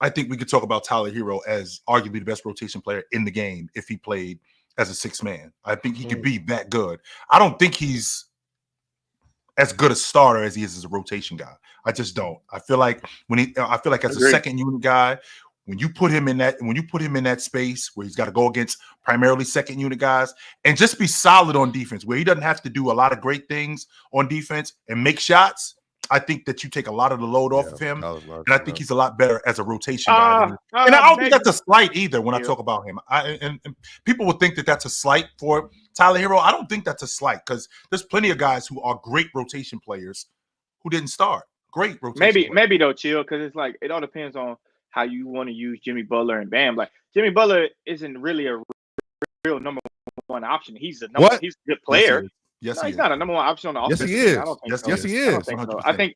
I think we could talk about Tyler Hero as arguably the best rotation player in the game if he played as a 6th man. I think he could be that good. I don't think he's as good a starter as he is as a rotation guy. I just don't. I feel like as a second unit guy, when you put him in that space where he's got to go against primarily second unit guys and just be solid on defense, where he doesn't have to do a lot of great things on defense and make shots, I think that you take a lot of the load off of him, and I think he's a lot better as a rotation guy. And I don't think that's a slight either when I talk about him. And people would think that that's a slight for Tyler Hero. I don't think that's a slight, because there's plenty of guys who are great rotation players who didn't start. Great rotation. Maybe though, chill, because it's like it all depends on how you want to use Jimmy Butler and Bam. Like Jimmy Butler isn't really a real number 1 option. He's a good player. Yes, he's not a number 1 option on the offense. Yes, he is. I don't think so. Yes, he is.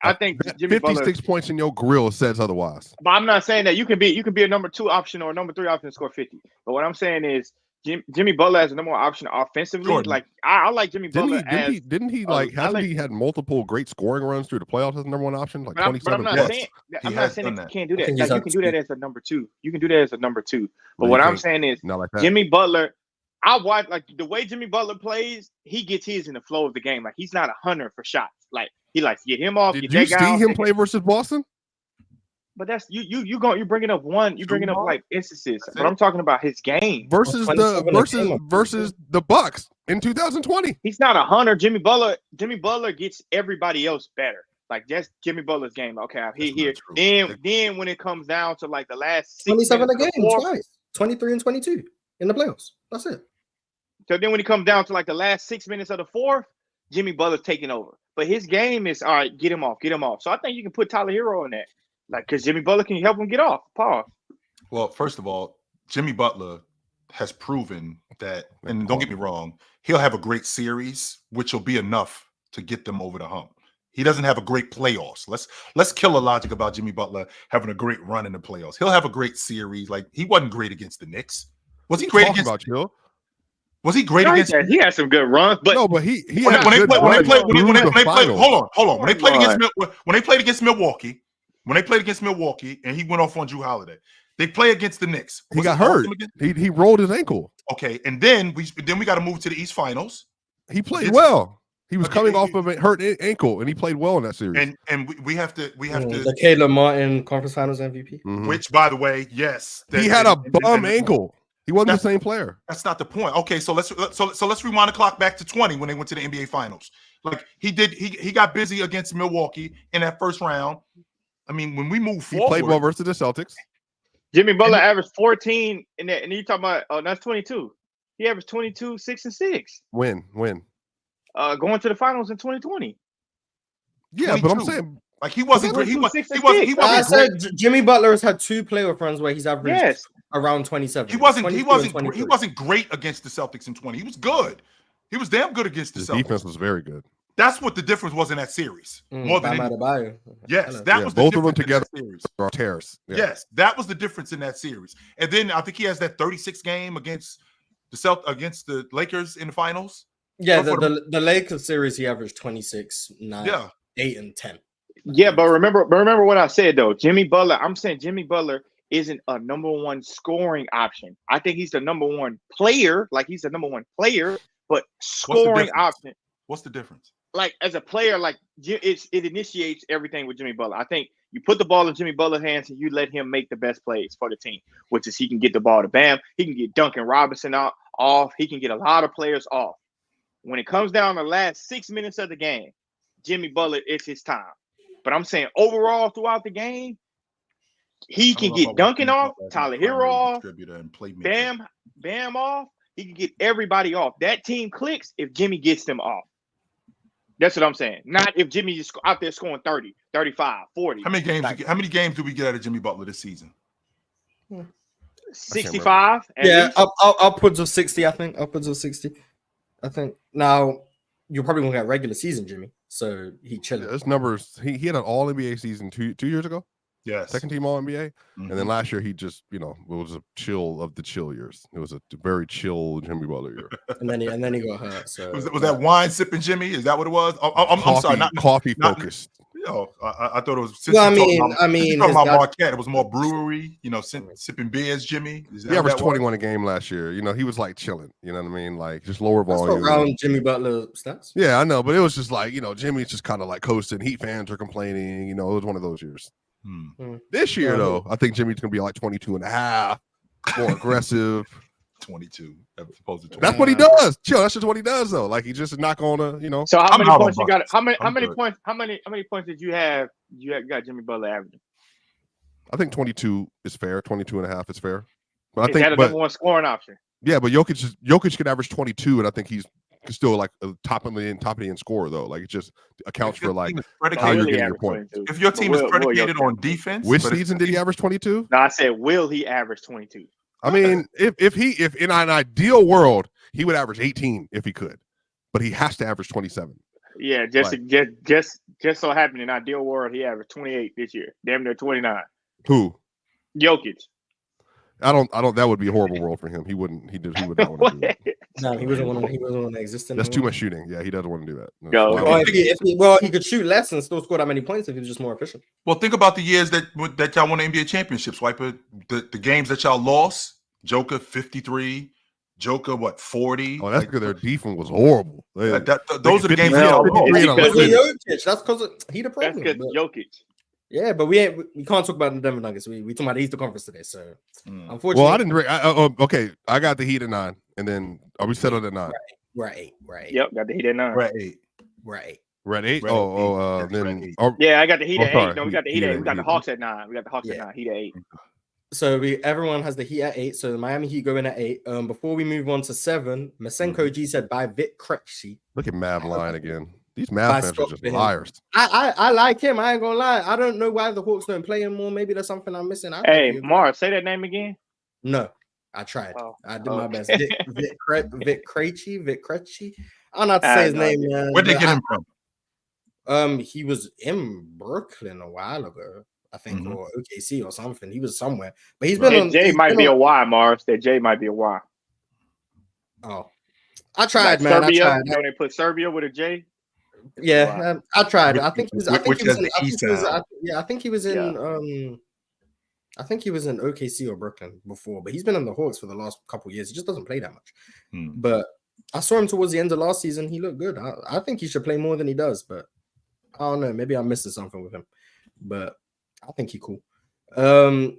I think Jimmy 56 Butler. points in your grill says otherwise. But I'm not saying that you can be a number 2 option or a number 3 option and score 50. But what I'm saying is Jimmy Butler as the number one option offensively. Jordan. Like I like Jimmy Butler Didn't he like I hasn't like- he had multiple great scoring runs through the playoffs as the number one option? Like but I'm 27 not plus. saying He I'm has not saying done that you that. can't do I that. think Like he's you up can to do that speed. as a number two. You can do that as a number two. But No, what you I'm can't. saying is Not like that. Jimmy Butler, I watch like the way Jimmy Butler plays, he gets his in the flow of the game. Like he's not a hunter for shots. Like he likes to get him off. Did get you that guy see off, him take play it. versus Boston? But that's you're bringing up Ball? like instances. That's But it? I'm talking about his game. Versus 27 the a game, versus the Bucks in 2020. He's not a hunter. Jimmy Butler gets everybody else better. Like that's Jimmy Butler's game. Okay, That's here. not true. Then when it comes down to like the last 6 27 a minutes of game, the fourth, twice. 23 and 22 in the playoffs. That's it. so then when it comes down to like the last 6 minutes of the fourth, Jimmy Butler's taking over. But his game is all right. Get him off. So I think you can put Tyler Hero in that, like because Jimmy Butler can help him get off. Pause. Well, first of all, Jimmy Butler has proven that, and don't get me wrong, he'll have a great series, which will be enough to get them over the hump. He doesn't have a great playoffs. Let's kill the logic about Jimmy Butler having a great run in the playoffs. He'll have a great series. Like he wasn't great against the Knicks. Was he great Talking against? about you. Was he great against? He had some good runs, but No, but he When had they good played, runs through the finals. hold on. When they played against Milwaukee, and he went off on Drew Holiday, they play against the Knicks. He Was got it hurt. awesome again? He rolled his ankle. Okay, and then we got to move to the East Finals, He played Against- well. He was Okay, coming off of a hurt ankle, and he played well in that series. and we have to, The Caleb Martin Conference Finals MVP. Mhm. which by the way, yes, He had a bum ankle. He wasn't the same player. That's not the point. Okay, so let's rewind the clock back to 20 when they went to the NBA Finals. Like he got busy against Milwaukee in that first round. I mean, when we move He forward, played well versus the Celtics. Jimmy Butler averaged 14 in that, and you talking about that's 22. He averaged 22, 6 and 6. When? Going to the finals in 2020. Yeah, but I'm 22. saying like he wasn't great. He 22, wasn't 6 and great. 6. I said Jimmy Butler has had 2 playoff runs where he's averaged Yes. around 27. He wasn't 22 and 23. great against the Celtics in 20. He was good. He was damn good against the his Celtics. defense was very good. That's what the difference was in that series. More than Bam anything. Adebayo. Yes, Hello. that was the both of them difference in together. that series. Or tears. Yeah. Yes, that was the difference in that series. And then I think he has that 36 game against the Lakers in the finals. Yeah, So for the Lakers series, he averaged 26, 9, Yeah. 8, and 10. Yeah, but remember what I said though. Jimmy Butler, I'm saying Jimmy Butler isn't a number one scoring option. I think he's the number one player, like he's the number one player, but scoring difference? option. What's the difference? Like as a player, like it initiates everything with Jimmy Butler. I think you put the ball in Jimmy Butler's hands and you let him make the best plays for the team, which is he can get the ball to Bam, he can get Duncan Robinson off, he can get a lot of players off. When it comes down to the last 6 minutes of the game, Jimmy Butler, it's his time. But I'm saying overall throughout the game, he can get Duncan off, Tyler Hero off, Bam off. He can get everybody off. That team clicks if Jimmy gets them off. That's what I'm saying. Not if Jimmy is out there scoring 30, 35, 40. How many games do we get out of Jimmy Butler this season? 65. Yeah, upwards of 60, I think. Upwards of 60. I think. Now, you're probably going to get regular season, Jimmy. So he chilling. Yeah, his numbers, he had an all NBA season two years ago. Yes. Second team all NBA. Mhm. And then last year he just, it was a chill of the chill years. It was a very chill Jimmy Butler year. and then he got hurt. So Was that wine sipping Jimmy? Is that what it was? I'm sorry, not coffee not- focused. I thought it was. Well, I mean, talking his about dad- Marquette. It was more brewery. Sipping beers. Jimmy. Is that He what averaged that was? 21 a game last year. He was like chilling. You know what I mean? Like just lower that's volume. around Jimmy Butler stats. Yeah, I know, but it was just like, Jimmy's just kind of like coasting. Heat fans are complaining. It was one of those years. This year, though, I think Jimmy's going to be like 22 and a half, more aggressive. 22 as opposed to 20. That's what he does. Chill. That's just what he does, though. Like, he's just not going to, So how I'm many out on points you got? Buckets. How many good. points? How many points did you have? You got Jimmy Butler averaging. I think 22 is fair. 22 and a half is fair. But I Is think, that a number one scoring option? yeah, but Jokic could average 22, and I think he's still like a top of the end scorer, though. Like, it just accounts for like how you're getting your points. If your team is predicated on defense, Which but if season the did he team- average 22? No, I said, will he average 22? I mean, if in an ideal world, he would average 18 if he could, but he has to average 27. Yeah, just so happened in ideal world, he averaged 28 this year, damn near 29. Who? Jokic. I don't. That would be a horrible world for him. He would not want to do that. No, he wasn't want to exist in. That's the too world. much shooting. Yeah, he doesn't want to do that. No, Go. why Well, would he could shoot less and still score that many points if he was just more efficient. Well, think about the years that y'all won the NBA championships, Wiper. The games that y'all lost, Joker 53, Joker 40. Oh, that's because their defense was horrible. those are the games Well, that y'all it's lost. because That's because he the That's problem. because but- Jokic. Yeah, but we can't talk about the Denver Nuggets. We talking about the Eastern Conference today. So unfortunately, Well, I didn't. Okay, I got the Heat at 9, and then are we settled at 9? we're at 8. We're at 8. Yep, got the Heat at 9. Right, 8. We're at 8. We're at 8. We're at Oh, eight. Yes, we're at then 8. Yeah, I got the Heat Oh, at sorry. 8. No, we got the Heat Heat at at 8. We got eight. the Hawks at 9. We got the Hawks Yeah. at 9. Heat at 8. So everyone has the Heat at 8. So the Miami Heat go in at 8. Before we move on to 7, Masenko G said by Vic Krejci. look at Mav lying again. These Mav By fans are Scott just Bennett. liars. I like him. I ain't gonna lie. I don't know why the Hawks don't play him more. Maybe there's something I'm missing. Hey, Mars, say that name again. No, I tried. Oh, I did my best. okay. Vic Krejci. I don't know how to say his name, man. Where'd they but get him from? He was in Brooklyn a while ago, I think, Mhm. or OKC or something. He was somewhere, but he's been That on. J he's might been be a on- Y, Mars. That J might be a Y. Oh, I tried, Like man. Serbia, I tried. you know they put Serbia with a J? Yeah, I tried. I think he was. I think Which he was. has In, the I E think he was. sound. I think he was in. I think he was in OKC or Brooklyn before, but he's been on the Hawks for the last couple of years. He just doesn't play that much. But I saw him towards the end of last season. He looked good. I think he should play more than he does, but I don't know. Maybe I'm missing something with him. But I think he's cool. And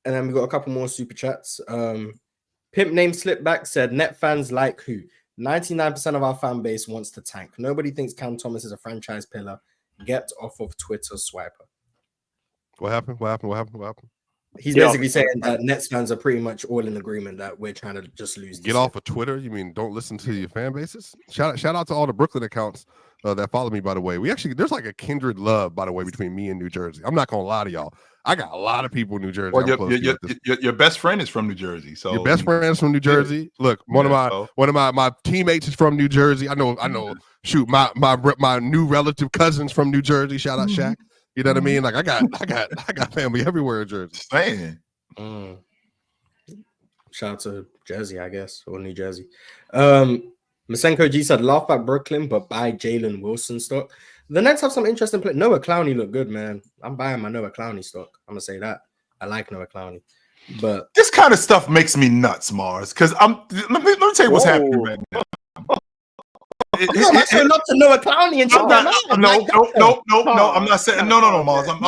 then we got a couple more super chats. Pimp name Slipback said, Net fans like who? 99% of our fan base wants to tank. Nobody thinks Cam Thomas is a franchise pillar. Get off of Twitter, Swiper. What happened? He's Get basically off. saying that Nets fans are pretty much all in agreement that we're trying to just lose. Get off of Twitter. You mean don't listen to your fan bases? Shout out to all the Brooklyn accounts that follow me, by the way. There's like a kindred love, by the way, between me and New Jersey. I'm not gonna lie to y'all. I got a lot of people in New Jersey. Well, I'm close to at this- your best friend is from New Jersey, so your best friend is from New Jersey. Look, one of my teammates is from New Jersey. I know. Shoot, my new relative cousins from New Jersey. Shout out Shaq. You know what I mean? Like I got family everywhere in Jersey. saying. Shout out to Jersey, I guess, or New Jersey. Masenko G said, laugh at Brooklyn, but buy Jalen Wilson stock. The Nets have some interesting play. Noah Clowney look good, man. I'm buying my Noah Clowney stock. I'm gonna say that. I like Noah Clowney, but This kind of stuff makes me nuts, Mars. Because let me tell you what's happening right now. I'm actually not to Noah Clowney and I'm not, no. I'm not saying no, Mars. I'm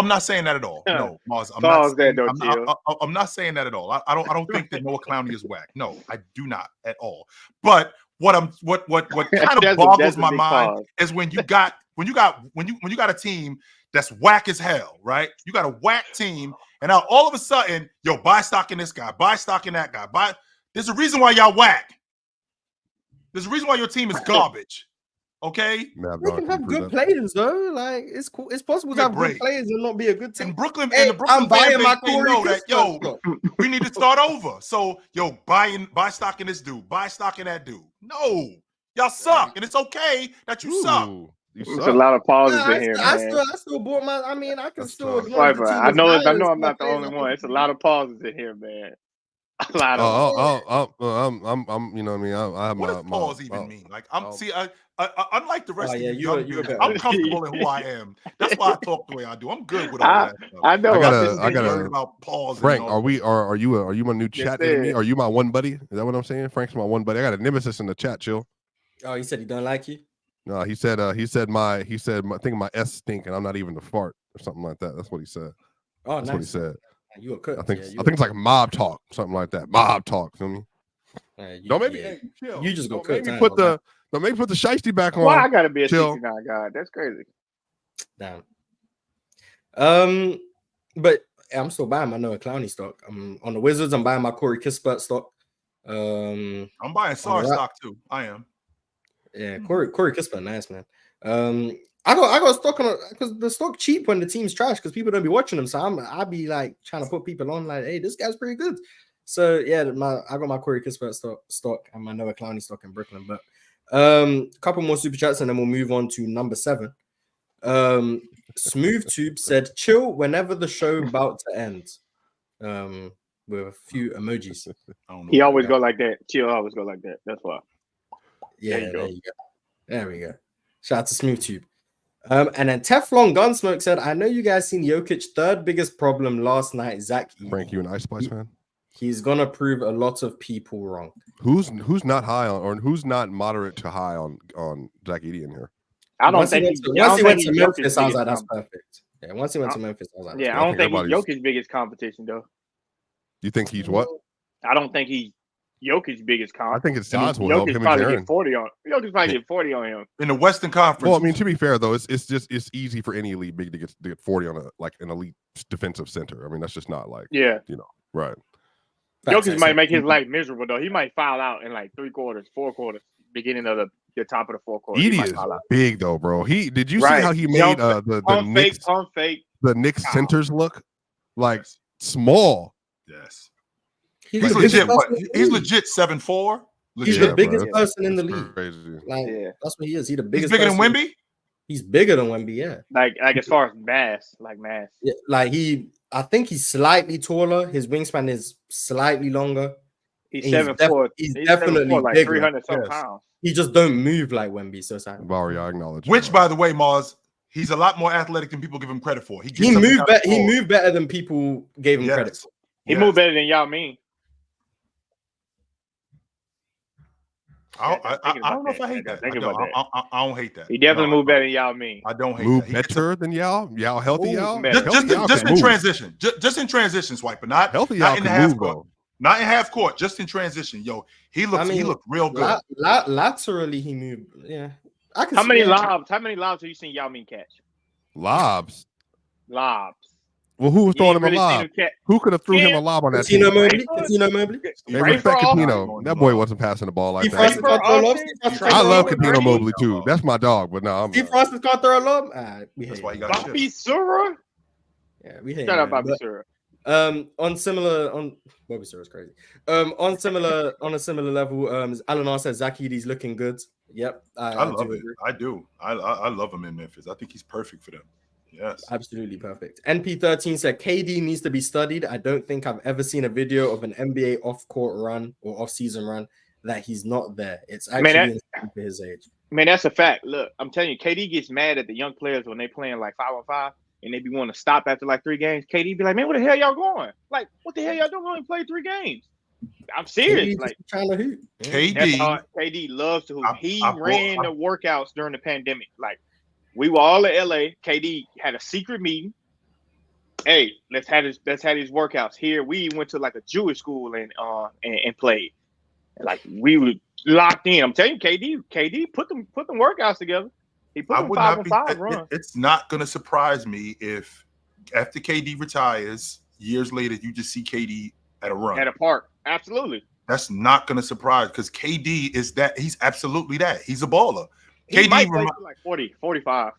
not saying that at all. No, Mars. I'm not saying that at all. I don't think that Noah Clowney is whack. No, I do not at all. But what kind of boggles my mind is when you got a team that's whack as hell, right? You got a whack team, and now all of a sudden, buy stock in this guy, buy stock in that guy. There's a reason why y'all whack. There's a reason why your team is garbage. Okay? They can have good players though. Like it's cool. It's possible to have good players and not be a good team. And Brooklyn, Hey, and the Brooklyn I'm buying fan my base, they Corey know that Kispert. we need to start over. So buy stock in this dude, buy stock in that dude. No, y'all suck, and it's okay that you suck. There's a lot of pauses in here, man. I still bought my. I mean, I can still. Swiper, I know I'm not the only one. It's a lot of pauses in here, man. A lot of. I'm. You know what I mean? I have what does pause even mean? Like unlike the rest of you dudes, I'm comfortable in who I am. That's why I talk the way I do. I'm good with all that stuff. I know. I gotta about pause. Frank, are you my new chat enemy? Are you my one buddy? Is that what I'm saying? Frank's my one buddy. I got a nemesis in the chat, chill. Oh, he said he don't like you. No, he said my thing my S stink and I'm not even the fart or something like that. That's what he said. Oh, that's nice. what he said. You a cook. I think it's like mob talk, something like that. Mob talk. Feel me? Don't make me chill. You just go don't cook. make me put the shiesty back on. Why I gotta be a chill. 69 guy? That's crazy. Damn. But I'm still buying my Noah Clowney stock. I'm on the Wizards. I'm buying my Corey Kispert stock. I'm buying SAR stock too. I am. Yeah, Corey Kispert, nice man. I got stock on because the stock cheap when the team's trash because people don't be watching them. So I be like trying to put people on like, hey, this guy's pretty good. So yeah, I got my Corey Kispert stock and my Noah Clowney stock in Brooklyn. But a couple more super chats and then we'll move on to number 7. Smooth Tube said, chill whenever the show about to end. with a few emojis. I don't know. He always go like that. Chill always go like that. That's why. Yeah, There you go. there you go. There we go. Shout out to SmoothTube. And then Teflon Gunsmoke said, I know you guys seen Jokic's third biggest problem last night, Zach Edey. Frank, you an Ice Spice fan? He's gonna prove a lot of people wrong. Who's not high on, or who's not moderate to high on Zach Edey in here? I don't Once he think went to he's Memphis, Jokic's I was like, biggest that's perfect. Yeah, once he went to Memphis, I was like, Yeah, I I don't think think he's everybody's- Jokic's biggest competition though. You think he's what? I don't think he's Jokic's biggest I comp. think it's Sizewell. Jokic Him and probably Jaren. get 40 on. Jokic probably get 40 on him. In the Western Conference. Well, I mean, to be fair though, it's easy for any elite big to get 40 on an elite defensive center. I mean, that's just not like Yeah, right. Jokic might make his life miserable though. He might foul out in like 3 quarters, 4 quarters, beginning of the top of the 4 quarters. Edey is big though, bro. Did you see Right. how he made Young, the pump Knicks fake, pump fake. the Knicks Wow. centers look like Yes. small? Yes. He's He's the legit. biggest What? person in the He's league. legit 7'4". He's Legit. the biggest bro. person in the That's league. crazy. Like, Yeah. that's what he is. He's the He's biggest. bigger than person. Wemby. He's bigger than Wemby. Yeah. Like as far as mass, like mass. Yeah, like I think he's slightly taller. His wingspan is slightly longer. He's He's 7'4". he's He's definitely 7'4", like bigger. 300 some Yes. pounds. He just don't move like Wemby. So sad. Barry, I acknowledge. Which, by the way, Mars, he's a lot more athletic than people give him credit for. He gets up and moved down better. the He floor. moved better than people gave him credit Yes. for. He Yes. moved better than Yao Ming. I Thinking about don't know if I that. hate that. I Thinking don't, about that. I don't hate that. He definitely No, moved better than Yao Ming. I don't hate move that. He gets better than Yao. Yao healthy Move Yao. better. Healthy Yao just can in move. transition. Just in transition, Swiper. Not Healthy not Yao in the can half move court. though. Not in half court. Just in transition. Yo, he looked real good. Laterally, he moved. Yeah. I can How see many that. lobs? How many lobs have you seen Yao Ming catch? Lobs. Lobs. Well, who was You throwing ain't him a really seen lob? him catch. Who could have threw him Yeah. a lob on that Coutinho team? Mobley. Coutinho Mobley. Hey, Right respect for all- Coutinho. That boy wasn't passing the ball like Steve that. Francis can't throw a lob. I love Steve Coutinho Francis. Mobley too. That's my dog. But no, I'm Steve Francis can't throw a lob. We That's hate why he him. got Bobby shit. Sura. Yeah, we hate Shout out him, Bobby but, Sura. on Bobby Sura is crazy. On a similar level, Alan R says Zach Edey's looking good. Yep, I love do it. agree. I do. I love him in Memphis. I think he's perfect for them. Yes. Absolutely perfect. NP13 said KD needs to be studied. I don't think I've ever seen a video of an NBA off-court run or off-season run that he's not there. It's actually insane for his age. Man, that's a fact. Look, I'm telling you, KD gets mad at the young players when they playing like 5-on-5 and they be wanting to stop after like 3 games. KD be like, man, where the hell y'all going? Like, what the hell y'all doing? We only played 3 games. I'm serious. KD Like, trying to hoop. Yeah. that's how KD. KD loves to hoop. He I ran the workouts during the pandemic. Like, we were all in LA. KD had a secret meeting. Hey, let's have his workouts here. We went to like a Jewish school and played. Like, we were locked in. I'm telling you, KD put them workouts together. He put I them would not be. 5-on-5 run. It's not going to surprise me if after KD retires, years later, you just see KD at a run. At a park. Absolutely. That's not going to surprise because KD is that. He's absolutely that. He's a baller. He KD might play for like 40, 45.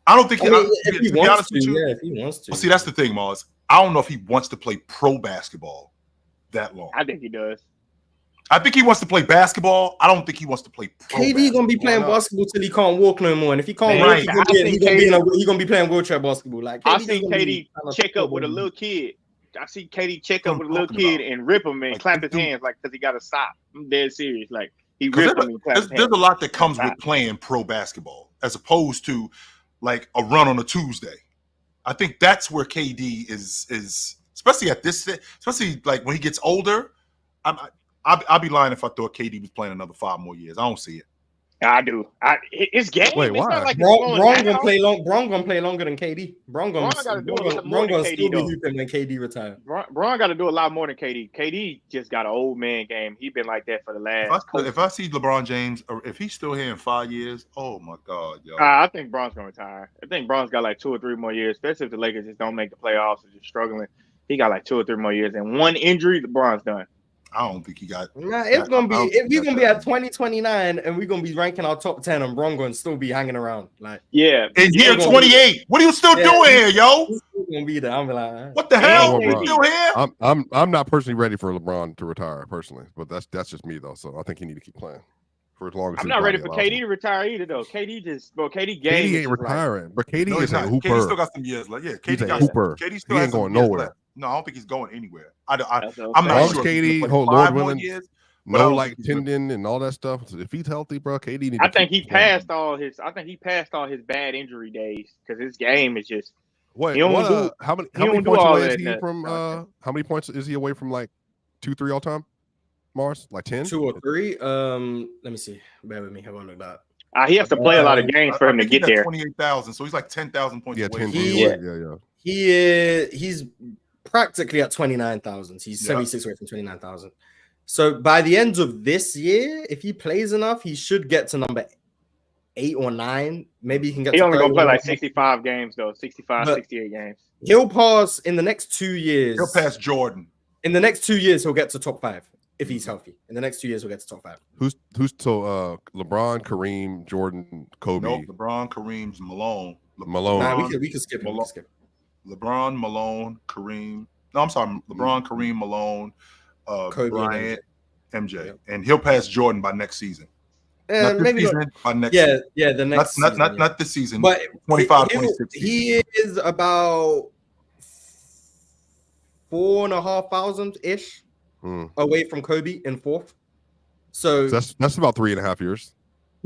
I don't think I mean, to if he be wants honest to, with you, yeah, if he wants to. well, see, that's the thing, Mars. I don't know if he wants to play pro basketball that long. I think he does. I think he wants to play basketball. I don't think he wants to play pro KD gonna be basketball. playing basketball till he can't walk no more, and if he can't walk, Right. he gonna be playing wheelchair basketball. Like I KD seen gonna be KD kind of check up with a football. little kid. I see KD check up with a What I'm little talking kid about. and rip him and Like, clap this his dude- hands like because he got to stop. I'm dead serious. Like he 'Cause ripped him and clapped his there's hands. a lot that comes with playing pro basketball as opposed to like a run on a Tuesday. I think that's where KD is especially at this, especially like when he gets older. I'd be lying if I thought KD was playing another 5 more years. I don't see it. I do. It's game. Wait, it's why? not like Bron it's gonna play long. Bron gonna play longer than KD. Bron gonna gotta do a lot more than still KD be though. hooping when KD retires. Braun got to do a lot more than KD. KD just got an old man game. He been like that for the last. If I see LeBron James, or if he's still here in 5 years, oh my God, yo. I think Braun's gonna retire. I think Braun's got like 2 or 3 more years, especially if the Lakers just don't make the playoffs or just struggling. He got like 2 or 3 more years, and one injury, LeBron's done. I don't think he got. Nah, it's gonna be I don't if think we're gonna be that's at 2029 and we're gonna be ranking our top 10 and Bron gonna still be hanging around. Like Yeah, In Yeah, year gonna 28, what are you still Yeah. doing here, yo? he's still gonna be there. I'm like, all right. What the hell? Yeah, You still here? I'm not personally ready for LeBron to retire personally, but that's just me though. So I think he need to keep playing for as long as I'm his not ready body for allows KD him. to retire either though. KD KD game. ain't retiring, but KD No, is he's a not. hooper. KD still got some years left. Yeah, He's KD a got hooper. KD still He has ain't some going years nowhere. left. No, I don't think he's going anywhere. I'm That's what not Long sure. as if he's KD, gonna play hold 5 Lord more willing, years, but I no don't like think he's gonna- tendon and all that stuff. So if he's healthy, bro, KD needs I to think keep he performing. passed all his. I think he passed all his bad injury days because his game is just. What? He don't What? do- How many? he How many don't do points all away that is he nut from? nonsense. How many points is he away from like 2-3 all time? Mars, like 10. 2 or 3. Let me see. Bear with me. Have a look at that. He has to play a lot of games for him to think he's get at there. 28,000, so he's like 10,000 points Yeah, away. 10 from- He- yeah. He's practically at 29,000. He's 76 away from 29,000. So by the end of this year, if he plays enough, he should get to number 8 or 9. Maybe he can get He to only gonna play 31. like 65 games though, 65, But- 68 games. He'll pass in the next 2 years. He'll pass Jordan. In the next 2 years, he'll get to top 5 if he's healthy. In the next 2 years, he'll get to top 5. Who's so LeBron, Kareem, Jordan, Kobe, Nope, LeBron, Kareem, Malone. Malone. Nah, LeBron, we could skip him. We could skip him. LeBron, Malone, Kareem. No, I'm sorry. LeBron, Kareem, Malone, Kobe and Bryant, MJ. Yep. And he'll pass Jordan by next season. Not this Maybe season, not. by next season. Yeah, the next Not, season, not, yeah. not this season. But 25, he'll- 26. he is about 4,500 ish Hmm. away from Kobe in 4th. So So that's about 3.5 years.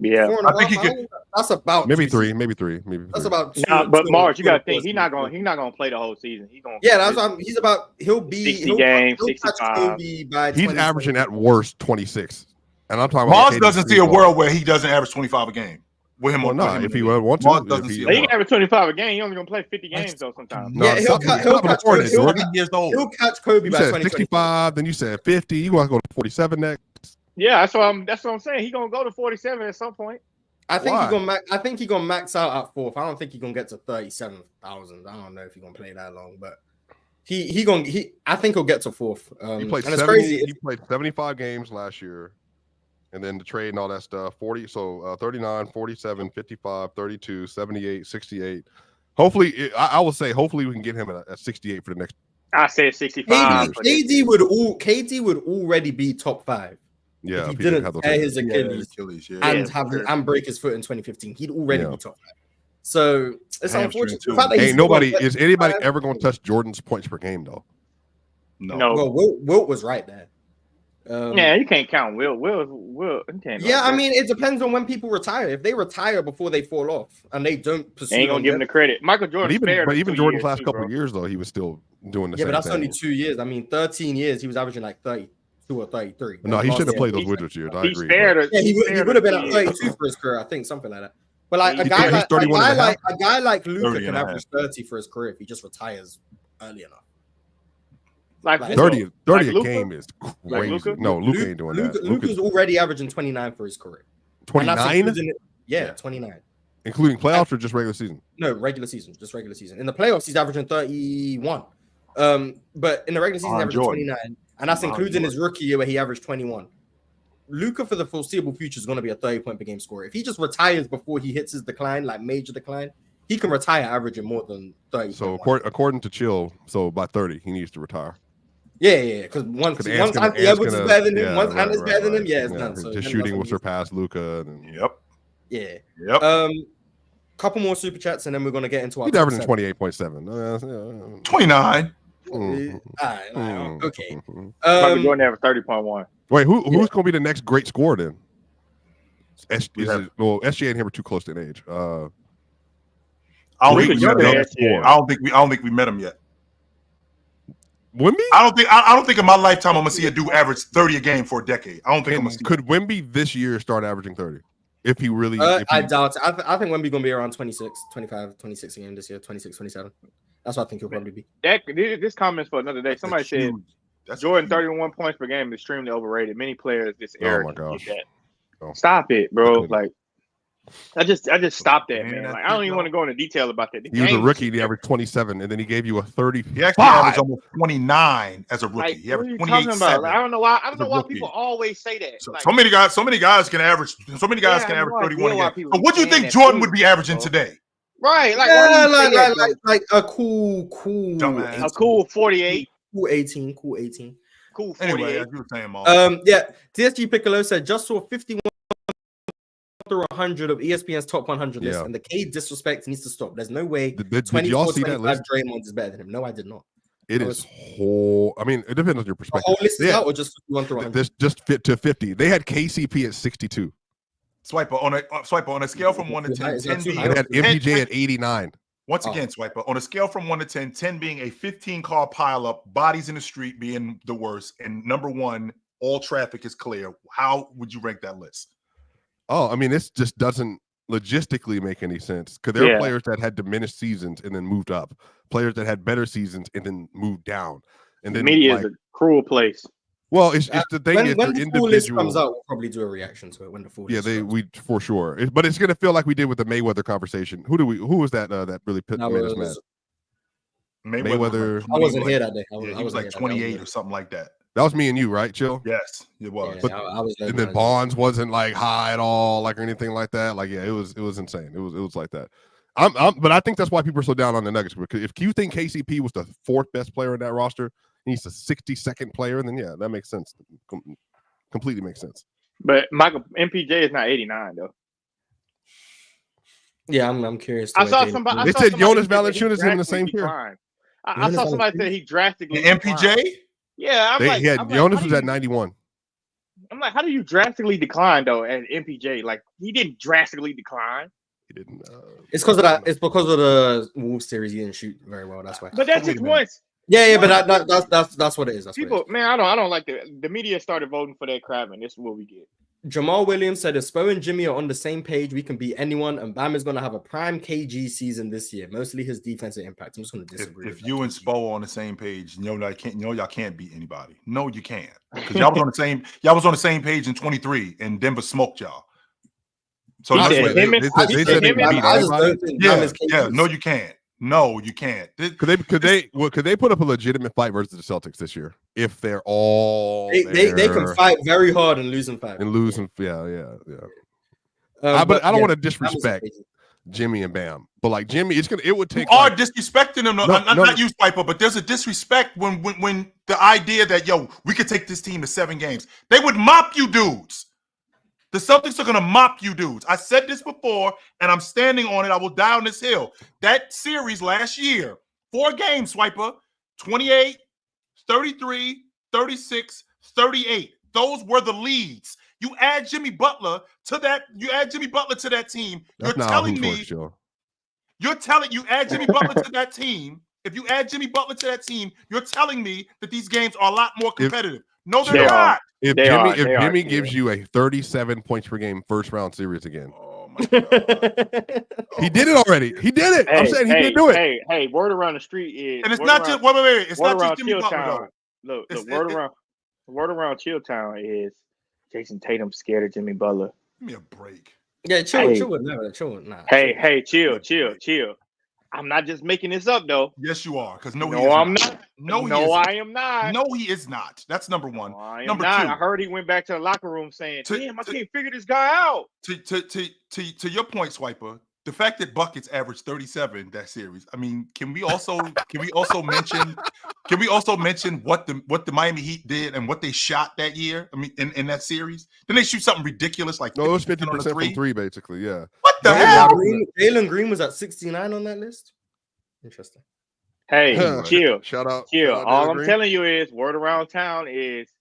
Yeah. 4,500. That's about Maybe 2 three. seasons. Maybe three. Maybe That's three. about 2. Nah, but 2 Marge, you gotta 2 think he's not seasons. gonna play the whole season. He's gonna. Yeah, that's what I'm, he's about. He'll be 60 games, he'll catch 65. Kobe by He's 20, averaging at worst 26, and I'm talking about. Mars KD doesn't see a three-ball. world where he doesn't average 25 a game. With him Well, on no, with him if in he the league. wants Mars to, doesn't if see he- a He can world. average 25 a game. He only gonna play 50 games though sometimes. No, Yeah, he'll stop- catch stop recording, Kobe. Jordan. 30 years old. He'll catch Kobe You by said 20. 65, then you said 50. You want to go to 47 next? Yeah, that's what I'm saying. He gonna go to 47 at some point. I think Why? he gonna max out at 4th. I don't think he's gonna get to 37,000. I don't know if he's gonna play that long, but I think he'll get to 4th. He played And it's 70, crazy. He played 75 games last year, and then the trade and all that stuff. 40, so 39, 47, 55, 32, 78, 68. Hopefully, I will say, hopefully we can get him at 68 for the next. I said 65. but KD would already be top 5 Yeah, if he if didn't have those tear injuries. his Achilles Achilles, yeah. and sure. and break his foot in 2015. He'd already Yeah. be top 5. So it's Hamstring unfortunate. too. The fact that he's Ain't still nobody gonna play is anybody 5. ever going to touch Jordan's points per game though. No. Well, Wilt was right there. Yeah, you can't count Will. You can't. Yeah, I mean, it depends on when people retire. If they retire before they fall off and they don't pursue, They ain't gonna give him the credit. Michael Jordan But even Jordan's last too, couple bro. of years though, he was still doing the yeah, same but that's thing. only 2 years. I mean, 13 years, he was averaging like 32 or 33. No, he Last should have year. played those Wizards years. I He's agree. fair but- to. Yeah, he fair would have been to at kid. 32 for his career, I think, something like that. But like He's a guy 31 and a half. a guy like Luka 30 can and a average 30 for his career if he just retires early enough. Like Like, 30 Like a Luka? game is Like crazy. Luka? No, Luka ain't doing that. Luka's already averaging 29 for his career. And that's 29, including- Yeah, 29. including playoffs or just regular season. No, regular season, just regular season. In the playoffs, he's averaging 31. But in the regular season, he's averaging Jordan. 29, and that's including his rookie year where he averaged 21. Luka for the foreseeable future is going to be a 30-point per game scorer. If he just retires before he hits his decline, like major decline, he can retire averaging more than 30. So according to Chill, so by 30 he needs to retire. Yeah, because once Ant's Anthony Edwards is better than him, yeah, once right, Ant is right, better than him, right. yeah, it's done. So His then shooting that's will what he- surpass Luka. And Yep. Yeah. Yep. Couple more super chats, and then we're gonna get into our. he's top averaging seven. 28.7. 29. Mm. All right, okay. Michael Jordan averaged 30.1. Wait, who's going to be the next great scorer then? SGA and him are too close in age. I don't Luka think we met Jordan him. had- yeah. I don't think we met him yet. Wemby? I don't think in my lifetime I'm gonna see a dude average 30 a game for a decade. I don't think I'm gonna see. Could Wemby this year start averaging 30? If he really, I doubt it. I think Wemby's gonna be around 26, 25, 26 a game this year, 26, 27. That's what I think he'll probably be. This comment's for another day. Somebody That's said huge. That's Jordan huge. 31 points per game is extremely overrated. Many players this Oh era my can gosh. get that. Oh. Stop it, bro. couldn't. Like I just stopped that, Man, man. that's Like I don't it, even bro. want to go into detail about that. The he was a game rookie, is and he averaged 27, and then he gave you a 30. He actually averaged almost 29 as a rookie. Like, He what are averaged you talking 28 about? Like, I don't know why. I don't as a know why rookie. people always say that. So, Like, so many guys can average. So many guys Yeah, can I average know 31 why a game. people So what do you saying think that Jordan too, would be averaging bro. today? right? Like, Yeah, why do you say that, bro? like a cool Dumbass. A cool 48, cool 18, cool 18. cool 48. Anyway, as you were saying, Mom. Yeah, TSG Piccolo said just saw 51 through 100 of ESPN's top 100 list, Yeah. and the K disrespect needs to stop. There's no way Did 24, y'all see that 25 list? Draymond is better than him. No, I did not. It is whole. I mean, it depends on your The perspective. whole list is Yeah. out or just 51 through 100? This just fit to 50. They had KCP at 62. Swiper on a scale from 1 to 10, Is that 10 too being high? They had MPJ at 89. once again, Swiper on a scale from 1 to 10, 10 being a 15-car pileup, bodies in the street being the worst, and number 1, all traffic is clear. How would you rank that list? Oh, I mean, this just doesn't logistically make any sense because there are players that had diminished seasons and then moved up, players that had better seasons and then moved down. And then media is a cruel place. Well, it's the thing is when they're the full list individual. comes out, we'll probably do a reaction to it when the full list comes. We for sure. But it's gonna feel like we did with the Mayweather conversation. Who was that that really made us mad? Mayweather. I wasn't here that day. He was like 28 or something like that. That was me and you, right, Chill? Yes, it was. Yeah, But I was there. and then Bonds wasn't like high at all, like or anything like that. Like, yeah, it was insane. It was like that. But I think that's why people are so down on the Nuggets, because if you think KCP was the 4th best player in that roster, and he's the 62nd player, then yeah, that makes sense. Completely makes sense. But Michael MPJ is not 89 though. Yeah, I'm curious. I saw somebody. They said Jonas Valanciunas in the same tier. I saw somebody say he drastically. MPJ? Yeah, Jonas was at 91. I'm like, how do you drastically decline though at MPJ? Like he didn't drastically decline. He didn't. It's because of that. It's because of the Wolves series. He didn't shoot very well. That's why. But that's just once. Yeah, but that's what it is. That's people, what it is. man, I don't like the media started voting for that crap, and this is what we get. Jamal Williams said, if Spo and Jimmy are on the same page, we can beat anyone, and Bam is going to have a prime KG season this year. Mostly his defensive impact. I'm just going to disagree. If you and Spo are on the same page, y'all can't beat anybody. No, you can't. Because y'all was on the same page in 23, and Denver smoked y'all. So they said they could beat anybody. Yeah. No, you can't. No, you can't. Could they put up a legitimate fight versus the Celtics this year if they're all they can fight very hard and lose in 5 and lose and yeah. But I don't want to disrespect Jimmy and Bam, but like Jimmy, it would take. You are disrespecting them. Not you, Spiper, but there's a disrespect when the idea that we could take this team to 7 games. They would mop you dudes. The Celtics are going to mop you dudes. I said this before, and I'm standing on it. I will die on this hill. That series last year, 4 games, Swiper, 28, 33, 36, 38. Those were the leads. You add Jimmy Butler to that. You add Jimmy Butler to that team. You're telling me. You add Jimmy Butler to that team. If you add Jimmy Butler to that team, you're telling me that these games are a lot more competitive. No, they're not. If Jimmy gives you a 37 points per game first round series again. Oh my God. He did it already. He did it. I'm saying he did do it. Hey, word around the street is, and it's not just wait. It's not just Jimmy Butler. Look, word around Chilltown is Jason Tatum scared of Jimmy Butler. Give me a break. Yeah, chill with nah. Hey, chill. I'm not just making this up though. Yes, you are. Because I'm not. No, I am not. No, he is not. That's number 1. Number 2. I heard he went back to the locker room saying, "Damn, I can't figure this guy out." To your point, Swiper, the fact that buckets averaged 37 that series. I mean, can we also mention what the Miami Heat did and what they shot that year? I mean, in that series, didn't they shoot something ridiculous like? No, it was 50% from 3, basically. Yeah. What the hell? Jalen Green was at 69 on that list. Interesting. Hey, chill. Shout out. All I'm telling you is, word around town is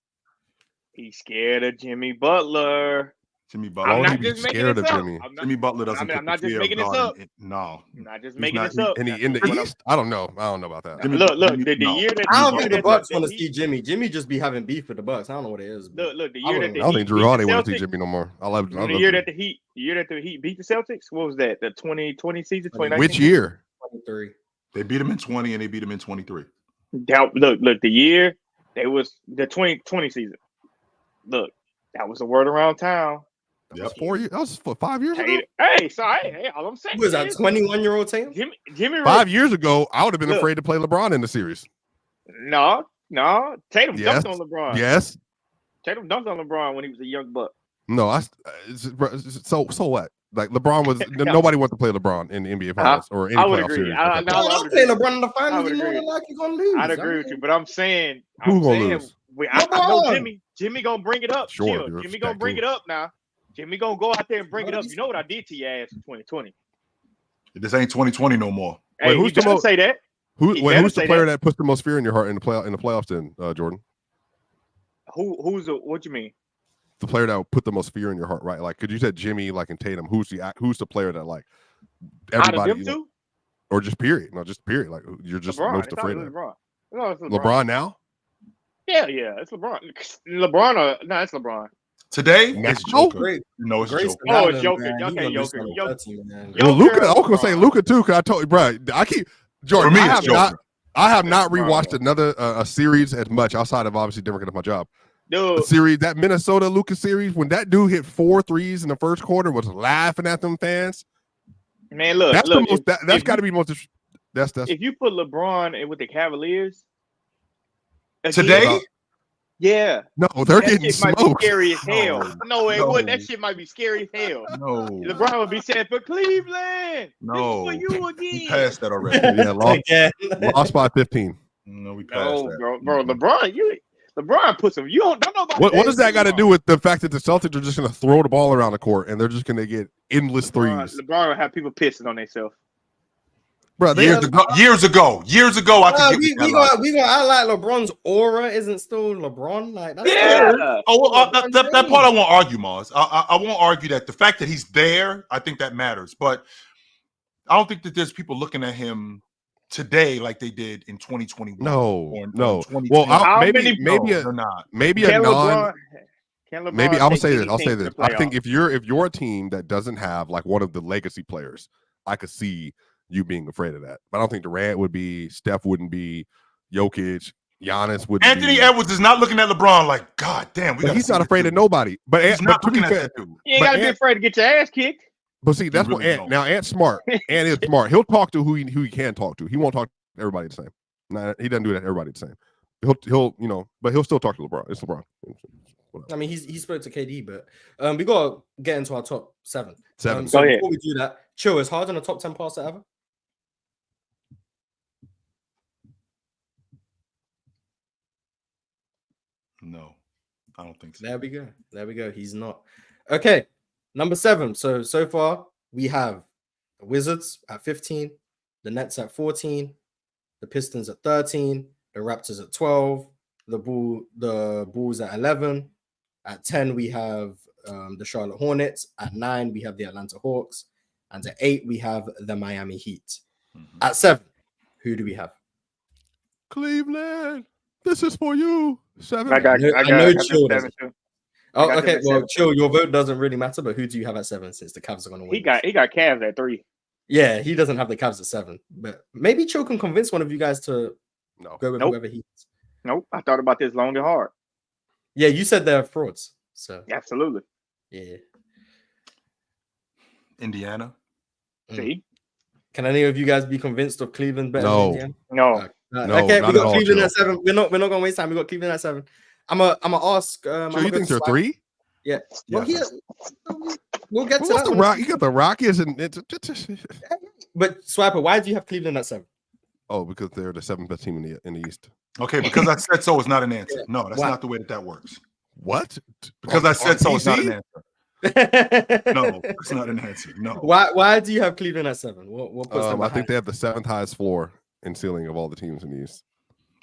he's scared of Jimmy Butler. Jimmy Butler. I'm not just making this up. Jimmy Butler doesn't. I'm not just making this up. No, I'm not just making this up. In the East, I don't know about that. Look. The year that I don't think the Bucks want to see Jimmy. Jimmy just be having beef with the Bucks. I don't know what it is. Look. The year that I don't think Drew Holiday want to see Jimmy no more. The year that the Heat beat the Celtics. What was that? The 2020 season. 2019? Which year? 23. They beat him in 20 and they beat him in 23. Look. The year they was the 2020 season. Look, that was the word around town. That was 4 years. That was 5 years ago. Hey, all I'm saying. Who was that? 21-year-old Tatum? Jimmy. 5 years ago, I would have been afraid to play LeBron in the series. No. Tatum dunked on LeBron. Yes. Tatum dunked on LeBron when he was a young buck. No, so what? Like LeBron was nobody wants to play LeBron in the NBA Finals or any playoff series. I don't play LeBron in the finals. You know like you're gonna lose. I'd agree with you, but I'm saying who's gonna lose? I know Jimmy gonna bring it up. Sure, Jimmy gonna bring it up now. Jimmy gonna go out there and bring it up. You know what I did to your ass in 2020. This ain't 2020 no more. Hey, who's gonna say that? Who's the say player that. that puts the most fear in your heart in the playoffs? Then Jordan, What you mean? the player that would put the most fear in your heart, right? Like, could you said Jimmy, like in Tatum? Who's the player that like everybody, Out of them two? or just period? No, just period. Like you're just LeBron. most It's afraid always of. LeBron. It's always LeBron now? Yeah, it's LeBron. It's LeBron. Today, Now? it's Joker. Great. No, it's Grace Joker. Oh, it's Allen, Jokic. man, he Okay, gonna do Jokic. something Jokic. dirty, man. Well, Luca. I was gonna LeBron. say Luca too. Cause I told you, bro. I keep Jordan. For me, I it's have not. Joker. I have not LeBron, rewatched though. another a series as much outside of obviously Denver because of my job. The Dude, series, that Minnesota Lucas series, when that dude hit 4 threes in the first quarter, was laughing at them fans. man, look. That's the most. That's if got to be the most. That's if you put LeBron in with the Cavaliers again, Today, yeah, no. They're that getting shit might be smoked. scary as hell. No, it No. wouldn't. That shit might be scary as hell. no, LeBron would be saying for Cleveland. no. This is for you We again. passed that already. Yeah, Again. lost by 15. No, we passed No, that. bro, LeBron puts him. You don't know about What does that got to do with the fact that the Celtics are just going to throw the ball around the court and they're just going to get endless threes? LeBron will have people pissing on themselves. Bro, Years ago, I Nah, could we get with that. gonna act like LeBron's aura isn't still LeBron. Like that's Yeah. Oh, well, LeBron that James. part I won't argue, Mars. I won't argue that the fact that he's there, I think that matters. But I don't think that there's people looking at him today like they did in 2021. No, or in no. 2020. Well, How maybe many- they're not. maybe Can a non. LeBron Maybe I'll take say this. any I'll team say to this. the I think playoffs? if you're a team that doesn't have like one of the legacy players, I could see you being afraid of that. But I don't think Durant would be, Steph wouldn't be, Jokic, Giannis wouldn't Anthony be. Edwards is not looking at LeBron like, God damn, But he's not afraid of nobody. But He's not to be looking at fair, that dude. You ain't But gotta be Ant- afraid to get your ass kicked. but see, that's really what Ant, don't. now Ant's smart. Ant is smart. He'll talk to who he can talk to. He won't talk to everybody the same. No, he doesn't do that to everybody the same. He'll but he'll still talk to LeBron. It's LeBron. I mean, he spoke to KD, but we gotta get into our top 7. Seven. So Go ahead. before we do that, Chill, is Harden a top 10 passer ever? No, I don't think so. There we go. There we go. He's not. Okay, number 7. So far we have the Wizards at 15, the Nets at 14, the Pistons at 13, the Raptors at 12, the Bulls at 11. At 10 we have the Charlotte Hornets. At 9 we have the Atlanta Hawks, and at 8 we have the Miami Heat. Mhm. At 7, who do we have? Cleveland, this is for you. 7. I got know them Chill 7 too. Oh, got them okay. at Well, 7. Chill, your vote doesn't really matter, but who do you have at 7 since the Cavs are going to win? He got Cavs at 3. Yeah, he doesn't have the Cavs at 7, but maybe Chill can convince one of you guys to No. go with Nope. whoever he. Nope. I thought about this long and hard. Yeah, you said they're frauds, so Absolutely. yeah. Indiana. See? Can any of you guys be convinced of Cleveland better No. than Indiana? No. No, Okay, not we at got all, Cleveland Chill. at 7. We're not gonna waste time. We got Cleveland at 7. I'm gonna ask. So you think they're 3? Yeah. Well, Yeah. we'll get to What's that the one. Rock? You got the Rockets and But Swiper, why do you have Cleveland at 7? oh, because they're the 7th best team in the East. Okay, because I said so is not an answer. Yeah. No, that's Why? not the way that works. What? Because I said so is not an PC? answer. No, it's not an answer. No. Why do you have Cleveland at 7? What puts them I behind? think they have the 7th highest floor and ceiling of all the teams in the East.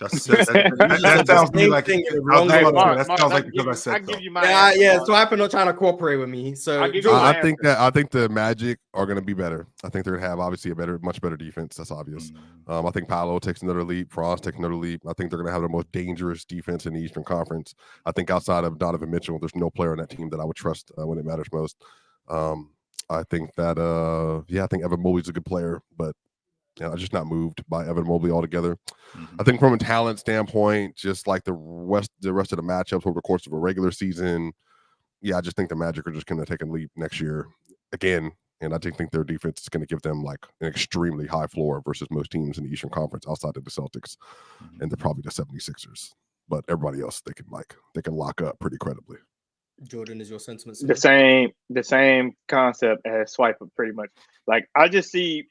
That sounds to me like Same thing in I was Hey, about to say, Mark, that Mark, sounds I like give because I you- said I so. give you my Yeah, answer, yeah. Mark. Swiper not trying to cooperate with me. So I'll give you Jordan, my I think the Magic are going to be better. I think they're going to have obviously much better defense. That's obvious. I think Paolo takes another leap. Frost takes another leap. I think they're going to have the most dangerous defense in the Eastern Conference. I think outside of Donovan Mitchell, there's no player on that team that I would trust when it matters most. I think that I think Evan Mobley's a good player, but I'm just not moved by Evan Mobley altogether. I think from a talent standpoint, just like the rest of the matchups over the course of a regular season, I just think the Magic are just going to take a leap next year again. And I think their defense is going to give them like an extremely high floor versus most teams in the Eastern Conference outside of the Celtics. And they're probably the 76ers. But everybody else, they can lock up pretty credibly. Jordan, is your sentiment The same concept as Swiper, pretty much. Like, I just see,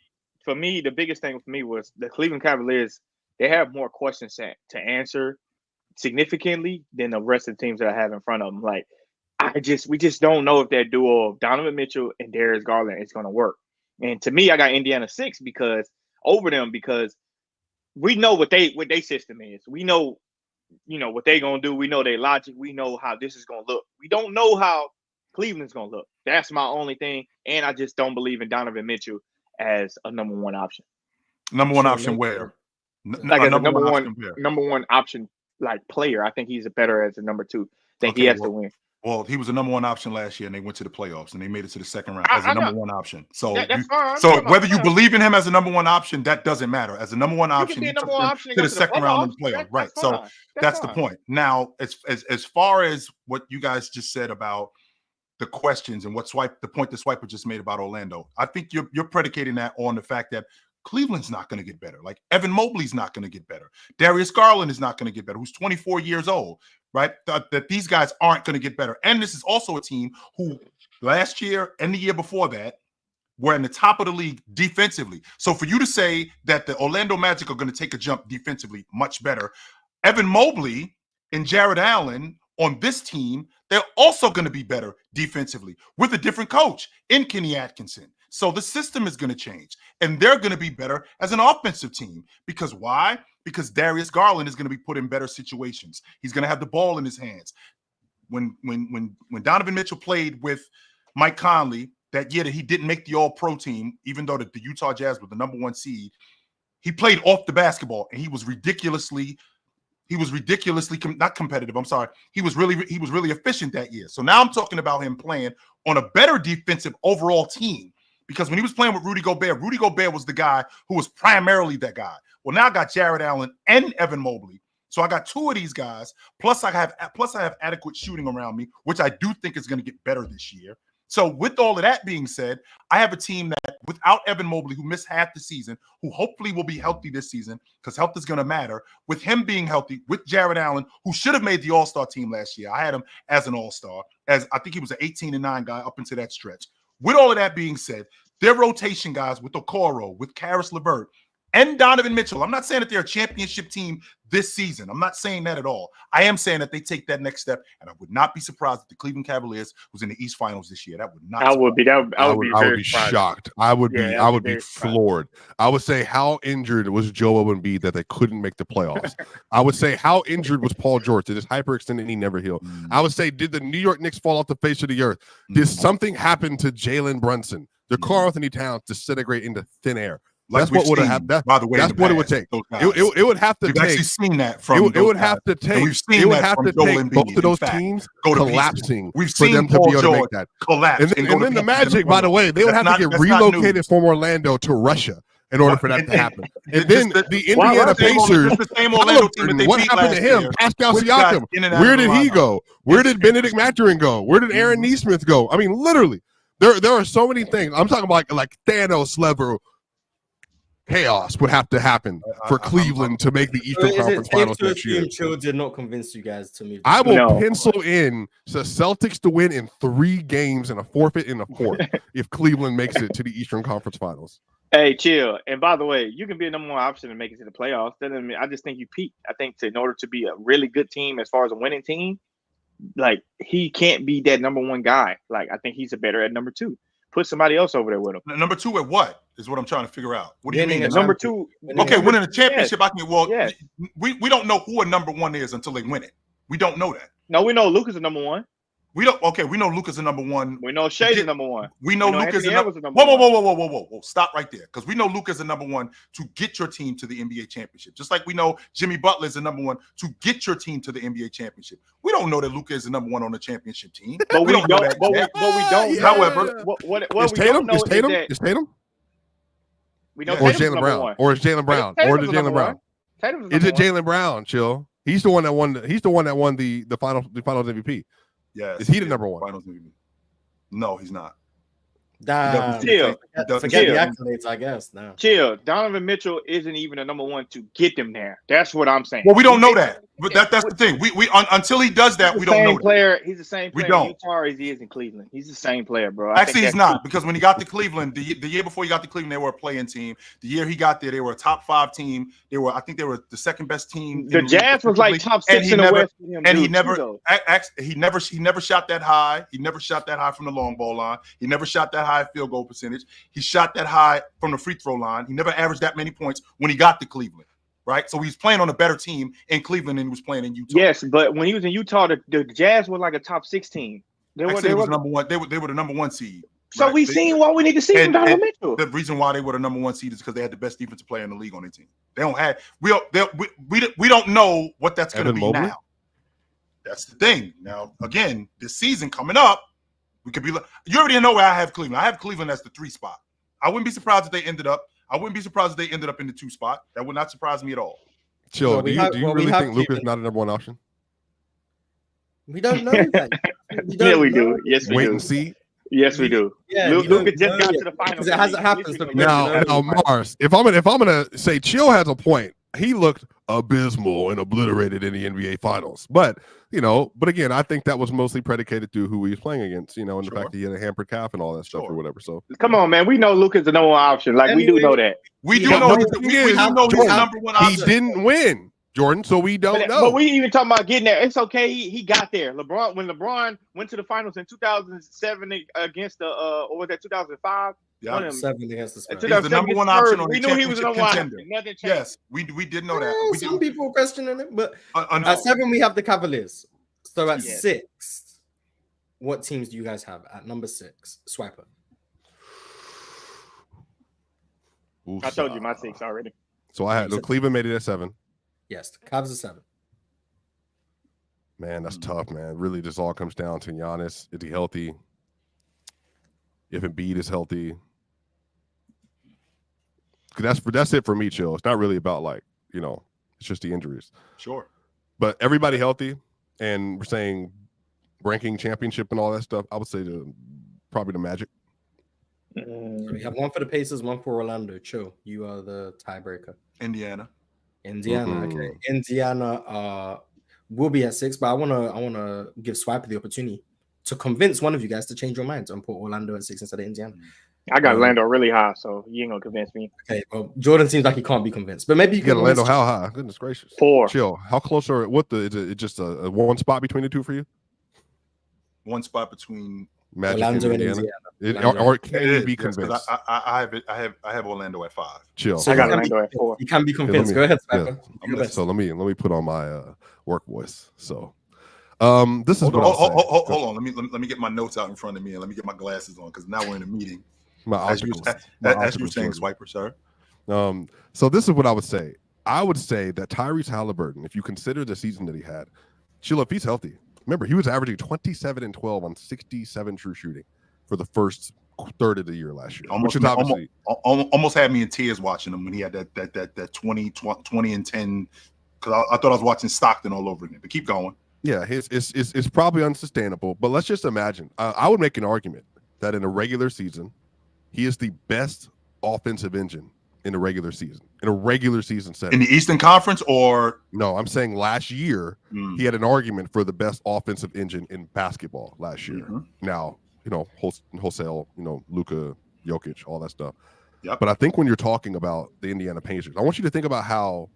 for me, the biggest thing for me was the Cleveland Cavaliers. They have more questions to answer significantly than the rest of the teams that I have in front of them. Like, we just don't know if that duo of Donovan Mitchell and Darius Garland is going to work. And to me, I got Indiana 6 because we know what they system is. We know, what they're gonna do. We know their logic. We know how this is gonna look. We don't know how Cleveland's gonna look. That's my only thing. And I just don't believe in Donovan Mitchell as a number one option. Number one option where? Like as a number one option like player. I think he's better as a number two. I think he has to win. Well, he was a number one option last year, and they went to the playoffs, and they made it to the second round as a number one option. So, that's fine. So whether you believe in him as a number one option, that doesn't matter. As a number one option, he took to the second round of the playoffs, right? So that's the point. Now, as far as what you guys just said about the questions and the point that Swiper just made about Orlando, I think you're predicating that on the fact that Cleveland's not going to get better. Like Evan Mobley's not going to get better. Darius Garland is not going to get better, who's 24 years old. Right, that these guys aren't going to get better. And this is also a team who last year and the year before that were in the top of the league defensively. So for you to say that the Orlando Magic are going to take a jump defensively, much better. Evan Mobley and Jared Allen on this team, they're also going to be better defensively with a different coach in Kenny Atkinson. So the system is going to change, and they're going to be better as an offensive team. Because why? Because Darius Garland is going to be put in better situations. He's going to have the ball in his hands. When Donovan Mitchell played with Mike Conley that year that he didn't make the All-Pro team, even though the Utah Jazz were the number one seed, he played off the basketball, and he was ridiculously not competitive. I'm sorry. He was really efficient that year. So now I'm talking about him playing on a better defensive overall team. Because when he was playing with Rudy Gobert was the guy who was primarily that guy. Well, now I got Jared Allen and Evan Mobley. So I got two of these guys. Plus I have adequate shooting around me, which I do think is going to get better this year. So with all of that being said, I have a team that without Evan Mobley, who missed half the season, who hopefully will be healthy this season because health is going to matter, with him being healthy, with Jared Allen, who should have made the All-Star team last year. I had him as an All-Star, as I think he was an 18-9 guy up into that stretch. With all of that being said, their rotation guys with Okoro, with Karis LeVert, and Donovan Mitchell. I'm not saying that they're a championship team this season. I'm not saying that at all. I am saying that they take that next step, and I would not be surprised if the Cleveland Cavaliers was in the East Finals this year. That would not. I would be shocked. I would be floored. I would say, how injured was Joel Embiid that they couldn't make the playoffs? I would say, how injured was Paul George? Did his hyperextend and he never healed? I would say, did the New York Knicks fall off the face of the earth? Did something happen to Jalen Brunson? Did Karl Anthony Towns disintegrate into thin air? That's what would have happened. By the way, that's what it would take. It would have to take. We've actually seen that from. It would have to take. We've seen that from Joel Embiid. Both of those teams collapsing. We've seen them to be able to make that collapse. And then the Magic, by the way, they would have to get relocated from Orlando to Russia in order for that to happen. And then the Indiana Pacers. What happened to him? Pascal Siakam. Where did he go? Where did Benedict Mathurin go? Where did Aaron Nesmith go? I mean, literally, there are so many things. I'm talking about like Thanos level chaos would have to happen for Cleveland to make the Eastern Conference Finals next year. Chill did not convince you guys to move. I will pencil in the Celtics to win in 3 games and a forfeit in the 4th if Cleveland makes it to the Eastern Conference Finals. Hey, chill. And by the way, you can be a number one option and make it to the playoffs. That doesn't mean, I just think you peak. I think in order to be a really good team as far as a winning team, like he can't be that number one guy. Like I think he's a better at number 2. Put somebody else over there with him. Number 2 at what is what I'm trying to figure out. What do you mean? Number 2. Okay, winning a championship. Yes. I can. Well, yes. we don't know who a number 1 is until they win it. We don't know that. No, we know Luka's a number 1. We don't. Okay, we know Luka's a number 1. We know Shay's a number 1. We know Luka's a number 1. Whoa! Stop right there, because we know Luka's a number 1 to get your team to the NBA championship. Just like we know Jimmy Butler is a number 1 to get your team to the NBA championship. We don't know that Luka is the number 1 on the championship team. But we don't know that. But we don't. However, what is Tatum? Is Tatum? We know or is Jalen Brown? Or is Jalen Brown? Or is it Jalen Brown? Is it Jalen Brown? Chill. He's the one that won. He's the one that won the finals MVP. Yes. Is he the number 1? Finals MVP. No, he's not. Forget the accolades, I guess. No. Chill. Donovan Mitchell isn't even a number 1 to get them there. That's what I'm saying. Well, we don't know that. But that's the thing. We until he does that, we don't know. He's the same player in Utah as he is in Cleveland. He's the same player, bro. Actually, he's not, because when he got to Cleveland, the year before he got to Cleveland, they were a playing team. The year he got there, they were a top 5 team. I think they were the second best team. The Jazz was like top 6 in the West. And he never shot that high. He never shot that high from the long ball line. He never shot that high field goal percentage. He shot that high from the free throw line. He never averaged that many points when he got to Cleveland. right? So he's playing on a better team in Cleveland than he was playing in Utah. Yes, but when he was in Utah, the Jazz were like a top 16. They were number one. They were the number one seed. So right? we seen what we need to see from Donovan Mitchell. The reason why they were the number one seed is because they had the best defensive player in the league on their team. They don't have we don't know what that's going to be Mobley? now. That's the thing. Now, again, this season coming up, we could be. You already know where I have Cleveland. I have Cleveland as the 3 spot. I wouldn't be surprised if they ended up. I wouldn't be surprised if they ended up in the 2 spot. That would not surprise me at all. Chill. Well, do you really think Luka's not a number 1 option? We don't know that. Yeah, we do. Yes, we Wait do. and see. Yes, we do. Yeah, Luka just got to the finals. It hasn't happened. So Now, Mars, if I'm gonna say Chill has a point, he looked abysmal and obliterated in the NBA Finals. But again, I think that was mostly predicated to who he was playing against, and the fact that he had a hampered calf and all that stuff or whatever. So come on, man, we know Luka's the number 1 option. Like we do know that. We do know he's the number 1 option. He didn't win, Jordan, so we don't know. But we even talking about getting there. It's okay. He got there. When LeBron went to the finals in 2007 against the or was that 2005? Yeah, 7 against the Spurs. He's the number 1 option on we the knew he was the number 1 contender. option. Nothing changed. Yes, we did know that. Some people are questioning it, but no. at 7 we have the Cavaliers. So at Yes. 6, what teams do you guys have at number 6? Swiper. I told you my 6 already. So I had Cleveland made it at 7. Yes, the Cavs are 7. Man, that's tough, man. Really, this all comes down to Giannis. Is he healthy? If Embiid is healthy, that's it for me, Chill. It's not really about it's just the injuries. Sure. But everybody healthy, and we're saying ranking championship and all that stuff. I would say probably the Magic. We have 1 for the Pacers, 1 for Orlando. Chill. You are the tiebreaker. Indiana. Okay. Indiana will be at 6, but I wanna give Swiper the opportunity to convince one of you guys to change your minds and put Orlando at 6 instead of Indiana. I got Orlando really high, so you ain't gonna convince me. Okay, well, Jordan seems like he can't be convinced, but maybe you got can. Orlando how high? Goodness gracious. 4. Chill. How close are is it just a 1 spot between the 2 for you? 1 spot between Magic Orlando and Indiana. Orlando. Or can you be convinced? I have Orlando at 5. Chill. So I got Orlando at 4. You can be convinced. Go ahead, Swiper. So let me put on my work voice. So this is Hold what I'll say. on. Let me get my notes out in front of me and let me get my glasses on because now we're in a meeting. As you were saying, Swiper, sir. So this is what I would say. I would say that Tyrese Halliburton, if you consider the season that he had, Chill, if he's healthy. Remember, he was averaging 27 and 12 on 67 true shooting for the first third of the year last year. Almost had me in tears watching him when he had that 20 and 10. Because I thought I was watching Stockton all over again. But keep going. Yeah, it's probably unsustainable. But let's just imagine. I would make an argument that in a regular season, he is the best offensive engine in a regular season. In a regular season setting. In the Eastern Conference or? No, I'm saying last year, he had an argument for the best offensive engine in basketball last year. Mm-hmm. Now, wholesale, Luka, Jokic, all that stuff. Yep. But I think when you're talking about the Indiana Pacers, I want you to think about how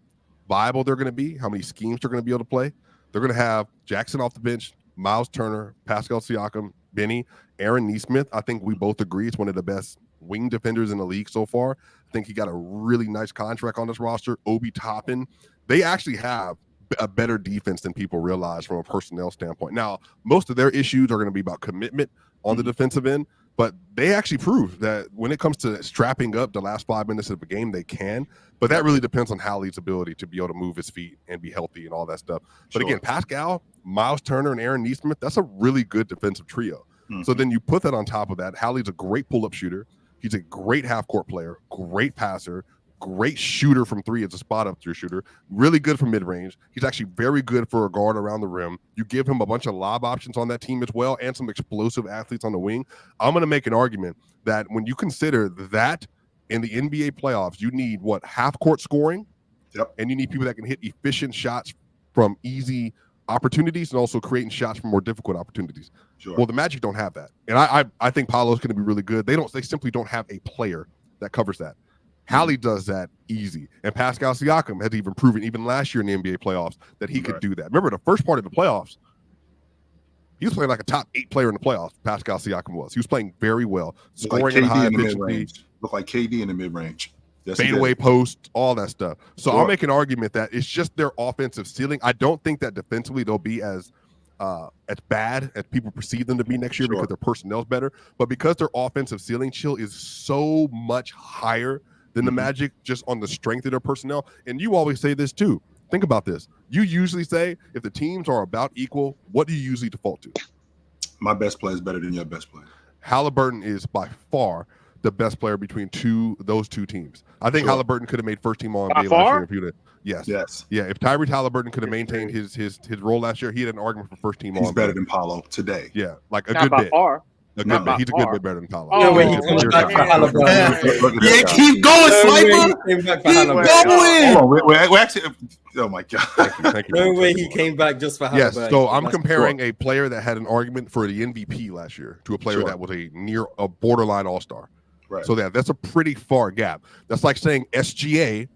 viable they're going to be, how many schemes they're going to be able to play. They're going to have Jackson off the bench, Miles Turner, Pascal Siakam, Benny, Aaron Nesmith. I think we both agree it's one of the best wing defenders in the league so far. I think he got a really nice contract on this roster. Obi Toppin. They actually have a better defense than people realize from a personnel standpoint. Now, most of their issues are going to be about commitment on the defensive end, but they actually proved that when it comes to strapping up the last 5 minutes of the game, they can. But that really depends on Hallie's ability to be able to move his feet and be healthy and all that stuff. But again, Pascal, Miles Turner, and Aaron Nesmith, that's a really good defensive trio. Mm-hmm. So then you put that on top of that. Hallie's a great pull-up shooter. He's a great half-court player, great passer, great shooter from 3 as a spot-up shooter, really good from mid-range. He's actually very good for a guard around the rim. You give him a bunch of lob options on that team as well and some explosive athletes on the wing. I'm going to make an argument that when you consider that in the NBA playoffs, you need half-court scoring, and you need people that can hit efficient shots from easy opportunities and also creating shots from more difficult opportunities. Sure. Well, the Magic don't have that. And I think Paolo's going to be really good. They simply don't have a player that covers that. Hallie does that easy. And Pascal Siakam has even proven, even last year in the NBA playoffs, that he could do that. Remember, the first part of the playoffs, he was playing like a top 8 player in the playoffs, Pascal Siakam was. He was playing very well, scoring at high efficiency. Look like KD in the mid-range. Yes, he fadeaway did. posts, all that stuff. So Sure. I'll make an argument that it's just their offensive ceiling. I don't think that defensively they'll be as bad as people perceive them to be next year because their personnel's better. But because their offensive ceiling, Chill, is so much higher than the Magic just on the strength of their personnel. And you always say this too. Think about this. You usually say if the teams are about equal, what do you usually default to? My best player is better than your best player. Halliburton is by far the best player between those two teams. I think Halliburton could have made first team All NBA last year if he would have. Yes. Yeah. If Tyrese Halliburton could have maintained his role last year, he had an argument for first team All NBA. He's better than Paulo today. Yeah, like a Not good by bit. far. A good bit. He's a good bit better than Paulo. No way he comes back for Halliburton. Yeah, keep going, Sniper. Came back for Keep Halliburton. going. Hold on, we're actually. Oh my god! Thank you. No way he came back just for Halliburton. Yes, so I'm That's comparing a player that had an argument for the MVP last year to a player that was a borderline all-star. Right. So that's a pretty far gap. That's like saying SGA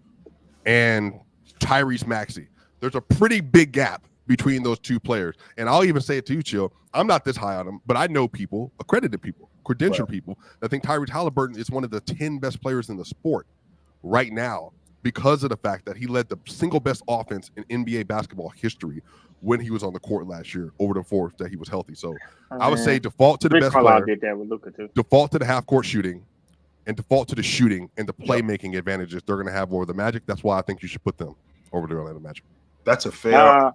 and Tyrese Maxey. There's a pretty big gap between those two players. And I'll even say it to you, Chill. I'm not this high on him, but I know people, accredited people, credentialed people, that think Tyrese Halliburton is one of the 10 best players in the sport right now because of the fact that he led the single best offense in NBA basketball history when he was on the court last year over the fourth that he was healthy. So I would say default to the best player, did that with Luka too. default to the half-court shooting, and default to the shooting and the playmaking advantages they're going to have over the Magic. That's why I think you should put them over the Orlando Magic. That's a fair.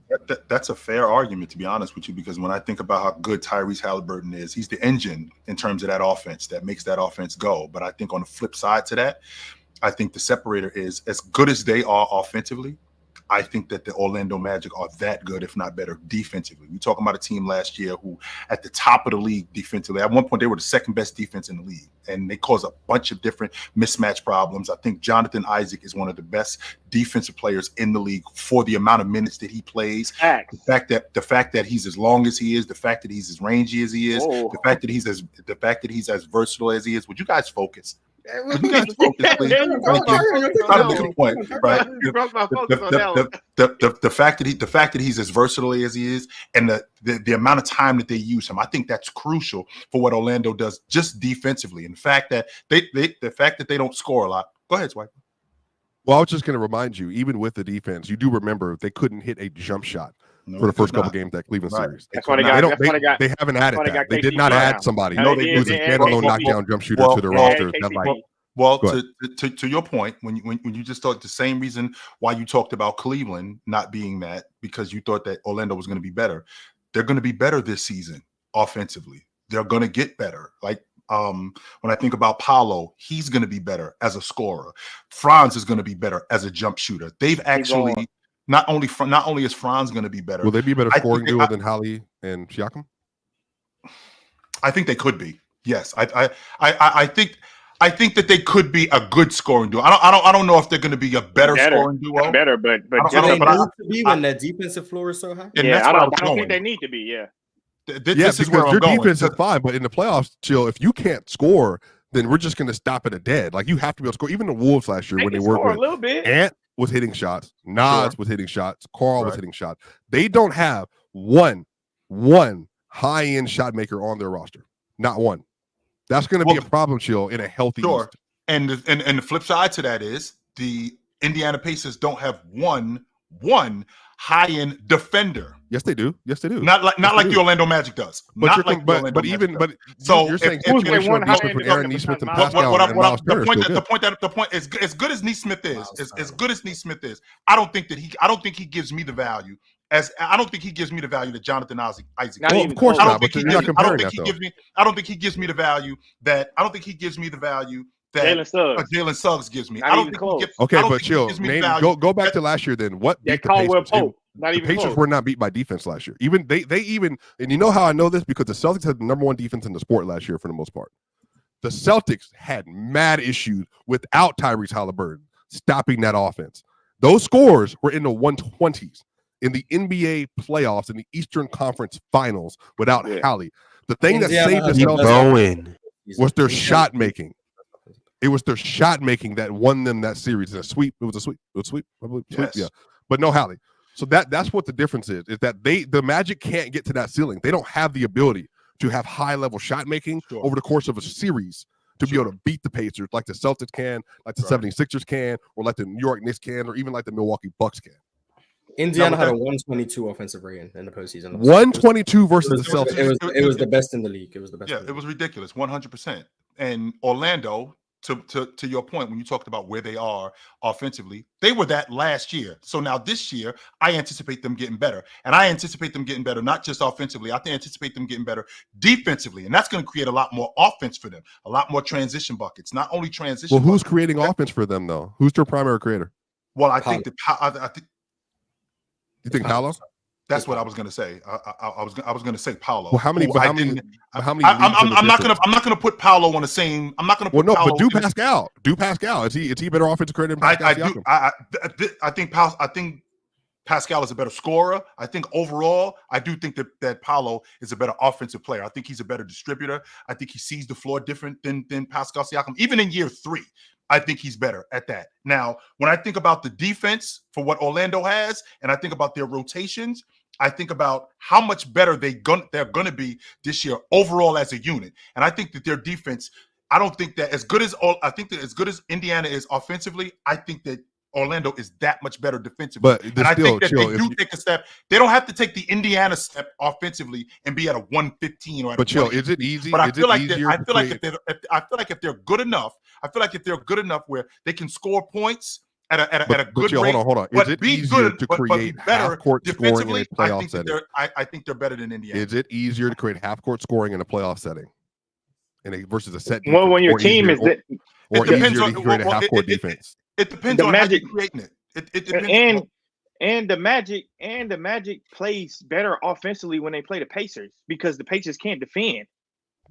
That's a fair argument, to be honest with you, because when I think about how good Tyrese Halliburton is, he's the engine in terms of that offense that makes that offense go. But I think on the flip side to that, I think the separator is as good as they are offensively. I think that the Orlando Magic are that good, if not better, defensively. We're talking about a team last year who, at the top of the league defensively, at one point they were the second best defense in the league, and they caused a bunch of different mismatch problems. I think Jonathan Isaac is one of the best defensive players in the league for the amount of minutes that he plays. The fact that he's as long as he is, the fact that he's as rangy as he is, the fact that he's as versatile as he is. Would you guys focus? Would you guys focus, please? The point, right? The fact that he's as versatile as he is, and the amount of time that they use him, I think that's crucial for what Orlando does just defensively. And the fact that they don't score a lot. Go ahead, Swipe. Well, I was just going to remind you, even with the defense, you do remember they couldn't hit a jump shot for the first couple games that Cleveland series. That's why they haven't added that. They did not add somebody who's a standalone knockdown jump shooter to the roster. To your point, when you just thought the same reason why you talked about Cleveland not being that, because you thought that Orlando was going to be better. They're going to be better this season offensively. They're going to get better. Like when I think about Paolo, he's going to be better as a scorer. Franz is going to be better as a jump shooter. They've actually not only is Franz going to be better. Will they be better scoring duo than Hallie and Siakam? I think they could be. Yes, I think that they could be a good scoring duo. I don't know if they're going to be a better scoring duo. Better, but do they need to be when their defensive floor is so high? Yeah, I don't think they need to be. Yeah. This is where I'm your going. defense is fine, but in the playoffs, Chill, if you can't score, then we're just going to stop it at dead. Like, you have to be able to score. Even the Wolves last year, when they were a little bit. Ant was hitting shots, Nas was hitting shots, Carl was hitting shots. They don't have one high-end shot maker on their roster. Not one. That's going to be a problem, Chill, in a healthy East. And the flip side to that is the Indiana Pacers don't have one high-end defender. Yes, they do. Yes, they do. Not like the Orlando Magic does. But you're saying situational defense with Aaron Nesmith and Pascal and Miles Turner. The point is as good as Nesmith is, as good as Nesmith is, I don't think he gives me the value. I don't think he gives me the value that Jonathan Isaac. Well, of course not. But you're not comparing that, though. I don't think he gives me the value that. I don't think he gives me the value that Jalen Suggs gives me. I don't think he gives. Okay, but Chill. Go back to last year. Then what beat the Pacers? The Pacers were not beat by defense last year. Even they and you know how I know this, because the Celtics had the number one defense in the sport last year for the most part. The Celtics had mad issues without Tyrese Halliburton stopping that offense. Those scores were in the 120s. In the NBA playoffs, in the Eastern Conference Finals, without Hallie. The thing that saved the Celtics was their shot making. It was their shot making that won them that series. It was a sweep. Yeah, but no Hallie. So that's what the difference is that the Magic can't get to that ceiling. They don't have the ability to have high level shot making over the course of a series to be able to beat the Pacers like the Celtics can, like the 76ers can, or like the New York Knicks can, or even like the Milwaukee Bucks can. Indiana had a 122 offensive rating in the postseason. 122 versus the Celtics. It was the best in the league. It was the best. Yeah, it was ridiculous, 100%. And Orlando, to your point, when you talked about where they are offensively, they were that last year. So now this year, I anticipate them getting better. And I anticipate them getting better, not just offensively. I anticipate them getting better defensively. And that's going to create a lot more offense for them, a lot more transition buckets, not only transition Well, who's buckets. creating offense for them, though? Who's their primary creator? Well, I think I think You think Paolo? that's what I was going to say. I was going to say Paolo. Well, how many? who I How many? didn't- How many? I'm not gonna put Paolo on the same. I'm not gonna Well, put no, Paolo. but do Pascal. Do Pascal. Is he better offensive creator than Pascal? I do. I think Pascal is a better scorer. I think overall, I do think that Paolo is a better offensive player. I think he's a better distributor. I think he sees the floor different than Pascal Siakam. Even in year 3, I think he's better at that. Now, when I think about the defense for what Orlando has, and I think about their rotations, I think about how much better they're going to be this year overall as a unit. And I think that their defense, I don't think that as good as Indiana is offensively, I think that Orlando is that much better defensively. But and I think that chill, they do take a step. They don't have to take the Indiana step offensively and be at a 115 or at But a chill, 20. is it easy? But I Is feel it like easier I to feel like create- if they're good enough, where they can score points at a But good chill, rate. hold on. Is But it be easier good, to but be create better half-court scoring in a defensively? playoff setting? I think they're better than Indiana. Is it easier to create half-court scoring in a playoff setting, versus a set defense? Well, when your or team easier, is that, or It depends easier on- to create a well, half-court defense? It depends The on Magic- how you're creating it. It depends. and the Magic plays better offensively when they play the Pacers because the Pacers can't defend.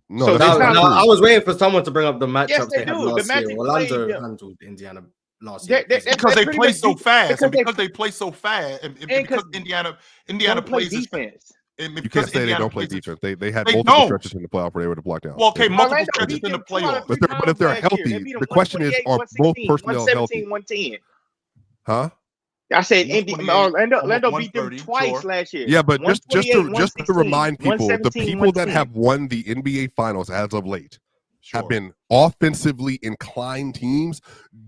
No, So that's it's not not- true. I was waiting for someone to bring up the matchups Yes, they they had do. The last year. Magic Orlando played them. handled Indiana last year. They- because they pretty play much so do- fast, and because because they play so fast, and because because Indiana Don't play plays as fast. defense. And You because can't say they Indiana don't play plays as- defense. They had They multiple don't. stretches in the playoff where they were to block down. Well, okay, They- multiple Orlando stretches beat in the them 2 out of playoffs. 3 But if they're times last year. healthy, They beat them the question is, 128, are both 116, personnel 117, healthy? 110. Huh? I said 128, Orlando beat them 130, twice sure. last year. Yeah, but just to 116, remind people, the 117, people that 110. have won the NBA Finals as of late Sure. have been offensively inclined teams,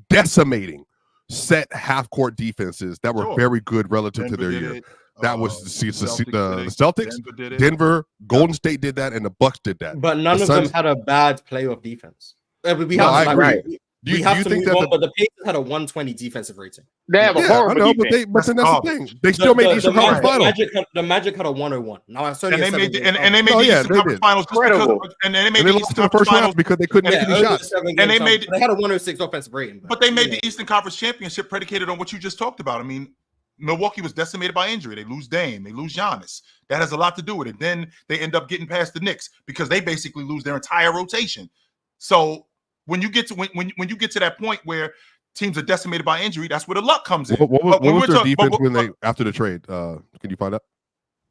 decimating set half-court defenses that were Sure. very good relative Denver to their did year. it. That was the Celtics, Denver did it. Denver, Golden State did that, and the Bucks did that. But none The of them Suns- had a bad playoff defense. We No, have I to, agree. like, Do you we have to think move that on, but the Pacers had a 120 defensive rating. They have a Yeah, I horrible know, defense. but then that's the garbage. thing. They still made Eastern Conference the Finals. Magic had a 101. Now it's only And a they made 7-game and they made Oh, the yeah, Eastern they Conference did. Finals just because, Incredible. and they made And they the lost Eastern to the Conference first round Finals. because they couldn't Yeah, make any only a shots. 7-game And they chance, made- but they had a 106 offensive rating. But they made you the Eastern Conference Championship predicated on what you just talked about. I mean, Milwaukee was decimated by injury. They lose Dame. They lose Giannis. That has a lot to do with it. Then they end up getting past the Knicks because they basically lose their entire rotation. So when you get to when you get to that point where teams are decimated by injury, that's where the luck comes in. What But was when we're their talk- defense but- when they after the trade? Can you find out?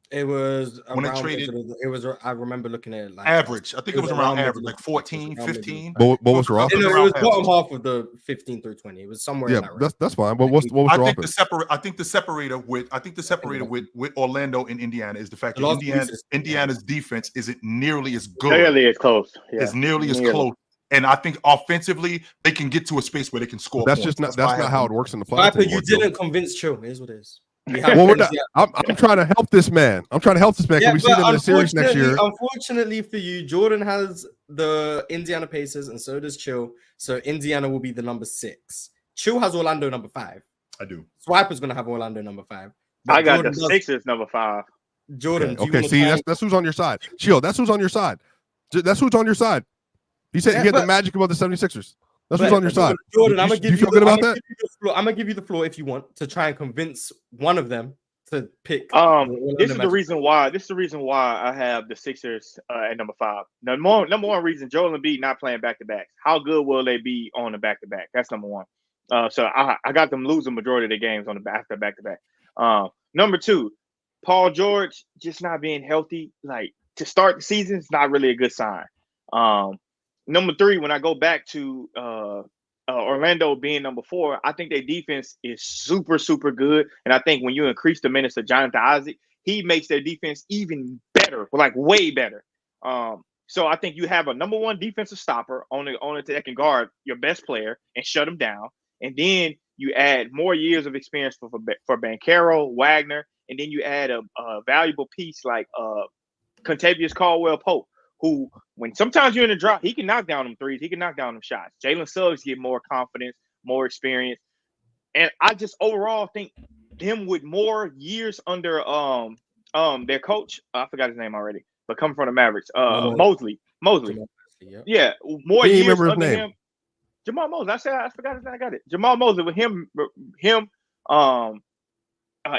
It was When they around traded- it was. I remember looking at it like average. I think it was around average, like middle. 14, It was around 15. What was their It offense? It was around bottom average. half of the 15 through 20. It was somewhere Yeah, in that range. that's fine. But what was I their think offense? the separator with Orlando and Indiana is the fact The that last piece Indiana's defense isn't nearly as good. Barely as close. Yeah. As nearly as Nearly. close. And I think offensively they can get to a space where they can score. That's points. just not why I that's not have how them. it works in the playoffs. Viper, you anymore, Joe. didn't convince Chill. Here's what it is. Well, we're not, I'm trying to help this man. Can we see them in the series next year? Unfortunately for you, Jordan has the Indiana Pacers, and so does Chill. So Indiana will be the number 6. Chill has Orlando number 5. I do. Swiper's gonna have Orlando number 5. But I got Jordan the does- Sixers number 5. Jordan, do you Okay, wanna see, try- that's who's on your side. Chill, that's who's on your side. That's who's on your side. He said Yeah, he had the but- magic about the 76ers. That's but who's on your side. Jordan, You- I'm gonna you give you. feel good about that? I'm gonna give you the floor if you want to try and convince one of them to pick. This is the reason why. This is the reason why I have the Sixers at number 5. Number one reason: Joel Embiid not playing back to backs. How good will they be on the back to back? That's number one. So I got them losing majority of their games on the back to back. Number 2, Paul George just not being healthy. Like to start the season is not really a good sign. Number 3, when I go back to Orlando being number 4, I think their defense is super, super good. And I think when you increase the minutes of Jonathan Isaac, he makes their defense even better, like way better. So I think you have a number one defensive stopper on it that can guard your best player and shut him down. And then you add more years of experience for Banchero, Wagner, and then you add a valuable piece like Contavious Caldwell-Pope, who, when sometimes you're in a drop, he can knock down them threes. He can knock down them shots. Jalen Suggs get more confidence, more experience. And I just overall think them with more years under their coach, I forgot his name already, but coming from the Mavericks, Mosley. Yeah, more years under him. Jamal Mosley. I forgot his name. I got it. Jamal Mosley, with him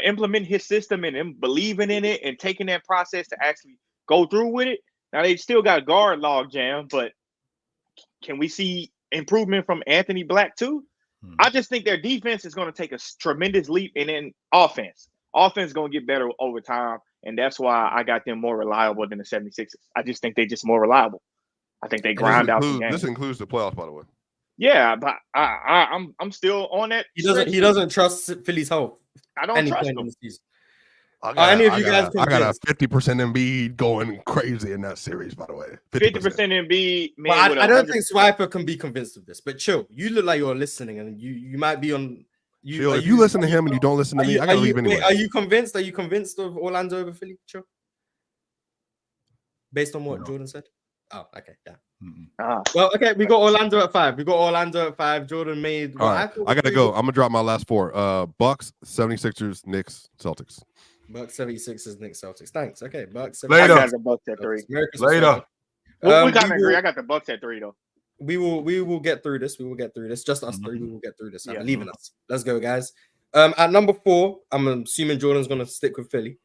implementing his system and him believing in it and taking that process to actually go through with it. Now they still got guard log jam, but can we see improvement from Anthony Black too? I just think their defense is going to take a tremendous leap, and then offense is going to get better over time, and that's why I got them more reliable than the 76ers. I just think they're just more reliable. I think they grind out the game. This includes the playoffs, by the way. Yeah, but I'm still on that. He doesn't trust Philly's health. I don't trust them. I got a 50% Embiid going crazy in that series, by the way. 50% Embiid. Man, I don't think Swiper can be convinced of this. But chill, you look like you're listening, and you might be on. If you listen to him and you don't listen to me, I gotta leave anyway. Are you convinced? Are you convinced of Orlando over Philly? Chill. Based on what Jordan said. Oh, okay, yeah. Well, okay, we got Orlando at 5. Jordan made. All right, I gotta go. I'm gonna drop my last 4. Bucks, 76ers, Knicks, Celtics. Bucks, 76ers, Knicks, Celtics. Thanks. Okay, Bucks. Later. I got the Bucks at 3. Later. We kind of agree. I got the Bucks at 3 though. We will get through this. Just us three. We will get through this. I believe in us. Let's go, guys. At number 4, I'm assuming Jordan's gonna stick with Philly,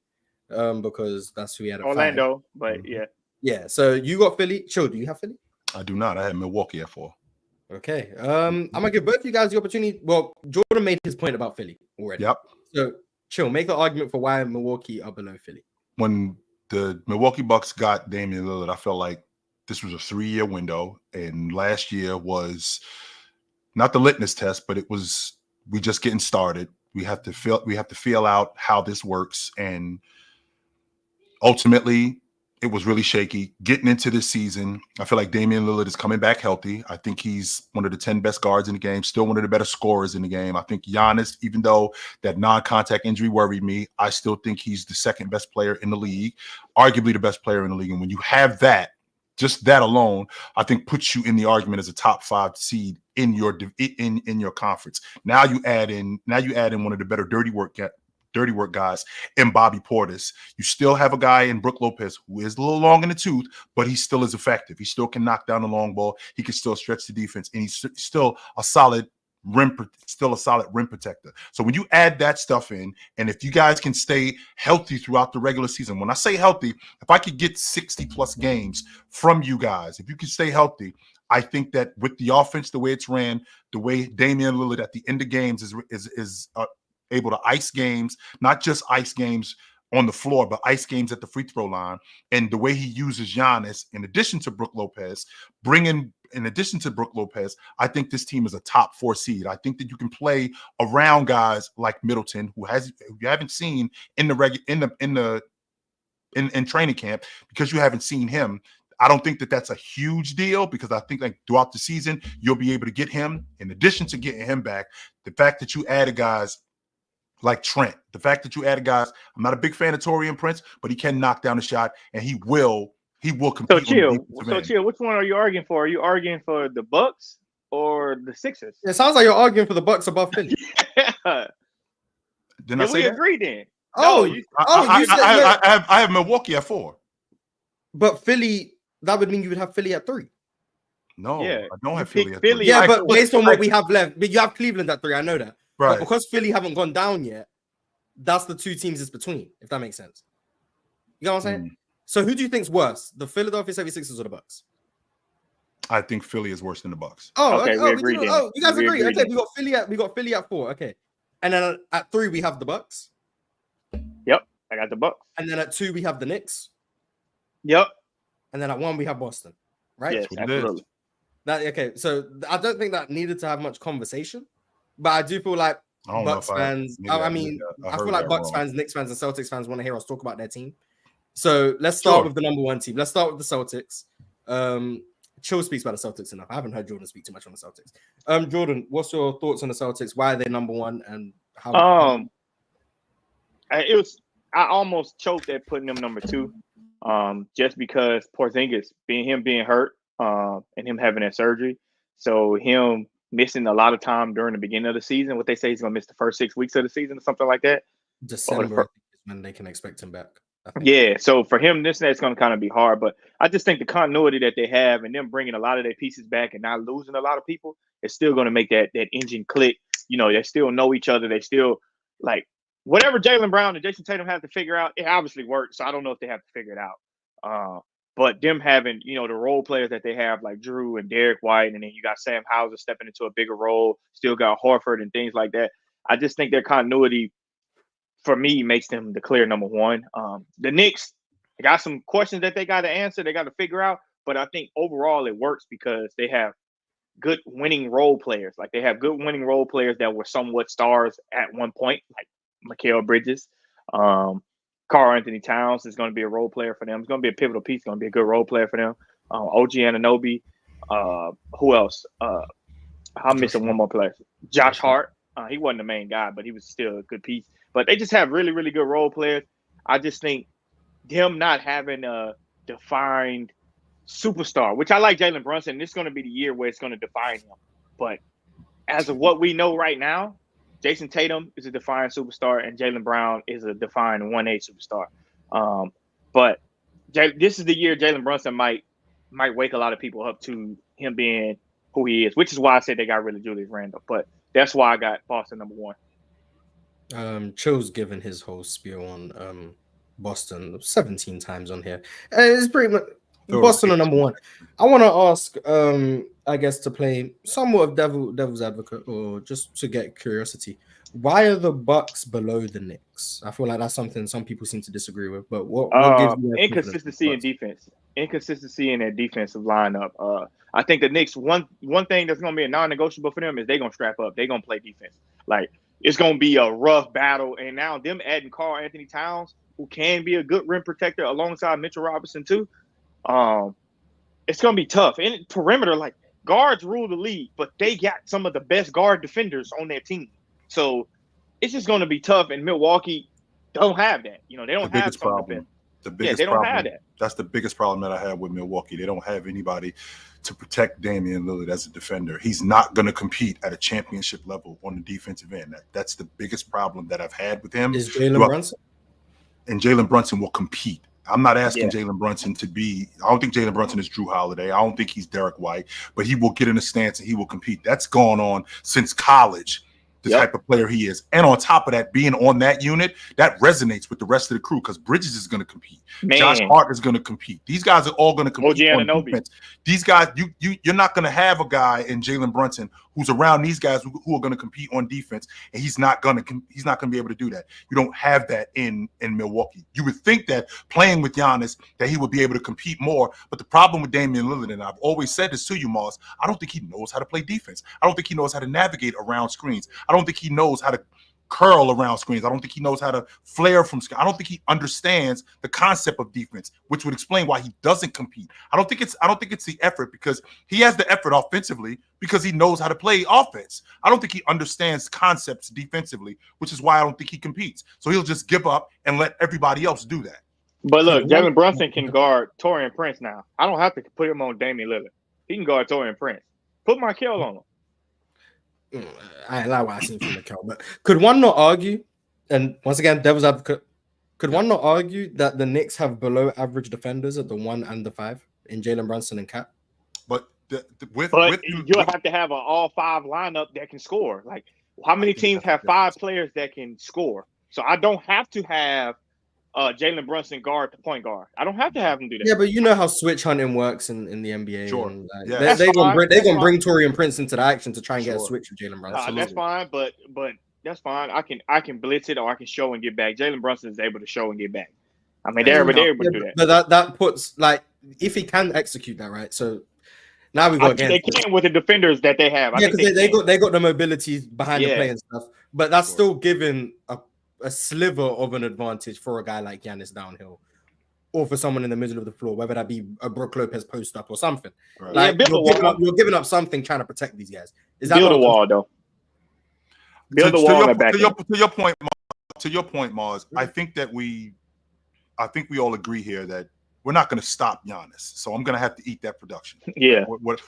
because that's who he had at Orlando. 5. But yeah. So you got Philly. Chill. Do you have Philly? I do not. I had Milwaukee at 4. Okay. I'm gonna give both of you guys the opportunity. Well, Jordan made his point about Philly already. Yep. So chill. Make the argument for why Milwaukee are below Philly. When the Milwaukee Bucks got Damian Lillard, I felt like this was a 3-year window, and last year was not the litmus test, but it was we just getting started. We have to feel out how this works, and ultimately, it was really shaky. Getting into this season, I feel like Damian Lillard is coming back healthy. I think he's one of the 10 best guards in the game, still one of the better scorers in the game. I think Giannis, even though that non-contact injury worried me, I still think he's the second best player in the league, arguably the best player in the league. And when you have that, just that alone, I think puts you in the argument as a top 5 seed in your conference. Now you add in one of the better dirty work guys in Bobby Portis. You still have a guy in Brook Lopez who is a little long in the tooth, but he still is effective. He still can knock down the long ball. He can still stretch the defense, and he's still a solid rim protector. So when you add that stuff in, and if you guys can stay healthy throughout the regular season, when I say healthy, if I could get 60 plus games from you guys, if you can stay healthy, I think that with the offense, the way it's ran, the way Damian Lillard at the end of games is able to ice games, not just ice games on the floor, but ice games at the free throw line, and the way he uses Giannis, in addition to Brook Lopez, I think this team is a top 4 seed. I think that you can play around guys like Middleton, who you haven't seen in training camp because you haven't seen him. I don't think that that's a huge deal, because I think like throughout the season, you'll be able to get him. In addition to getting him back, the fact that you added guys like Trent, the fact that you added guys, I'm not a big fan of Taurean Prince, but he can knock down the shot, and he will compete. So chill. Which one are you arguing for? Are you arguing for the Bucks or the Sixers? It sounds like you're arguing for the Bucks above Philly. Didn't I say we that? agree then? I have Milwaukee at 4. But Philly, that would mean you would have Philly at 3. No, yeah. I don't have Philly at 3. Yeah, but based on what we have left, but you have Cleveland at 3. I know that. Right. But because Philly haven't gone down yet, that's the 2 teams it's between, if that makes sense. You know what I'm saying? So who do you think's worse, the Philadelphia 76ers or the Bucks? I think Philly is worse than the Bucks. Oh, okay. We agree. You guys agree. Okay, then. we got Philly at 4. Okay. And then at 3 we have the Bucks. Yep, I got the Bucks. And then at 2 we have the Knicks. Yep. And then at 1 we have Boston. Right? Yes, absolutely. So I don't think that needed to have much conversation, but I do feel like Bucks fans. I feel like Bucks fans, Knicks fans, and Celtics fans want to hear us talk about their team. So let's start with the number 1 team. Let's start with the Celtics. Chill speaks about the Celtics enough. I haven't heard Jordan speak too much on the Celtics. Jordan, what's your thoughts on the Celtics? Why are they number one, and how? I almost choked at putting them number 2, just because Porzingis being hurt, and him having that surgery, so him missing a lot of time during the beginning of the season. What they say he's gonna miss the first 6 weeks of the season or something like that. December is when they can expect him back. Yeah, so for him, that's going to kind of be hard. But I just think the continuity that they have and them bringing a lot of their pieces back and not losing a lot of people is still going to make that engine click. You know, they still know each other. They still, like, whatever Jaylen Brown and Jason Tatum have to figure out, it obviously works. So I don't know if they have to figure it out. But them having, you know, the role players that they have, like Drew and Derek White, and then you got Sam Hauser stepping into a bigger role, still got Horford and things like that. I just think their continuity, for me, makes them the clear number 1. The Knicks, they got some questions that they got to answer. They got to figure out. But I think overall it works because they have good winning role players. Like, they have good winning role players that were somewhat stars at one point, like Mikal Bridges. Karl Anthony Towns is going to be a role player for them. It's going to be a pivotal piece. Going to be a good role player for them. OG Anunoby. Who else? I'm missing one more player. Josh Hart. He wasn't the main guy, but he was still a good piece. But they just have really, really good role players. I just think them not having a defined superstar, which I like Jalen Brunson. This is going to be the year where it's going to define him. But as of what we know right now, Jason Tatum is a defined superstar and Jaylen Brown is a defined 1A superstar. But this is the year Jalen Brunson might wake a lot of people up to him being who he is, which is why I said they got rid of Julius Randle. But that's why I got Boston number 1. Chill's given his whole spiel on Boston 17 times on here. It's pretty much Boston are number 1. I want to ask, I guess, to play somewhat of devil's advocate, or just to get curiosity. Why are the Bucks below the Knicks? I feel like that's something some people seem to disagree with. But what gives you inconsistency in defense? Inconsistency in their defensive lineup. I think the Knicks, one thing that's going to be a non-negotiable for them is they're going to strap up. They're going to play defense. Like, it's going to be a rough battle. And now them adding Karl Anthony Towns, who can be a good rim protector alongside Mitchell Robinson too. It's going to be tough. And perimeter, like, guards rule the league, but they got some of the best guard defenders on their team. So it's just going to be tough. And Milwaukee don't have that. You know, they don't have some of the best. They don't have that. That's the biggest problem that I have with Milwaukee. They don't have anybody to protect Damian Lillard as a defender. He's not going to compete at a championship level on the defensive end. That's the biggest problem that I've had with him. Is Jalen Brunson? And Jalen Brunson will compete. I'm not asking Jalen Brunson to be – I don't think Jalen Brunson is Drew Holiday. I don't think he's Derek White. But he will get in a stance and he will compete. That's gone on since college, the type of player he is. And on top of that, being on that unit, that resonates with the rest of the crew because Bridges is going to compete. Josh Hart is going to compete. These guys are all going to compete on defense. These guys, you're not going to have a guy in Jalen Brunson who's around these guys who are going to compete on defense, and he's not going to be able to do that. You don't have that in Milwaukee. You would think that playing with Giannis that he would be able to compete more, but the problem with Damian Lillard, and I've always said this to you, Moss, I don't think he knows how to play defense. I don't think he knows how to navigate around screens. I don't think he knows how to curl around screens. I don't think he knows how to flare from screens. I don't think he understands the concept of defense, which would explain why he doesn't compete. I don't think it's the effort, because he has the effort offensively because he knows how to play offense. I don't think he understands concepts defensively, which is why I don't think he competes. So he'll just give up and let everybody else do that. But look, Jalen Brunson can guard Taurean Prince now. I don't have to put him on Damian Lillard. He can guard Taurean Prince. Put Markelle on him. I ain't like what I seen from Mikal, but could one not argue, and once again, devil's advocate, could one not argue that the Knicks have below average defenders at the 1 and the 5 in Jalen Brunson and Cat? But you have to have an all-5 lineup that can score. Like, how many teams have 5 players that can score? So I don't have to have Jalen Brunson guard the point guard. I don't have to have him do that. Yeah, but you know how switch hunting works in the NBA. Sure. And, Yeah. They're gonna bring Taurean Prince into the action to try and get a switch with Jalen Brunson. That's fine, but that's fine. I can blitz it or I can show and get back. Jalen Brunson is able to show and get back. I mean, they're able to do that. But that puts, like, if he can execute that, right? So now we got they can with the defenders that they have. Yeah, because they got the mobility behind the play and stuff. But that's still giving a sliver of an advantage for a guy like Giannis downhill. or for someone in the middle of the floor, whether that be a Brook Lopez post up or something. Right. Like Yeah, you're giving up something trying to protect these guys. Is that build a not wall though. Build a wall and back. To your point, Mars. I think we all agree here that we're not going to stop Giannis. So I'm going to have to eat that production. Yeah.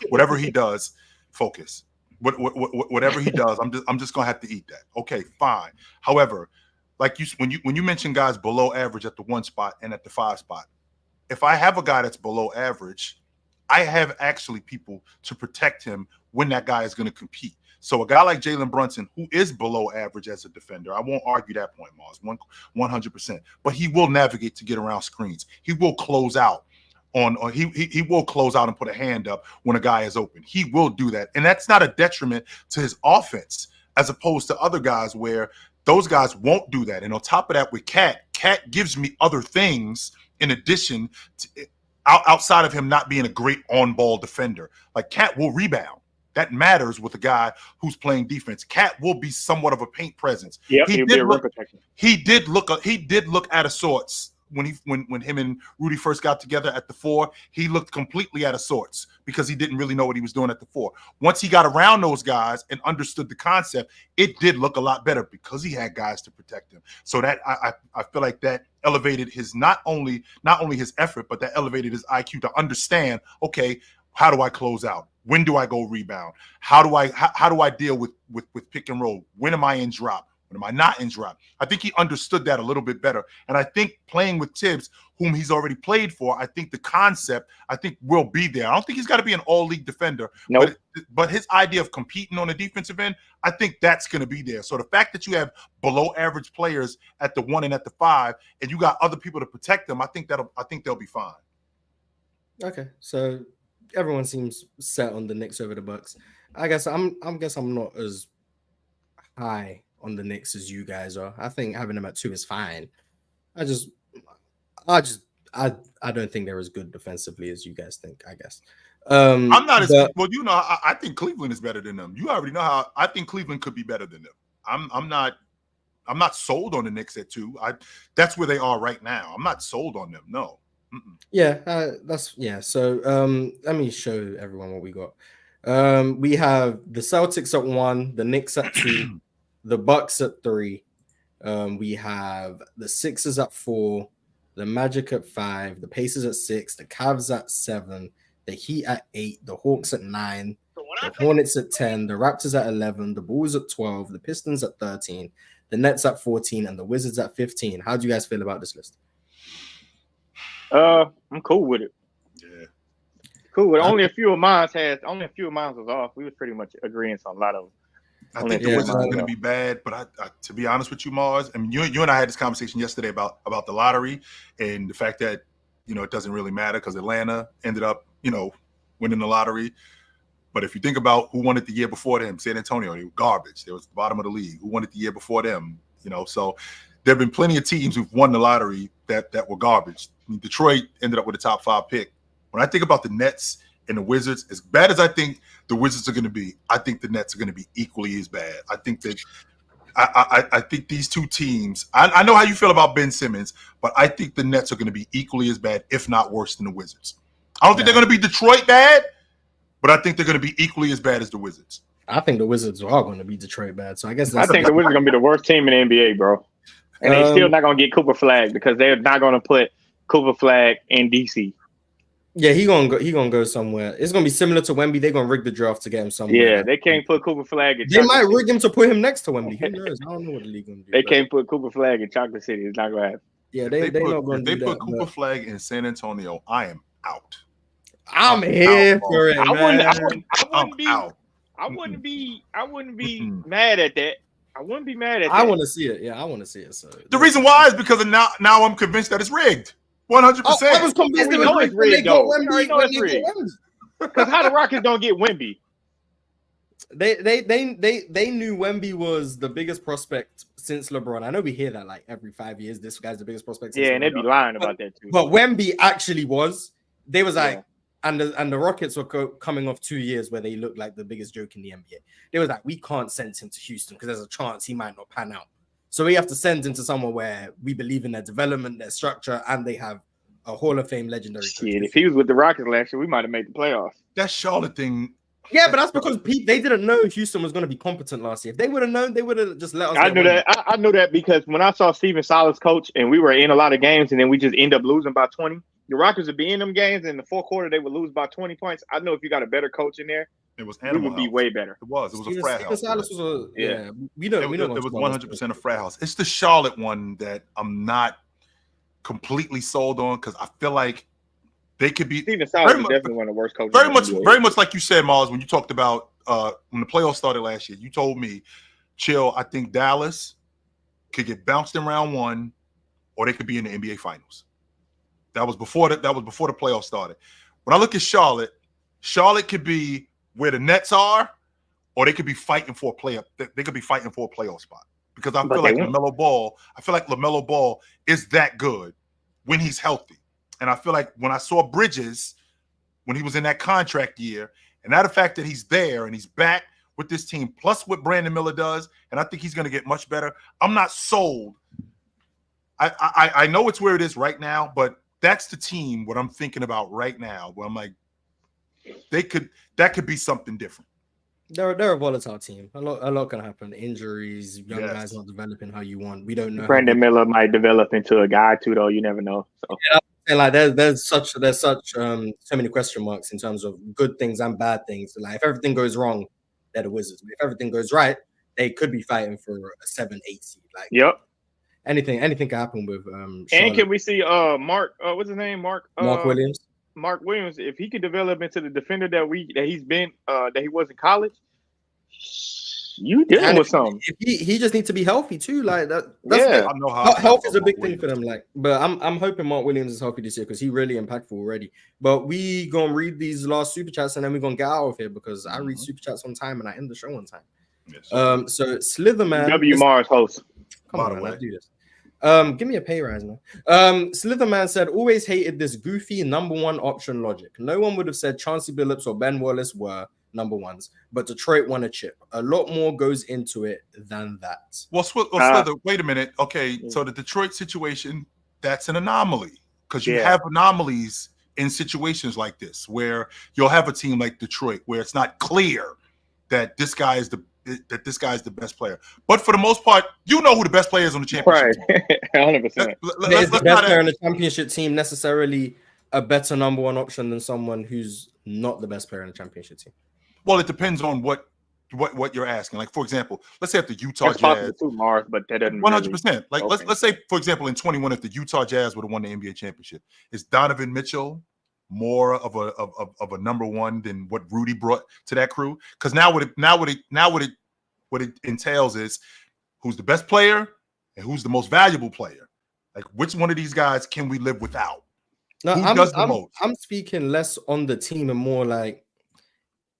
Whatever he does, focus. Whatever he does, I'm just going to have to eat that. Okay, fine. However, like when you mention guys below average at the 1 spot and at the 5 spot, if I have a guy that's below average, I have actually people to protect him when that guy is going to compete. So a guy like Jalen Brunson, who is below average as a defender, I won't argue that point, Mars, 100%. But he will navigate to get around screens. He will close out he will close out and put a hand up when a guy is open. He will do that, and that's not a detriment to his offense, as opposed to other guys where those guys won't do that. And on top of that, with Cat gives me other things in addition to outside of him not being a great on-ball defender. Like Cat will rebound. That matters with a guy who's playing defense. Cat will be somewhat of a paint presence. Yeah, he'll be a rim protection. He did look out of sorts when him and Rudy first got together at the 4. He looked completely out of sorts because he didn't really know what he was doing at the 4. Once he got around those guys and understood the concept, it did look a lot better because he had guys to protect him. So that I feel like that elevated his not only his effort, but that elevated his IQ to understand, okay, how do I close out? When do I go rebound? How do I deal with pick and roll? When am I in drop? When am I not in drop? I think he understood that a little bit better. And I think playing with Tibbs, whom he's already played for, I think the concept, will be there. I don't think he's got to be an all-league defender. Nope. But his idea of competing on the defensive end, I think that's going to be there. So the fact that you have below average players at the 1 and at the 5, and you got other people to protect them, I think they'll be fine. Okay, so everyone seems set on the Knicks over the Bucks. I guess I'm not as high on the Knicks as you guys are. I think having them at 2 is fine. I don't think they're as good defensively as you guys think, I guess. I'm not as well. I think Cleveland is better than them. You already know how I think Cleveland could be better than them. I'm not sold on the Knicks at 2. That's where they are right now. I'm not sold on them. No. Mm-mm. Yeah, So let me show everyone what we got. We have the Celtics at 1, the Knicks at 2, the Bucks at 3. We have the Sixers at 4, the Magic at 5, the Pacers at 6, the Cavs at 7, the Heat at 8, the Hawks at 9, the Hornets at 10, the Raptors at 11, the Bulls at 12, the Pistons at 13, the Nets at 14, and the Wizards at 15. How do you guys feel about this list? I'm cool with it. Yeah. Cool with it. Only a few of mine was off. We was pretty much agreeing on a lot of them. I think the Wizards are going to be bad, but I to be honest with you, Mars, I mean, you and I had this conversation yesterday about the lottery and the fact that, it doesn't really matter because Atlanta ended up, winning the lottery. But if you think about who won it the year before them, San Antonio, they were garbage. They was the bottom of the league. Who won it the year before them? So there have been plenty of teams who've won the lottery that were garbage. I mean, Detroit ended up with a top 5 pick. When I think about the Nets and the Wizards, as bad as I think the Wizards are going to be, I think the Nets are going to be equally as bad. I think that I think these two teams, I know how you feel about Ben Simmons, but I think the Nets are going to be equally as bad, if not worse, than the Wizards. I don't think they're going to be Detroit bad, but I think they're going to be equally as bad as the Wizards. I think the Wizards are going to be Detroit bad. So I guess I think the Wizards are going to be the worst team in the NBA, bro. And they're still not going to get Cooper Flag because they're not going to put Cooper Flag in DC. Yeah, he gonna go somewhere. It's gonna be similar to Wemby. They're gonna rig the draft to get him somewhere. Yeah, they can't put Cooper Flag in. They might rig him to put him next to Wemby. Who knows? I don't know what the league gonna do. They can't put Cooper Flag in Chocolate City. It's not gonna happen. Yeah, they not gonna do that. If they put Cooper Flag in San Antonio, I am out. I'm here for it. I wouldn't be mad at that. I wouldn't be mad at that. I want to see it. Yeah, I want to see it. So the reason why is because of now I'm convinced that it's rigged. 100%. I was convinced it was rigged when they got Wemby. Because how the Rockets don't get Wemby? They knew Wemby was the biggest prospect since LeBron. I know we hear that like every 5 years. This guy's the biggest prospect. Yeah, and they'd be lying about that too. But Wemby actually was. They was like, and the Rockets were coming off 2 years where they looked like the biggest joke in the NBA. They was like, we can't send him to Houston because there's a chance he might not pan out. So we have to send him to somewhere where we believe in their development, their structure, and they have a Hall of Fame legendary coach. Shit, if he was with the Rockets last year, we might have made the playoffs. That Charlotte thing. Yeah, but that's because they didn't know Houston was going to be competent last year. If they would have known, they would have just let us. I knew that. I knew that because when I saw Steven Silas coach and we were in a lot of games and then we just end up losing by 20. The Rockets would be in them games and in the fourth quarter they would lose by 20 points. I know if you got a better coach in there, it was we would be way better. It was a frat house. Silas was a, yeah. We don't. It was 100% a frat house. It's the Charlotte one that I'm not completely sold on because I feel like they could be. Steven Silas is definitely one of the worst coaches. Very much like you said, Miles, when you talked about when the playoffs started last year. You told me, chill. I think Dallas could get bounced in round one, or they could be in the NBA Finals. That was before the playoffs started. When I look at Charlotte, Charlotte could be where the Nets are, or they could be fighting for a playoff. They could be fighting for a playoff spot because I feel like LaMelo Ball is that good when he's healthy. And I feel like when I saw Bridges when he was in that contract year, and that the fact that he's there and he's back with this team, plus what Brandon Miller does, and I think he's going to get much better. I'm not sold. I know it's where it is right now, but that's the team what I'm thinking about right now, where I'm like, that could be something different. They're a volatile team. A lot can happen. Injuries, young guys not developing how you want. We don't know. Brandon Miller might develop into a guy too, though. You never know. So. Yeah, and like there's such so many question marks in terms of good things and bad things. Like if everything goes wrong, they're the Wizards. If everything goes right, they could be fighting for a 7-8 seed. Like yep. Anything can happen with Charlotte. And can we see Mark what's his name? Mark Williams. Mark Williams, if he could develop into the defender that he was in college, you dealing with something. He just needs to be healthy too. Like that. Yeah, I know how health is a big thing for them. Like, but I'm hoping Mark Williams is healthy this year because he's really impactful already. But we gonna read these last super chats and then we're gonna get out of here because I read super chats on time and I end the show on time. Yes. So Slitherman, W Mars host. Come on, man, I do this. Give me a pay rise, man. Slitherman said, always hated this goofy number one option logic. No one would have said Chauncey Billups or Ben Wallace were number ones, but Detroit won a chip. A lot more goes into it than that. Well, Slither, wait a minute. Okay, so the Detroit situation, that's an anomaly because you have anomalies in situations like this where you'll have a team like Detroit where it's not clear that this guy is the best player. But for the most part, you know who the best player is on the championship team. Right, 100%. Is the best player on the championship team necessarily a better number one option than someone who's not the best player on the championship team? Well, it depends on what you're asking. Like, for example, let's say if the Utah Jazz, too, Mars, but that doesn't 100%. Like, let's say, for example, in 21, if the Utah Jazz would have won the NBA championship, is Donovan Mitchell more of a number one than what Rudy brought to that crew? Because now what it entails is who's the best player and who's the most valuable player. Like, which one of these guys can we live without? No, I'm speaking less on the team and more like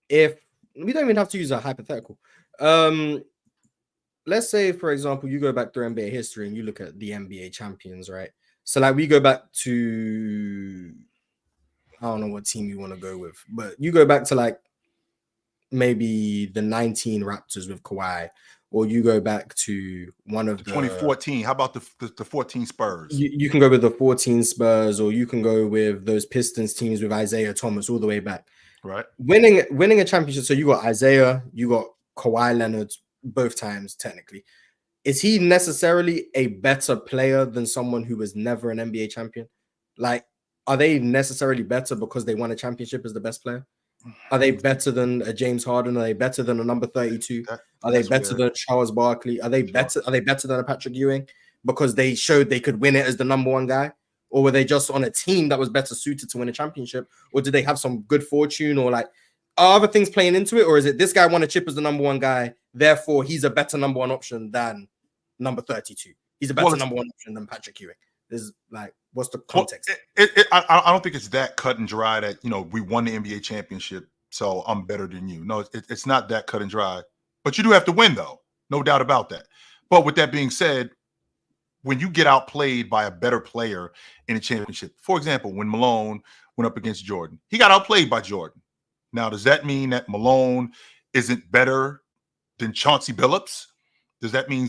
if we don't even have to use a hypothetical. Let's say, for example, you go back through NBA history and you look at the NBA champions, right? So like we go back to, I don't know what team you want to go with, but you go back to like maybe the 19 Raptors with Kawhi, or you go back to one of the 2014. How about the 14 Spurs? You can go with the 14 Spurs, or you can go with those Pistons teams with Isaiah Thomas all the way back. Right. Winning a championship. So you got Isaiah, you got Kawhi Leonard both times, technically. Is he necessarily a better player than someone who was never an NBA champion? Like, are they necessarily better because they won a championship as the best player? Are they better than a James Harden? Are they better than a number 32? Are they better than Charles Barkley? Are they better than a Patrick Ewing because they showed they could win it as the number one guy? Or were they just on a team that was better suited to win a championship? Or did they have some good fortune? Or like, are other things playing into it? Or is it this guy won a chip as the number one guy, therefore he's a better number one option than number 32? He's a better number one option than Patrick Ewing. There's like, what's the context? I don't think it's that cut and dry that, we won the NBA championship, so I'm better than you. No, it's not that cut and dry. But you do have to win, though. No doubt about that. But with that being said, when you get outplayed by a better player in a championship, for example, when Malone went up against Jordan, he got outplayed by Jordan. Now, does that mean that Malone isn't better than Chauncey Billups? Does that mean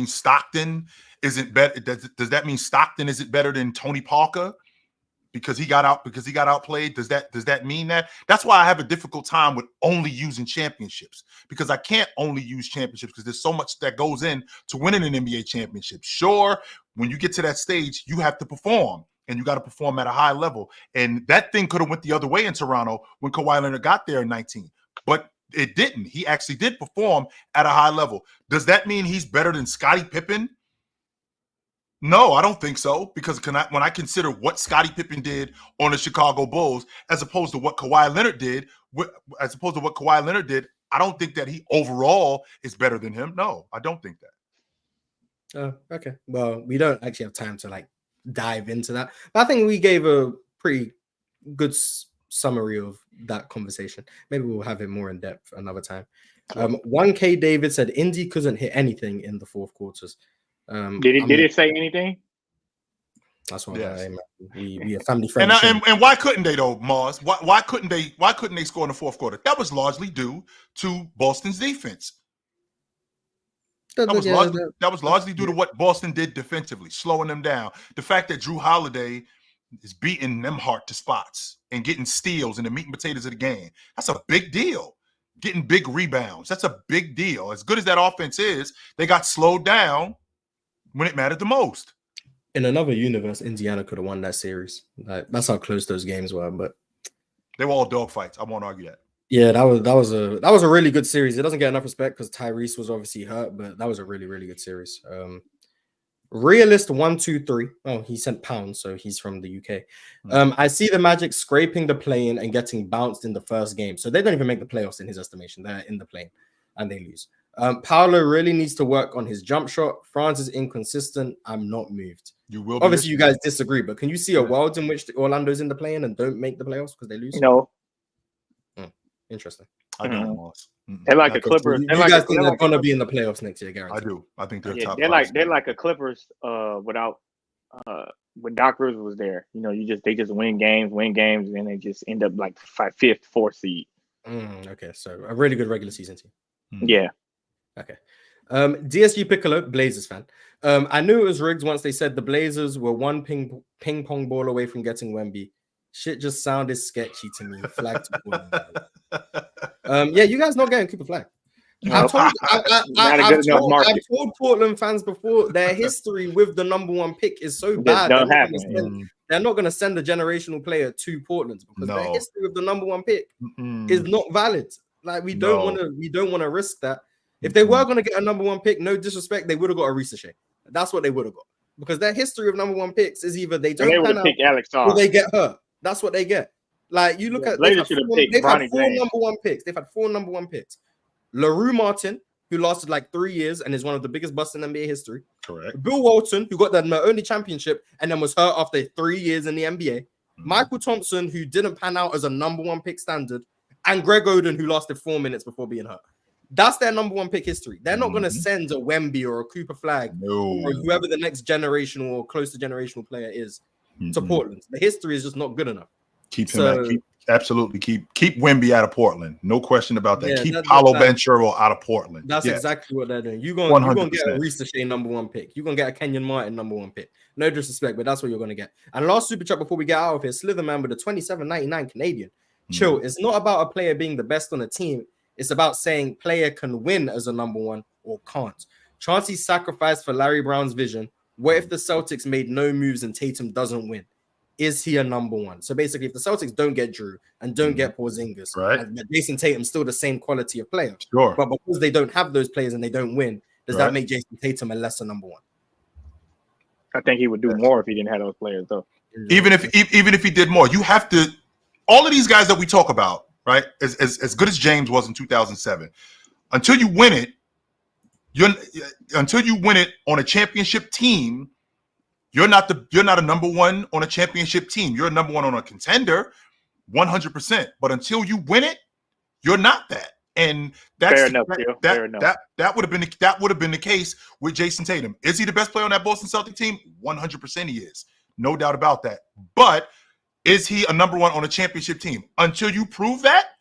Stockton isn't better? Does that mean Stockton isn't better than Tony Parker? because he got outplayed? Does that mean that? That's why I have a difficult time with only using championships, because I can't only use championships because there's so much that goes in to winning an NBA championship. Sure, when you get to that stage, you have to perform, and you got to perform at a high level. And that thing could have went the other way in Toronto when Kawhi Leonard got there in 19, but it didn't. He actually did perform at a high level. Does that mean he's better than Scottie Pippen? No, I don't think so, because when I consider what Scottie Pippen did on the Chicago Bulls as opposed to what Kawhi Leonard did, I don't think that he overall is better than him. No, I don't think that. Oh, okay. Well, we don't actually have time to like dive into that, but I think we gave a pretty good summary of that conversation. Maybe we'll have it more in depth another time. 1K David said Indy couldn't hit anything in the fourth quarters. Did it say anything? That's what we are family friendly. And why couldn't they though, Mars? Why couldn't they score in the fourth quarter? That was largely due to Boston's defense. That was largely due to what Boston did defensively, slowing them down. The fact that Drew Holiday is beating them hard to spots and getting steals and the meat and potatoes of the game. That's a big deal. Getting big rebounds. That's a big deal. As good as that offense is, they got slowed down when it mattered the most. In another universe, Indiana could have won that series. That's how close those games were. But they were all dogfights. I won't argue that. Yeah, that was a really good series. It doesn't get enough respect because Tyrese was obviously hurt, but that was a really, really good series. Realist 123. Oh, he sent pounds, so he's from the UK. I see the Magic scraping the play-in and getting bounced in the first game. So they don't even make the playoffs in his estimation. They're in the play-in and they lose. Paolo really needs to work on his jump shot. France is inconsistent. I'm not moved. You will. Obviously, you guys disagree, but can you see a world in which Orlando's in the play-in and don't make the playoffs because they lose? No. Interesting. I don't know. They're like a Clippers. You guys think they're gonna be in the playoffs next year, Gary? I do. I think they're top. They're like a Clippers without when Doc Rivers was there. You know, they just win games, and then they just end up like fifth, fourth seed. Okay, so a really good regular season team. Yeah. Okay. DSG Piccolo, Blazers fan. I knew it was rigged once they said the Blazers were one ping pong ball away from getting Wemby. Shit just sounded sketchy to me. Flag to Portland. Yeah, you guys not getting Cooper Flag. I've told Portland fans before their history with the number one pick is so bad. They're not going to send a generational player to Portland because their history with the number one pick is not valid. Like we don't want to risk that. If they were going to get a number one pick, no disrespect, they would have got a Risa Shea. That's what they would have got because their history of number one picks is either they don't pan out or they get hurt. That's what they get. Like you look at they've had four number one picks. They've had 4 number one picks. LaRue Martin, who lasted like 3 years and is one of the biggest busts in NBA history. Correct. Bill Walton, who got the only championship and then was hurt after 3 years in the NBA. Michael Thompson, who didn't pan out as a number one pick standard, and Greg Oden, who lasted 4 minutes before being hurt. That's their number one pick history. They're not going to send a Wemby or a Cooper Flag or whoever the next generational or close to generational player is to Portland. The history is just not good enough. Keep Wemby out of Portland. No question about that. Yeah, keep Paolo Banchero out of Portland. That's exactly what they're doing. You're going to get a Risa Shea number one pick. You're going to get a Kenyon Martin number one pick. No disrespect, but that's what you're going to get. And last super chat before we get out of here, Slitherman with a 27.99 Canadian. Chill. It's not about a player being the best on a team. It's about saying player can win as a number one or can't. Chauncey sacrificed for Larry Brown's vision. What if the Celtics made no moves and Tatum doesn't win? Is he a number one? So basically, if the Celtics don't get Drew and don't get Porzingis, and Jason Tatum's still the same quality of player, but because they don't have those players and they don't win, does that make Jason Tatum a lesser number one? I think he would do more if he didn't have those players, though. Even if he did more, you have to. All of these guys that we talk about, right? As good as James was in 2007, until you win it, on a championship team. You're not a number one on a championship team. You're a number one on a contender, 100%. But until you win it, you're not that. And that's that would have been the case with Jason Tatum. Is he the best player on that Boston Celtics team? 100% he is. No doubt about that. But is he a number one on a championship team? Until you prove that,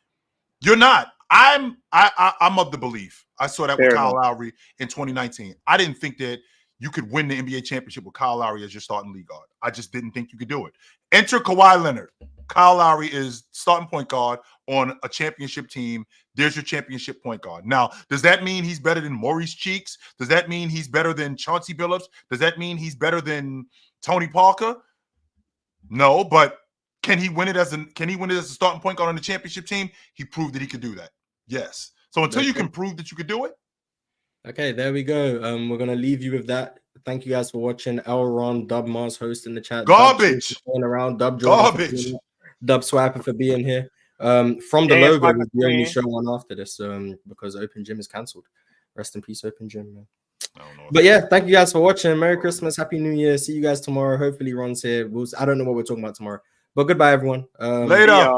you're not. I'm of the belief. I saw that with Kyle Lowry in 2019. I didn't think that you could win the NBA championship with Kyle Lowry as your starting lead guard. I just didn't think you could do it. Enter Kawhi Leonard. Kyle Lowry is starting point guard on a championship team. There's your championship point guard. Now, does that mean he's better than Maurice Cheeks? Does that mean he's better than Chauncey Billups? Does that mean he's better than Tony Parker? No, but can he win it as a starting point guard on the championship team? He proved that he could do that. Yes. So until you can prove that you could do it. Okay, there we go. We're gonna leave you with that. Thank you guys for watching. Elron, Dub Mars hosting the chat. Garbage. Dub around. Dub Jordan. Dub Swiper for being here. From the logo was the only show on after this, because Open Gym is cancelled. Rest in peace, Open Gym, man. But yeah, thank you guys for watching. Merry Christmas, Happy New Year. See you guys tomorrow. Hopefully Ron's here. I don't know what we're talking about tomorrow. But goodbye, everyone. Later.